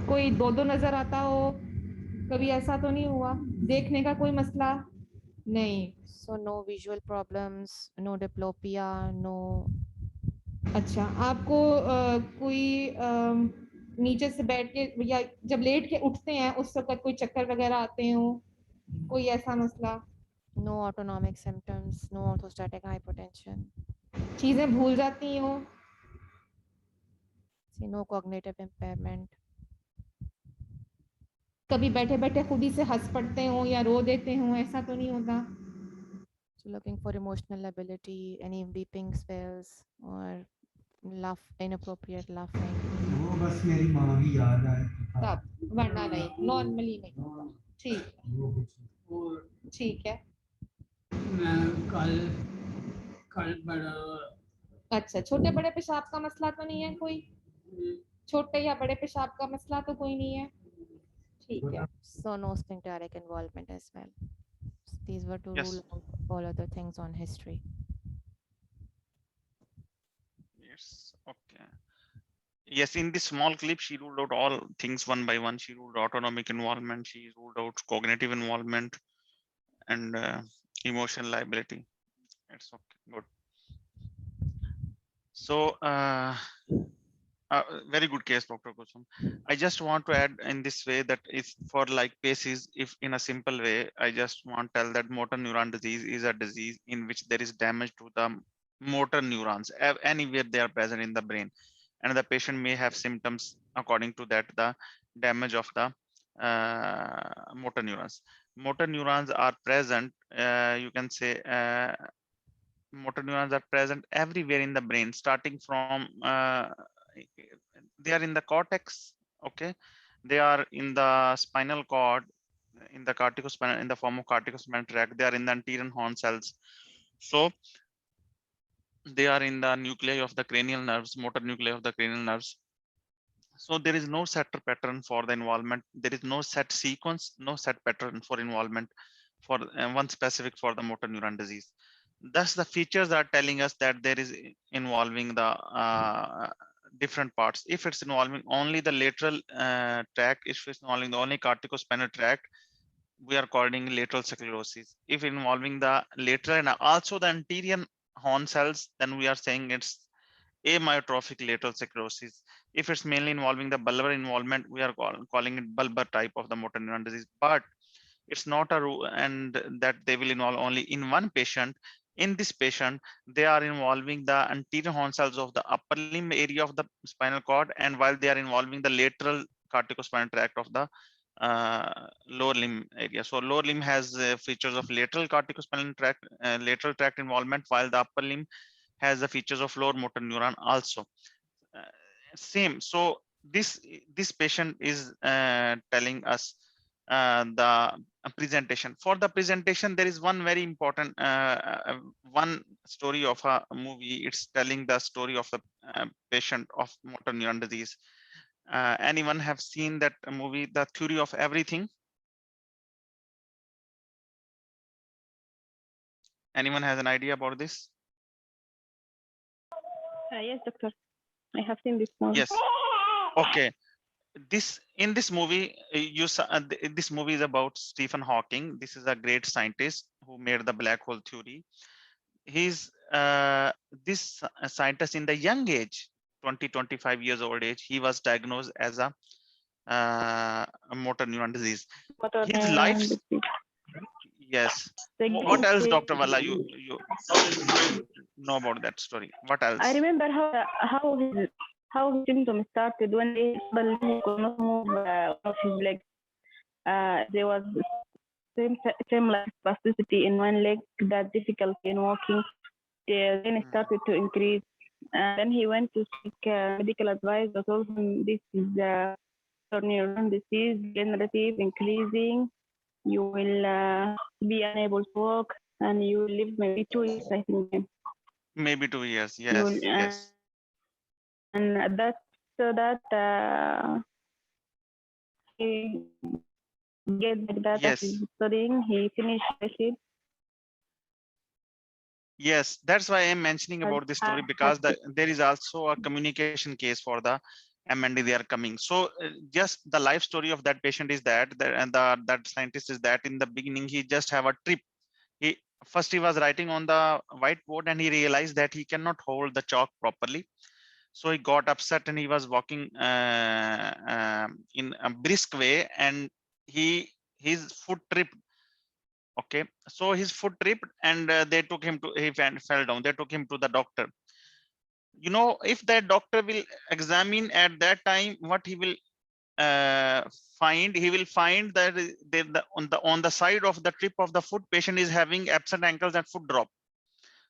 कोई दो नजर आता हो कभी? ऐसा तो नहीं हुआ? देखने का कोई मसला नहीं? So no visual problems, no diplopia, no. अच्छा, आपको कोई नीचे से बैठ के या जब लेट के उठते हैं उस वक्त कोई चक्कर वगैरह आते हो, कोई ऐसा मसला? No autonomic symptoms, no orthostatic hypotension. चीजें भूल जाती हो? See, no cognitive impairment. कभी बैठे बैठे खुद ही से हंस पड़ते हो या रो देते हो, ऐसा तो नहीं होता? So looking for emotional ability, any weeping spells or inappropriate laughing. वो बस मेरी माँ की याद आए तब, वरना नहीं, नॉर्मली नहीं होता। ठीक है, ठीक है। मैं कल कल बड़ा अच्छा, छोटे बड़े पेशाब का मसला तो नहीं है कोई? छोटे या बड़े पेशाब का मसला तो कोई नहीं है? ठीक है। So no sphincteric involvement as well. These were to Yes. rule out all other things on history. Yes. Okay. Yes, in this small clip, she ruled out all things one by one. She ruled autonomic involvement. She ruled out cognitive involvement and emotional liability. It's okay. Good. So, very good case, Dr. Kusum. I just want to add in this way that if for like cases, if in a simple way, I just want to tell that motor neuron disease is a disease in which there is damage to the motor neurons anywhere they are present in the brain, and the patient may have symptoms according to that the damage of the motor neurons. Motor neurons are present, you can say motor neurons are present everywhere in the brain, starting from they are in the cortex. Okay, they are in the spinal cord, in the corticospinal, in the form of corticospinal tract. They are in the anterior horn cells. So they are in the nuclei of the cranial nerves, motor nuclei of the cranial nerves. So there is no set pattern for the involvement. There is no set sequence, no set pattern for involvement for one specific for the motor neuron disease. Thus the features are telling us that there is involving the different parts. If it's involving only the lateral tract, if it's involving the only corticospinal tract, we are calling lateral sclerosis. If involving the lateral and also the anterior horn cells, then we are saying it's amyotrophic lateral sclerosis. If it's mainly involving the bulbar involvement, we are calling it bulbar type of the motor neuron disease. But it's not a rule and that they will involve only in one patient. In this patient, they are involving the anterior horn cells of the upper limb area of the spinal cord, and while they are involving the lateral corticospinal tract of the lower limb area. So lower limb has features of lateral corticospinal tract, lateral tract involvement, while the upper limb has the features of lower motor neuron also. Same. So this patient is telling us the presentation. For the presentation, there is one very important one story of a movie. It's telling the story of the patient of motor neuron disease. Anyone have seen that movie, The Theory of Everything? Anyone has an idea about this? Yes, doctor. I have seen this movie. Yes. Okay. In this movie, this movie is about Stephen Hawking. This is a great scientist who made the black hole theory. He's this scientist in the young age, 25 years old age, he was diagnosed as a motor neuron disease. His life. Yes. What else, Dr. Valla, you know about that story? What else? I remember how his symptoms started when he could not move one of his legs. There was same like spasticity in one leg, that difficulty in walking. Then it started to increase. Then he went to seek medical advice. They told him this is neuron disease, degenerative, increasing. You will be unable to walk, and you will live maybe 2 years, I think. Maybe 2 years. Yes. Yes. And that's so that he get the data Yes. he's studying. He finished it. Yes, that's why I'm mentioning about this story, because there is also a communication case for the MND they are coming. So just the life story of that patient is that that scientist is that in the beginning he just have a trip. First he was writing on the whiteboard and he realized that he cannot hold the chalk properly. So he got upset and he was walking in a brisk way, and his foot tripped. Okay, so his foot tripped and they took him to, he fell down. They took him to the doctor. You know, if that doctor will examine at that time, what he will uh, he will find that on the side of the tip of the foot, patient is having absent ankles and foot drop,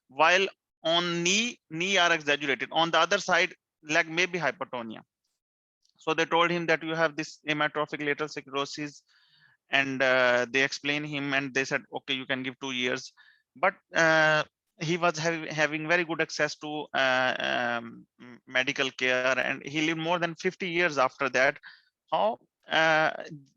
while on knee are exaggerated. On the other side, leg may be hypertonia. So they told him that you have this amyotrophic lateral sclerosis, and they explained him, and they said, okay, you can give 2 years. But he was having very good access to medical care, and he lived more than 50 years after that. How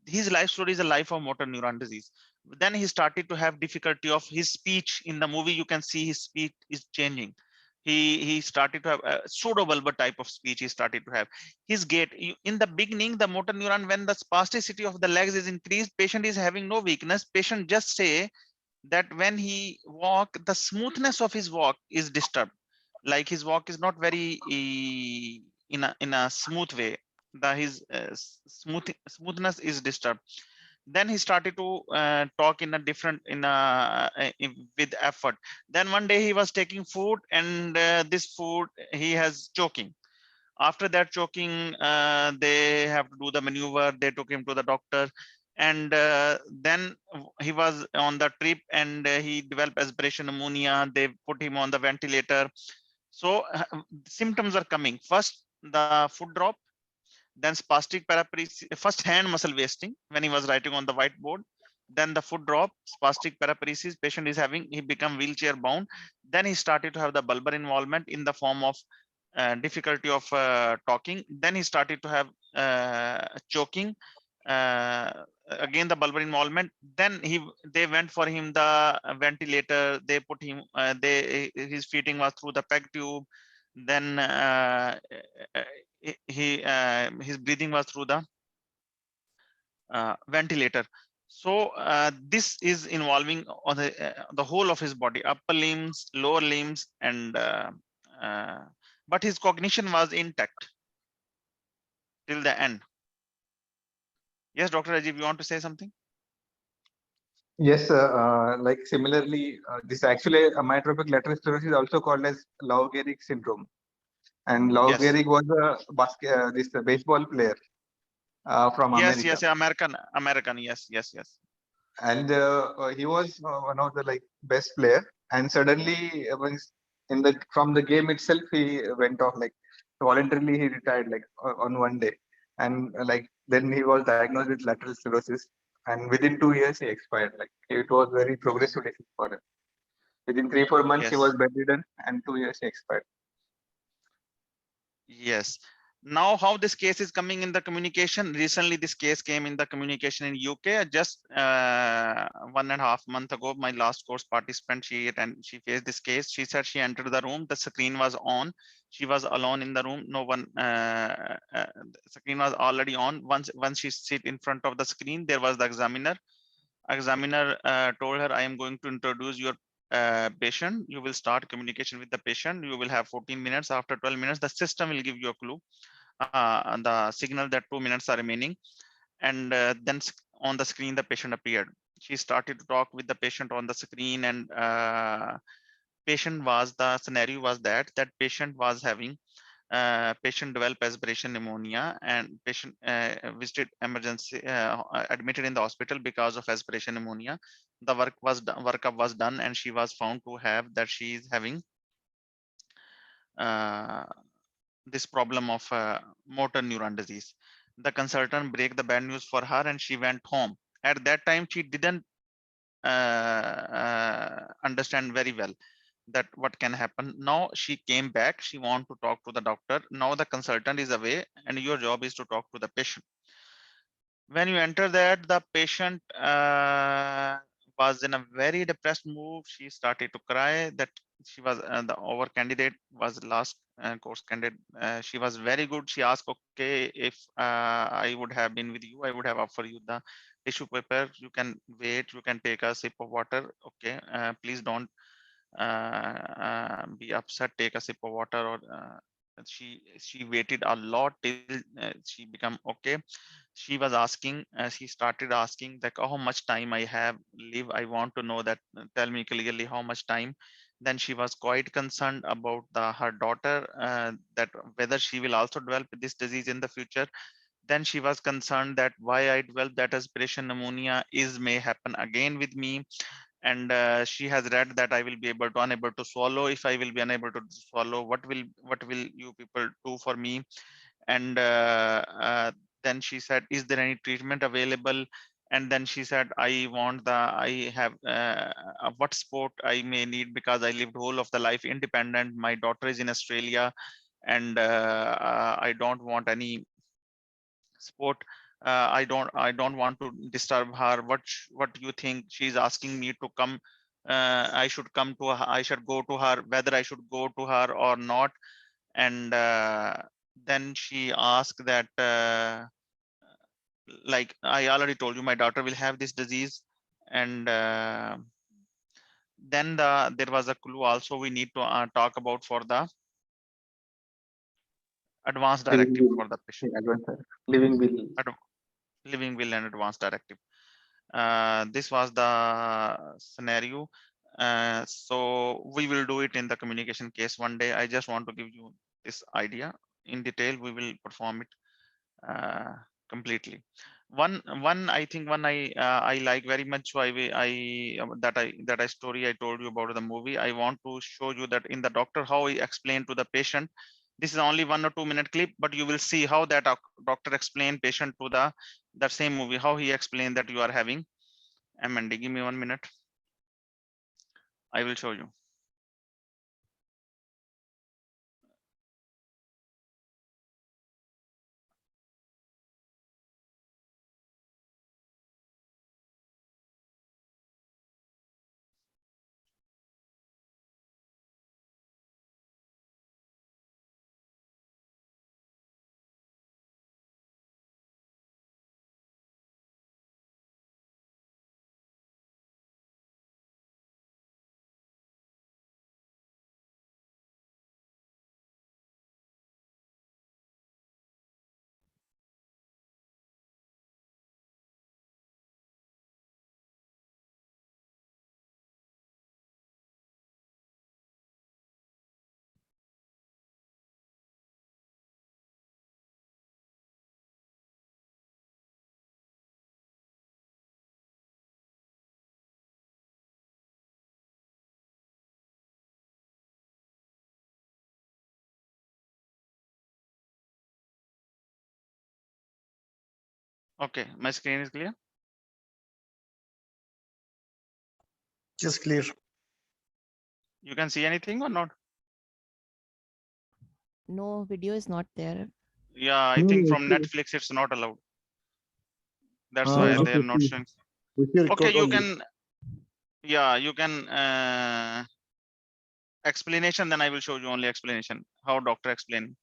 his life story is a life of motor neuron disease. Then he started to have difficulty of his speech. In the movie, you can see his speech is changing. He started to have a pseudo-bulbar type of speech. He started to have his gait. In the beginning, the motor neuron, when the spasticity of the legs is increased, patient is having no weakness. Patient just say that when he walk, the smoothness of his walk is disturbed. Like his walk is not very in a smooth way. His smoothness is disturbed. Then he started to talk in a different with effort. Then one day he was taking food, and this food he has choking. After that choking, they have to do the maneuver. They took him to the doctor, and then he was on the trip, and he developed aspiration pneumonia. They put him on the ventilator. So symptoms are coming. First, the foot drop, then spastic paraparesis, first hand muscle wasting when he was writing on the whiteboard, then the foot drop, spastic paraparesis, patient is having, he become wheelchair bound. Then he started to have the bulbar involvement in the form of difficulty of talking. Then he started to have choking, again the bulbar involvement. Then they went for him the ventilator. They put him, his feeding was through the peg tube. Then his breathing was through the ventilator. So this is involving on the whole of his body, upper limbs, lower limbs, and but his cognition was intact till the end. Yes, Dr. Rajiv, you want to say something? Yes, like similarly, this actually amyotrophic lateral sclerosis is also called as Lou Gehrig syndrome. And Lou Yes. Gehrig was a this baseball player from Yes, America. yes, American, yes, yes, yes. And he was one of the like best player. And suddenly, from the game itself, he went off, like voluntarily he retired like on one day, and like then he was diagnosed with lateral sclerosis, and within 2 years he expired. Like it was very progressive disease for him. Within 3-4 months he Yes. was bedridden, and 2 years he expired. Yes. Now how this case is coming in the communication. Recently this case came in the communication in UK. Just 1.5 months ago, my last course participant, she faced this case. She said she entered the room, the screen was on, she was alone in the room, no one, the screen was already on. Once she sit in front of the screen, there was the examiner told her, I am going to introduce your patient. You will start communication with the patient. You will have 14 minutes. After 12 minutes, the system will give you a clue, the signal that 2 minutes are remaining. And then on the screen, the patient appeared. She started to talk with the patient on the screen, and the scenario was that patient was having patient developed aspiration pneumonia, and patient visited emergency, admitted in the hospital because of aspiration pneumonia. The workup was done, and she was found to have that she is having this problem of motor neuron disease. The consultant break the bad news for her, and she went home. At that time, she didn't understand very well that what can happen. Now she came back, she want to talk to the doctor. Now the consultant is away, and your job is to talk to the patient. When you enter that, the patient was in a very depressed mood. She started to cry. That she was the our candidate was last course candidate. She was very good. She asked, okay, if I would have been with you, I would have offered you the tissue paper. You can wait, you can take a sip of water. Okay, please don't be upset, take a sip of water. Or she waited a lot till she become okay. She was asking, she started asking like, how much time I have live, I want to know that, tell me clearly how much time. Then she was quite concerned about her daughter, that whether she will also develop this disease in the future. Then she was concerned that why I developed that aspiration pneumonia is may happen again with me. And she has read that I will be unable to swallow. If I will be unable to swallow, what will you people do for me? And then she said, is there any treatment available? And then she said, I have what sport I may need, because I lived whole of the life independent. My daughter is in Australia, and I don't want any sport. I don't want to disturb her. What do you think? She's asking me to come. I should come to her. I should go to her, whether I should go to her or not. And then she asked that, like I already told you, my daughter will have this disease. And then there was a clue also we need to talk about for the advance Living directive will. for the patient. Advanced directive. Living will. Living will and advance directive. This was the scenario. So we will do it in the communication case one day. I just want to give you this idea in detail. We will perform it completely. One I think I like very much. So that story I told you about the movie. I want to show you that in the doctor how he explained to the patient. This is only 1 or 2 minute clip, but you will see how that doctor explained patient to that same movie, how he explained that you are having MND. Give me 1 minute. I will show you. Okay, my screen is clear. Just clear. You can see anything or not? No, video is not there. Yeah, I think from Netflix it's not allowed. That's why they are not showing. Okay, you can. Yeah, you can explanation. Then I will show you only explanation. How doctor explain.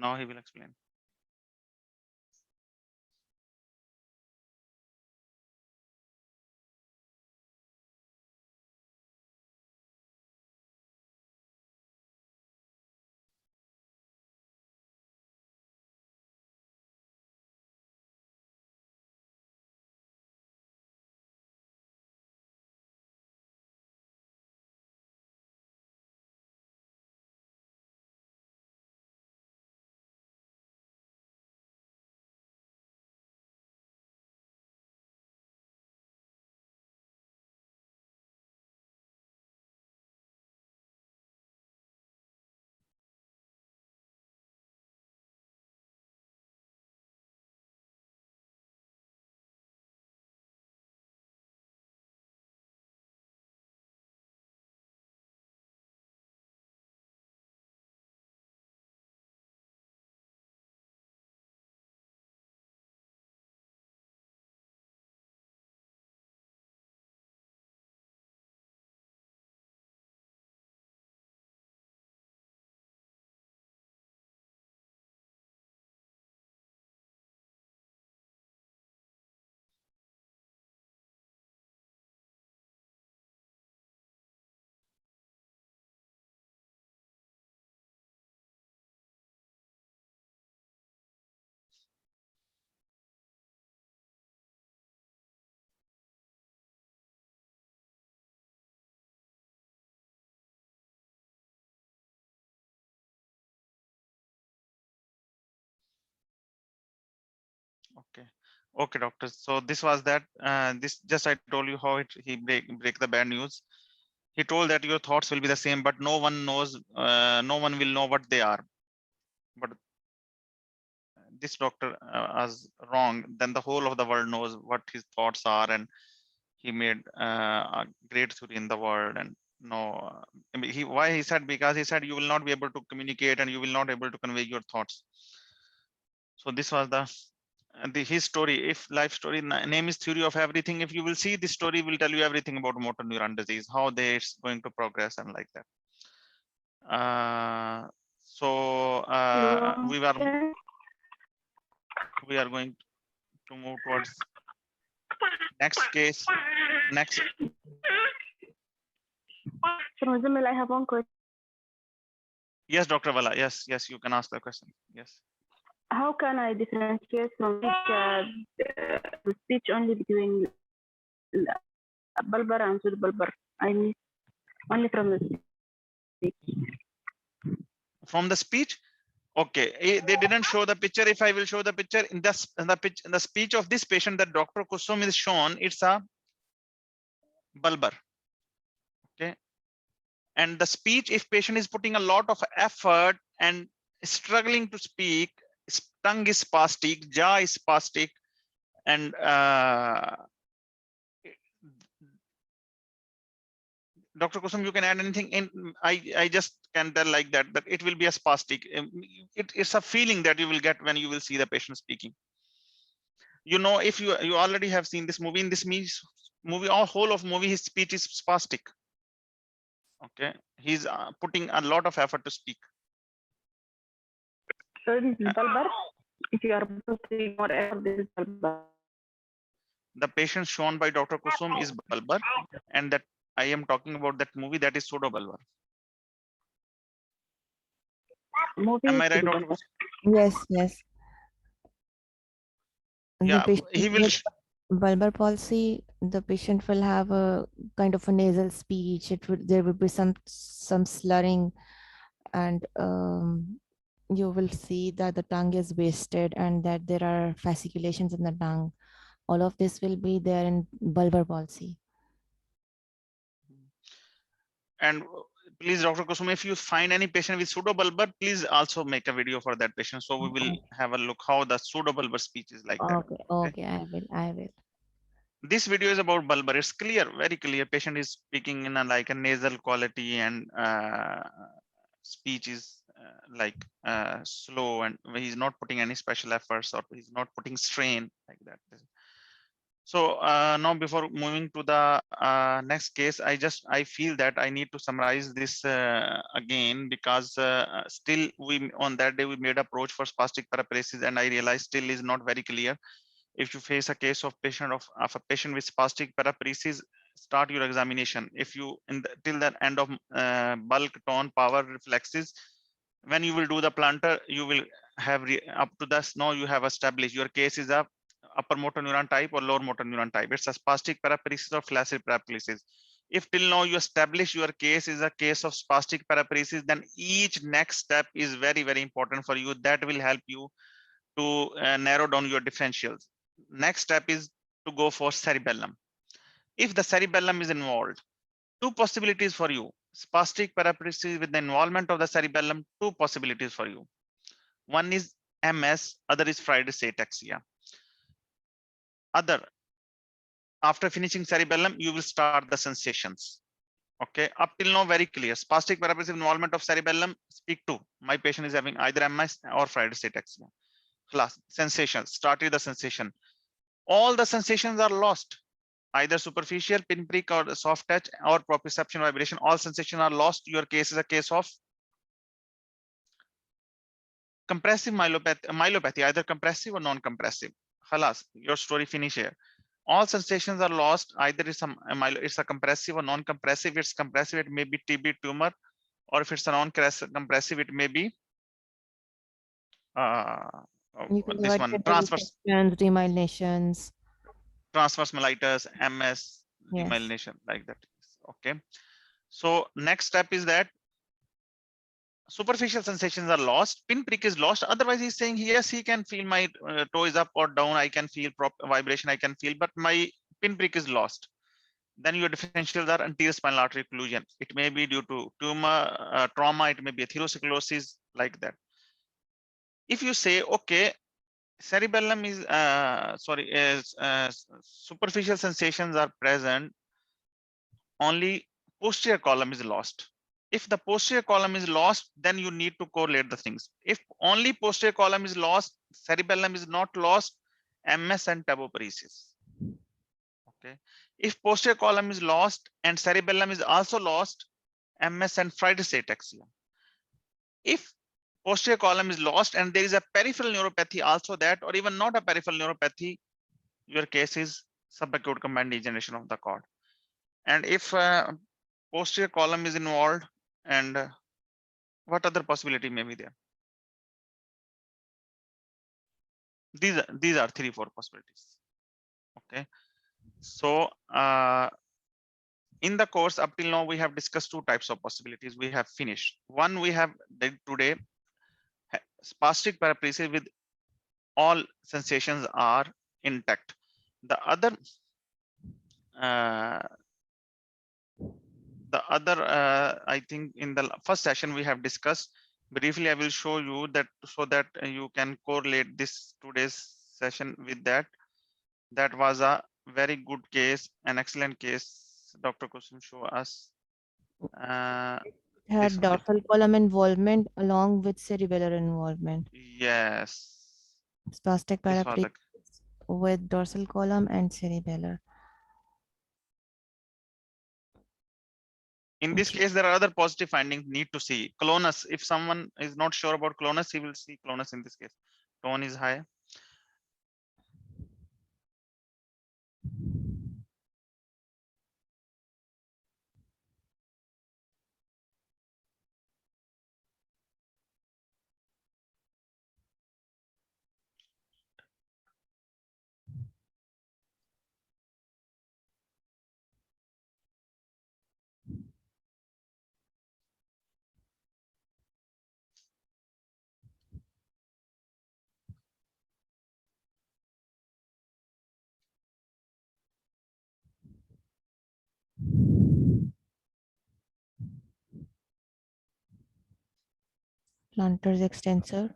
Now he will explain. Okay. Okay, doctor. So this was that. This just I told you how he break the bad news. He told that your thoughts will be the same, but no one knows. No one will know what they are. But this doctor was wrong. Then the whole of the world knows what his thoughts are, and he made a great theory in the world. And no, I mean, why he said, because he said you will not be able to communicate and you will not be able to convey your thoughts. So this was his story. If life story name is theory of everything, if you will see this story will tell you everything about motor neuron disease, how it's going to progress and like that. So we are going to move towards next case. Next. So, Muzammal, I have one question. Yes, Dr. Vala. Yes, yes, you can ask the question. Yes. How can I differentiate from the speech only between bulbar and pseudobulbar? I mean, only from the speech. From the speech? Okay, they didn't show the picture. If I will show the picture in the speech of this patient that Dr. Kusum is shown, it's a bulbar. Okay. And the speech, if patient is putting a lot of effort and struggling to speak, tongue is spastic, jaw is spastic, and Dr. Kusum, you can add anything in. I just can tell like that it will be a spastic. It's a feeling that you will get when you will see the patient speaking. You know, if you already have seen this movie, in this movie, all whole of movie, his speech is spastic. Okay, he's putting a lot of effort to speak. So this is bulbar. If you are putting more effort, this is bulbar. The patient shown by Dr. Kusum is bulbar, and that I am talking about that movie, that is pseudobulbar. Am I right, Dr. Kusum? Yes, yes. Yeah, he will. Bulbar palsy, the patient will have a kind of a nasal speech. There will be some slurring, and you will see that the tongue is wasted and that there are fasciculations in the tongue. All of this will be there in bulbar palsy. And please, Dr. Kusum, if you find any patient with pseudobulbar, please also make a video for that patient. So we will have a look how the pseudobulbar speech is like that. Okay, I will. This video is about bulbar. It's clear, very clear. Patient is speaking in like a nasal quality, and speech is slow, and he's not putting any special efforts, or he's not putting strain like that. So now, before moving to the next case, I feel that I need to summarize this again, because still on that day we made approach for spastic paraparesis, and I realized still is not very clear. If you face a case of a patient with spastic paraparesis, start your examination. If you till the end of bulk, tone, power, reflexes, when you will do the plantar, you will have up to this. Now you have established your case is a upper motor neuron type or lower motor neuron type. It's a spastic paraparesis or flaccid paraparesis. If till now you establish your case is a case of spastic paraparesis, then each next step is very, very important for you. That will help you to narrow down your differentials. Next step is to go for cerebellum. If the cerebellum is involved, two possibilities for you. Spastic paraparesis with the involvement of the cerebellum, two possibilities for you. One is MS, other is Friedreich's ataxia. Other, after finishing cerebellum, you will start the sensations. Okay, up till now very clear. Spastic paraparesis involvement of cerebellum, speak to. My patient is having either MS or Friedreich's ataxia. Class sensations, started the sensation. All the sensations are lost. Either superficial pinprick or soft touch or proprioception vibration, all sensations are lost. Your case is a case of compressive myelopathy, either compressive or non-compressive. Halas, your story finish here. All sensations are lost. Either it's a compressive or non-compressive. If it's compressive, it may be TB tumor, or if it's a non-compressive, it may be this one, transverse demyelinations, transverse mellitus, MS, demyelination, like that. Okay. So next step is that superficial sensations are lost, pinprick is lost. Otherwise, he's saying yes, he can feel my toe is up or down. I can feel vibration. I can feel, but my pinprick is lost. Then your differentials are anterior spinal artery occlusion. It may be due to tumor, trauma. It may be atherosclerosis, like that. If you say, okay, cerebellum is superficial sensations are present, only posterior column is lost. If the posterior column is lost, then you need to correlate the things. If only posterior column is lost, cerebellum is not lost, MS and taboparesis. Okay. If posterior column is lost and cerebellum is also lost, MS and Friedreich's ataxia. If posterior column is lost and there is a peripheral neuropathy also, that, or even not a peripheral neuropathy, your case is subacute combined degeneration of the cord. And if posterior column is involved, and what other possibility may be there? These are 3-4 possibilities. Okay. So in the course up till now, we have discussed 2 types of possibilities. We have finished. One we have did today, spastic paraparesis with all sensations are intact. The other I think in the first session we have discussed briefly. I will show you that so that you can correlate this today's session with that. That was a very good case, an excellent case. Dr. Kusum show us. Had dorsal column involvement along with cerebellar involvement. Yes. Spastic This was paraparesis with dorsal column and cerebellar. In this case, there are other positive findings need to see. Clonus, if someone is not sure about clonus, he will see clonus in this case. Tone is high. Plantar's extensor.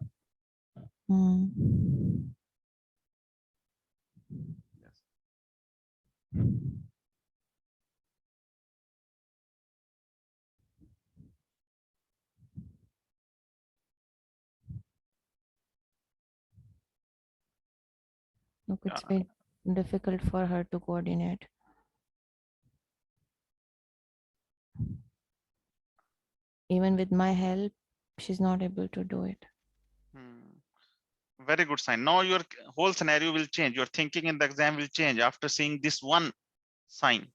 Look, it's very difficult for her to coordinate. Even with my help, she's not able to do it. Very good sign. Now your whole scenario will change. Your thinking in the exam will change after seeing this one sign.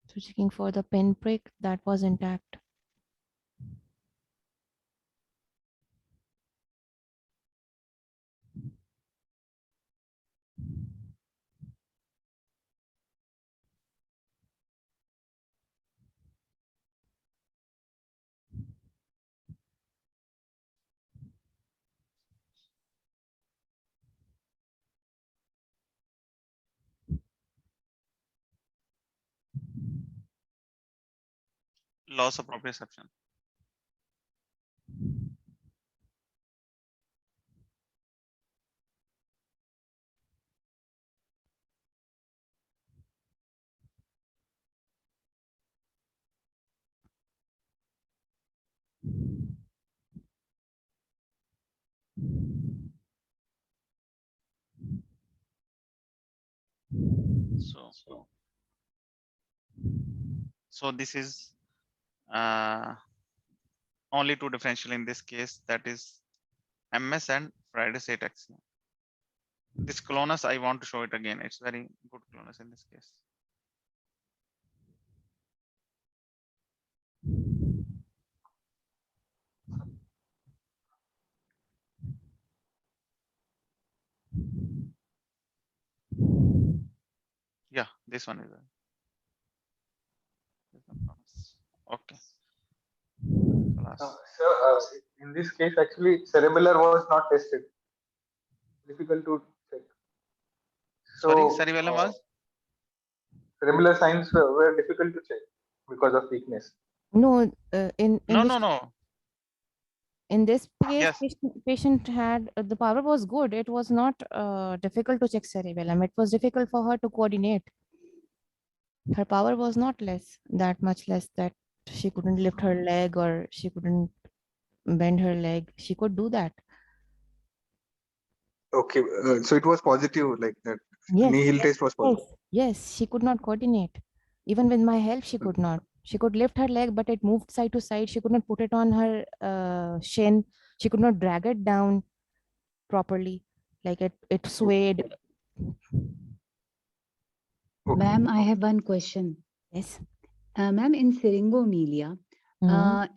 So checking for the pinprick, that was intact. Loss of proprioception. So this is only 2 differential in this case, that is MS and Friedreich's ataxia. This clonus, I want to show it again. It's very good clonus in this case. Yeah, this one is okay. So in this case, actually, cerebellar was not tested. Difficult to check. So, Sorry, cerebellum was? Cerebellar signs were difficult to check because of weakness. No, No. in this case, Yes. patient had the power was good. It was not difficult to check cerebellum. It was difficult for her to coordinate. Her power was not that much less that she couldn't lift her leg or she couldn't bend her leg. She could do that. Okay, so it was positive like that. Yes, Knee heel yes, test was positive. yes, she could not coordinate. Even with my help, she could not. She could lift her leg, but it moved side to side. She could not put it on her shin. She could not drag it down properly. Like it swayed. Ma'am, I have one question. Yes. Ma'am, in syringomelia,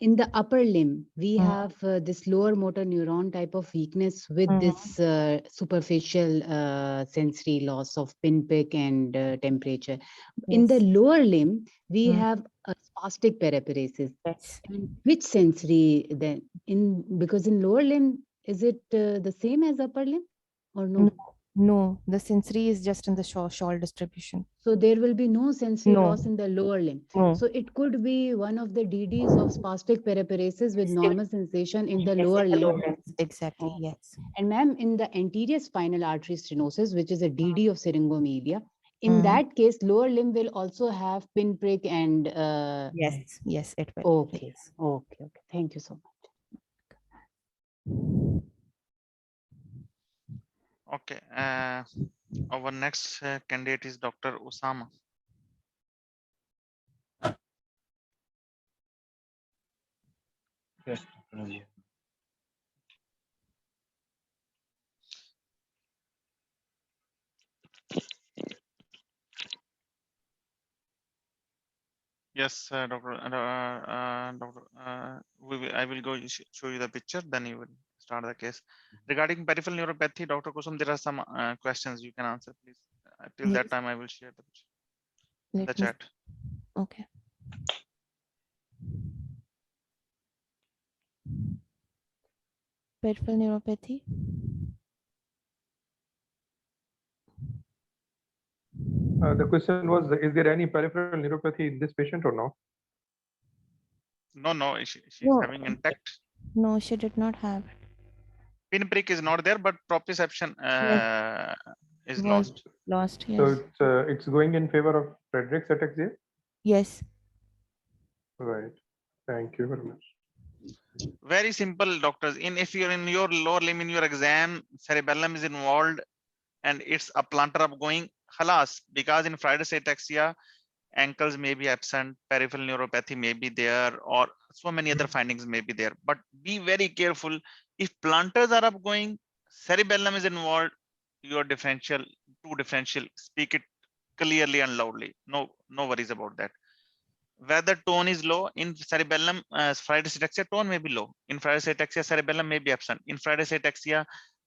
in the upper limb, we have this lower motor neuron type of weakness with this superficial sensory loss of pinprick and temperature. In the lower limb, we have a spastic paraparesis. Yes. And which sensory then? Because in lower limb, is it the same as upper limb or no? No, the sensory is just in the shawl distribution. So there will be no sensory No. loss in the lower limb. No. So it could be one of the DDs of spastic paraparesis with normal sensation in the lower limb. Exactly, yes. And ma'am, in the anterior spinal artery stenosis, which is a DD of syringomelia, in that case, lower limb will also have pinprick and... Yes, it will. Okay, okay. Thank you so much. Okay. Our next candidate is Dr. Osama. Yes. Yes, Doctor. I will go show you the picture. Then you will start the case. Regarding peripheral neuropathy, Dr. Kusum, there are some questions you can answer, please. Till that time, I will share the picture in the chat. Okay. Peripheral neuropathy. The question was, is there any peripheral neuropathy in this patient or no? No, she's No. having intact. No, she did not have. Pinprick is not there, but proprioception is lost. Lost, yes. So it's going in favor of Frederick's ataxia? Yes. Right. Thank you very much. Very simple, doctors. If you're in your lower limb in your exam, cerebellum is involved and it's a plantar upgoing, halas, because in Friedreich's ataxia, ankles may be absent, peripheral neuropathy may be there, or so many other findings may be there. But be very careful. If plantars are upgoing, cerebellum is involved, your differential, speak it clearly and loudly. No worries about that. Whether tone is low in cerebellum, Friedreich's ataxia, tone may be low. In Friedreich's ataxia, cerebellum may be absent. In Friedreich's ataxia,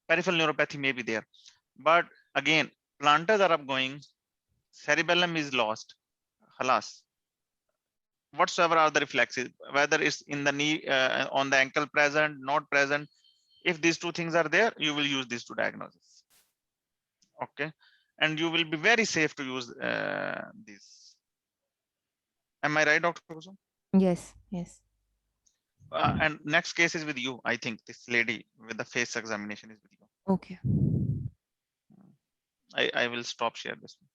peripheral neuropathy may be there. But again, plantars are upgoing, cerebellum is lost. Halas. Whatsoever are the reflexes, whether it's in the knee, on the ankle present, not present. If these two things are there, you will use these two diagnoses. Okay. And you will be very safe to use these. Am I right, Dr. Kusum? Yes. And next case is with you. I think this lady with the face examination is with you. Okay. I will stop share this one.